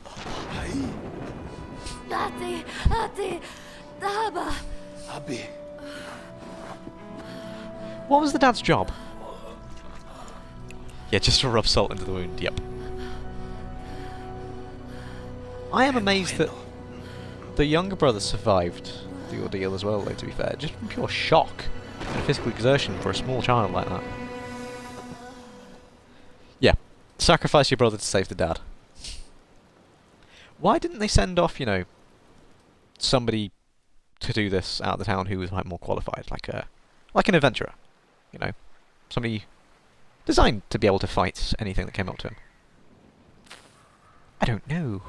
Abi. What was the dad's job? Yeah, just to rub salt into the wound, yep. I am amazed that the younger brother survived the ordeal as well, though, to be fair. Just from pure shock and physical exertion for a small child like that. Yeah. Sacrifice your brother to save the dad. Why didn't they send off, you know, somebody to do this out of the town who was more qualified, like an adventurer, you know, somebody designed to be able to fight anything that came up to him? I don't know.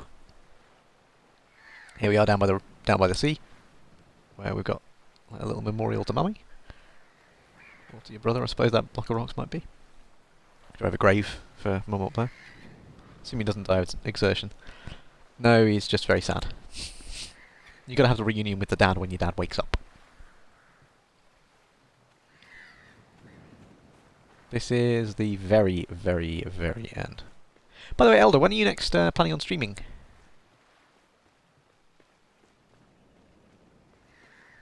Here we are down by the sea, where we've got a little memorial to Mummy, or to your brother, I suppose that block of rocks might be. Do I have a grave for Mum up there? Assume he doesn't die of exertion. No, he's just very sad. You gotta have the reunion with the dad when your dad wakes up. This is the very, very, very end. By the way, Elder, when are you next planning on streaming?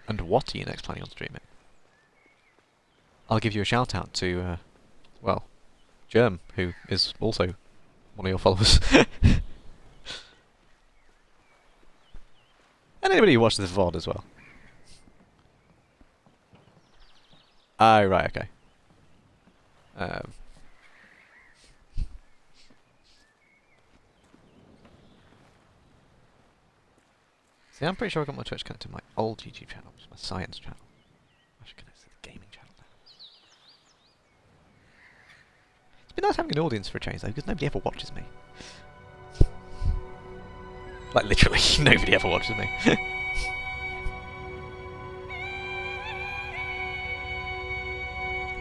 And what are you next planning on streaming? I'll give you a shout out to, well, Germ, who is also one of your followers. And anybody who watches the VOD as well. Oh, right, okay. See, I'm pretty sure I got my Twitch connected to my old YouTube channel, which is my science channel. I should connect to the gaming channel now. It's been nice having an audience for a change, though, because nobody ever watches me. Like, literally, nobody ever watches me.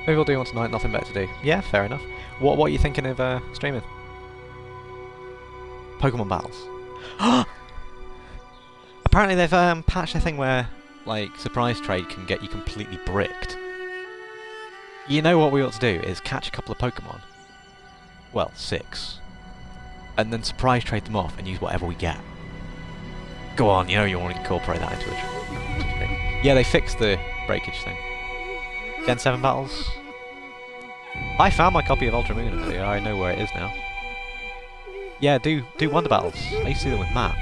Maybe we'll do one tonight, nothing better to do. Yeah, fair enough. What are you thinking of streaming? Pokemon battles. Apparently they've patched a thing where, like, surprise trade can get you completely bricked. You know what we ought to do is catch a couple of Pokemon. Well, 6. And then surprise trade them off and use whatever we get. Go on, you know you want to incorporate that into it. Yeah, they fixed the breakage thing. Gen 7 battles. I found my copy of Ultra Moon earlier. I know where it is now. Yeah, do Wonder Battles. I used to do them with Matt.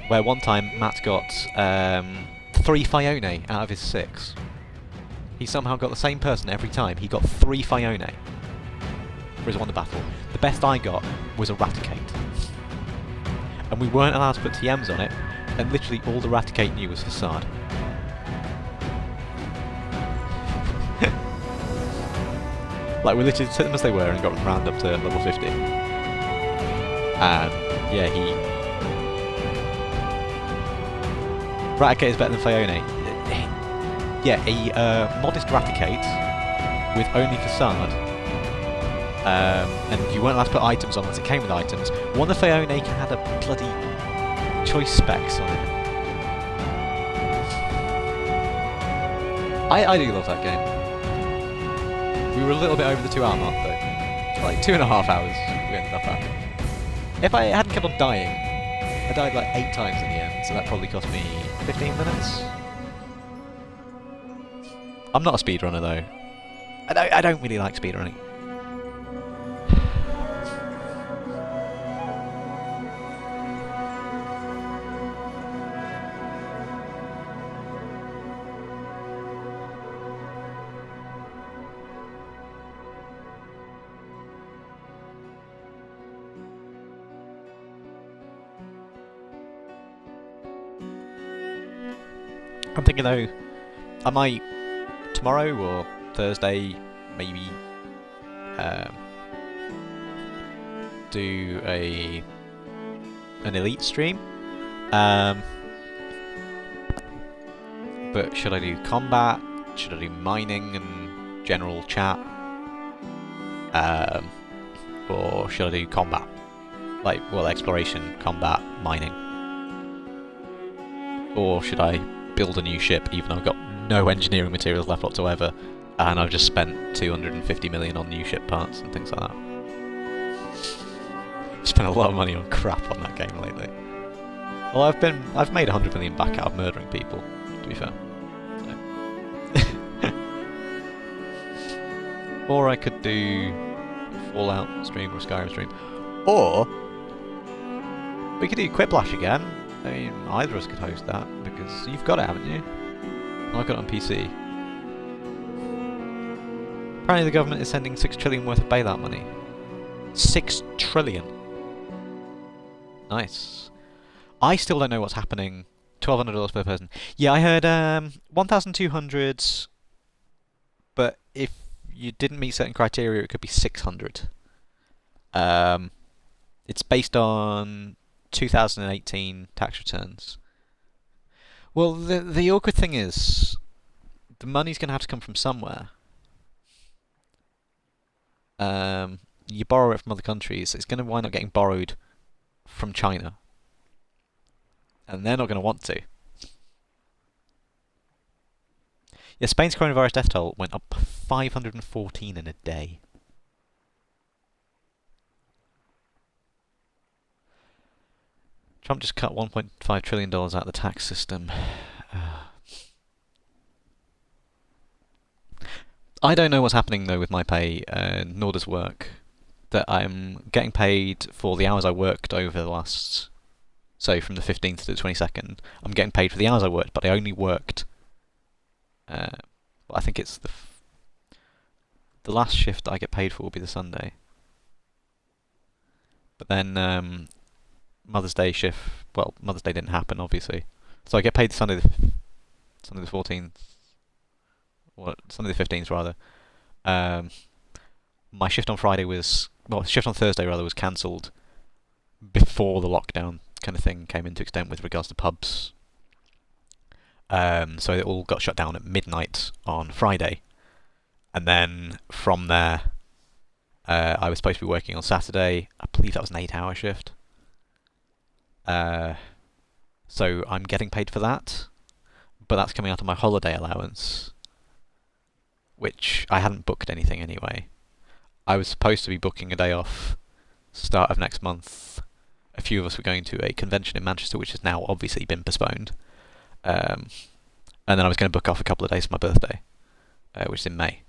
Where one time Matt got 3 Phione out of his 6. He somehow got the same person every time. He got 3 Phione for his Wonder Battle. The best I got was a Raticate. And we weren't allowed to put TMs on it, and literally all the Raticate knew was Facade. Like, we literally took them as they were and got them round up to level 50. And, yeah, Raticate is better than Phione. Yeah, a modest Raticate with only Facade. And you weren't allowed to put items on unless it came with items. One of Phione had a bloody choice specs on it. I do love that game. We were a little bit over the 2-hour mark though. Like 2.5 hours we ended up at. If I hadn't kept on dying, I died like 8 times in the end, so that probably cost me 15 minutes. I'm not a speedrunner though. I don't really like speedrunning. I'm thinking though, I might tomorrow or Thursday maybe do an elite stream. But should I do combat? Should I do mining and general chat? Or should I do combat? Like, well, exploration, combat, mining. Or should I build a new ship, even though I've got no engineering materials left whatsoever, and I've just spent 250 million on new ship parts and things like that. I've spent a lot of money on crap on that game lately. Well, I've made 100 million back out of murdering people, to be fair. So. Or I could do a Fallout stream or a Skyrim stream. Or we could do Quiplash again. I mean, either of us could host that, because you've got it, haven't you? I've got it on PC. Apparently the government is sending 6 trillion worth of bailout money. 6 trillion! Nice. I still don't know what's happening. $1,200 per person. Yeah, I heard 1,200, but if you didn't meet certain criteria, it could be 600. It's based on 2018 tax returns. Well, the awkward thing is, the money's going to have to come from somewhere. You borrow it from other countries, it's going to wind up getting borrowed from China. And they're not going to want to. Yeah, Spain's coronavirus death toll went up 514 in a day. Trump just cut $1.5 trillion out of the tax system. I don't know what's happening though with my pay, nor does work. That I'm getting paid for the hours I worked over the last, so from the 15th to the 22nd, I'm getting paid for the hours I worked, but I only worked, well, I think it's the last shift that I get paid for will be the Sunday. But then, Mother's Day shift, well, Mother's Day didn't happen, obviously. So I get paid Sunday the 14th, or Sunday the 15th, rather. My shift on Friday was, well, shift on Thursday, rather, was cancelled before the lockdown kind of thing came into extent with regards to pubs. So it all got shut down at midnight on Friday. And then from there, I was supposed to be working on Saturday. I believe that was an 8-hour shift. So I'm getting paid for that, but that's coming out of my holiday allowance, which I hadn't booked anything anyway. I was supposed to be booking a day off start of next month. A few of us were going to a convention in Manchester, which has now obviously been postponed. And then I was going to book off a couple of days for my birthday, which is in May.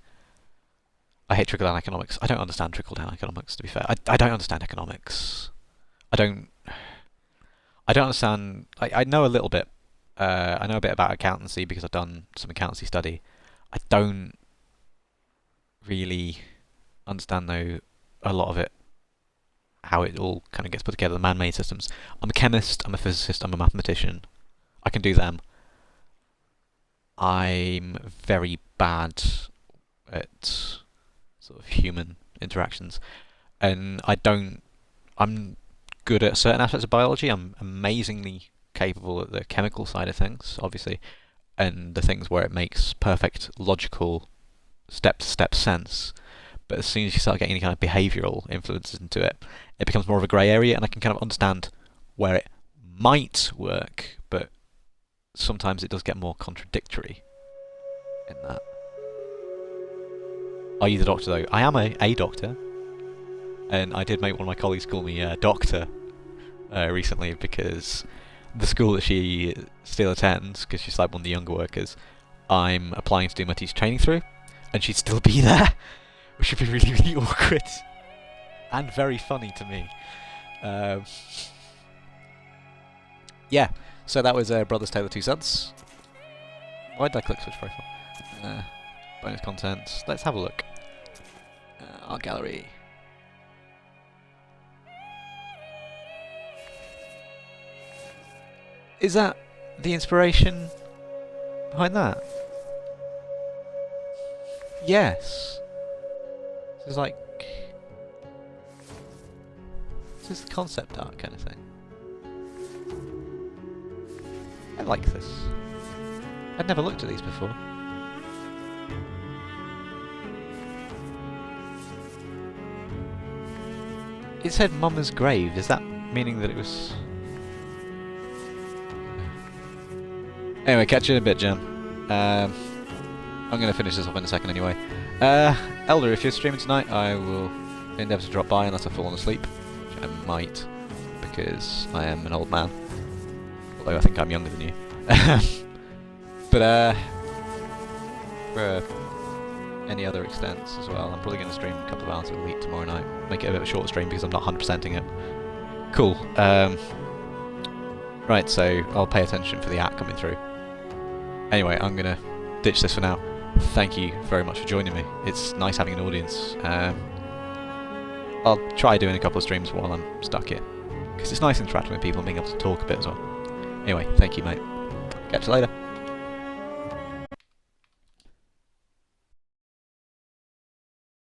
I hate trickle-down economics. I don't understand trickle-down economics, to be fair. I don't understand economics. I don't understand... I know a little bit. I know a bit about accountancy because I've done some accountancy study. I don't really understand, though, a lot of it, how it all kind of gets put together, the man-made systems. I'm a chemist, I'm a physicist, I'm a mathematician. I can do them. I'm very bad at sort of human interactions, and I'm good at certain aspects of biology. I'm amazingly capable at the chemical side of things, obviously, and the things where it makes perfect logical step-to-step sense. But as soon as you start getting any kind of behavioural influences into it, it becomes more of a grey area, and I can kind of understand where it might work, but sometimes it does get more contradictory in that. Are you the doctor, though? I am a doctor, and I did make one of my colleagues call me doctor recently because the school that she still attends, because she's like one of the younger workers, I'm applying to do my teacher training through, and she'd still be there, which would be really, really awkward and very funny to me. Yeah, so that was Brothers Tale of Two Sons. Why did I click switch profile? Bonus content. Let's have a look. Our gallery. Is that the inspiration behind that? Yes. This is like... This is the concept art kind of thing. I like this. I'd never looked at these before. It said Mama's grave. Is that meaning that it was... Anyway, catch you in a bit, Jem. I'm going to finish this off in a second anyway. Elder, if you're streaming tonight, I will endeavour to drop by unless I've fallen asleep. Which I might, because I am an old man. Although I think I'm younger than you. But, for any other extents as well, I'm probably going to stream a couple of hours of Elite tomorrow night. Make it a bit of a shorter stream because I'm not 100%ing it. Cool. Right, so I'll pay attention for the app coming through. Anyway, I'm going to ditch this for now. Thank you very much for joining me. It's nice having an audience. I'll try doing a couple of streams while I'm stuck here, because it's nice interacting with people and being able to talk a bit as well. Anyway, thank you, mate. Catch you later.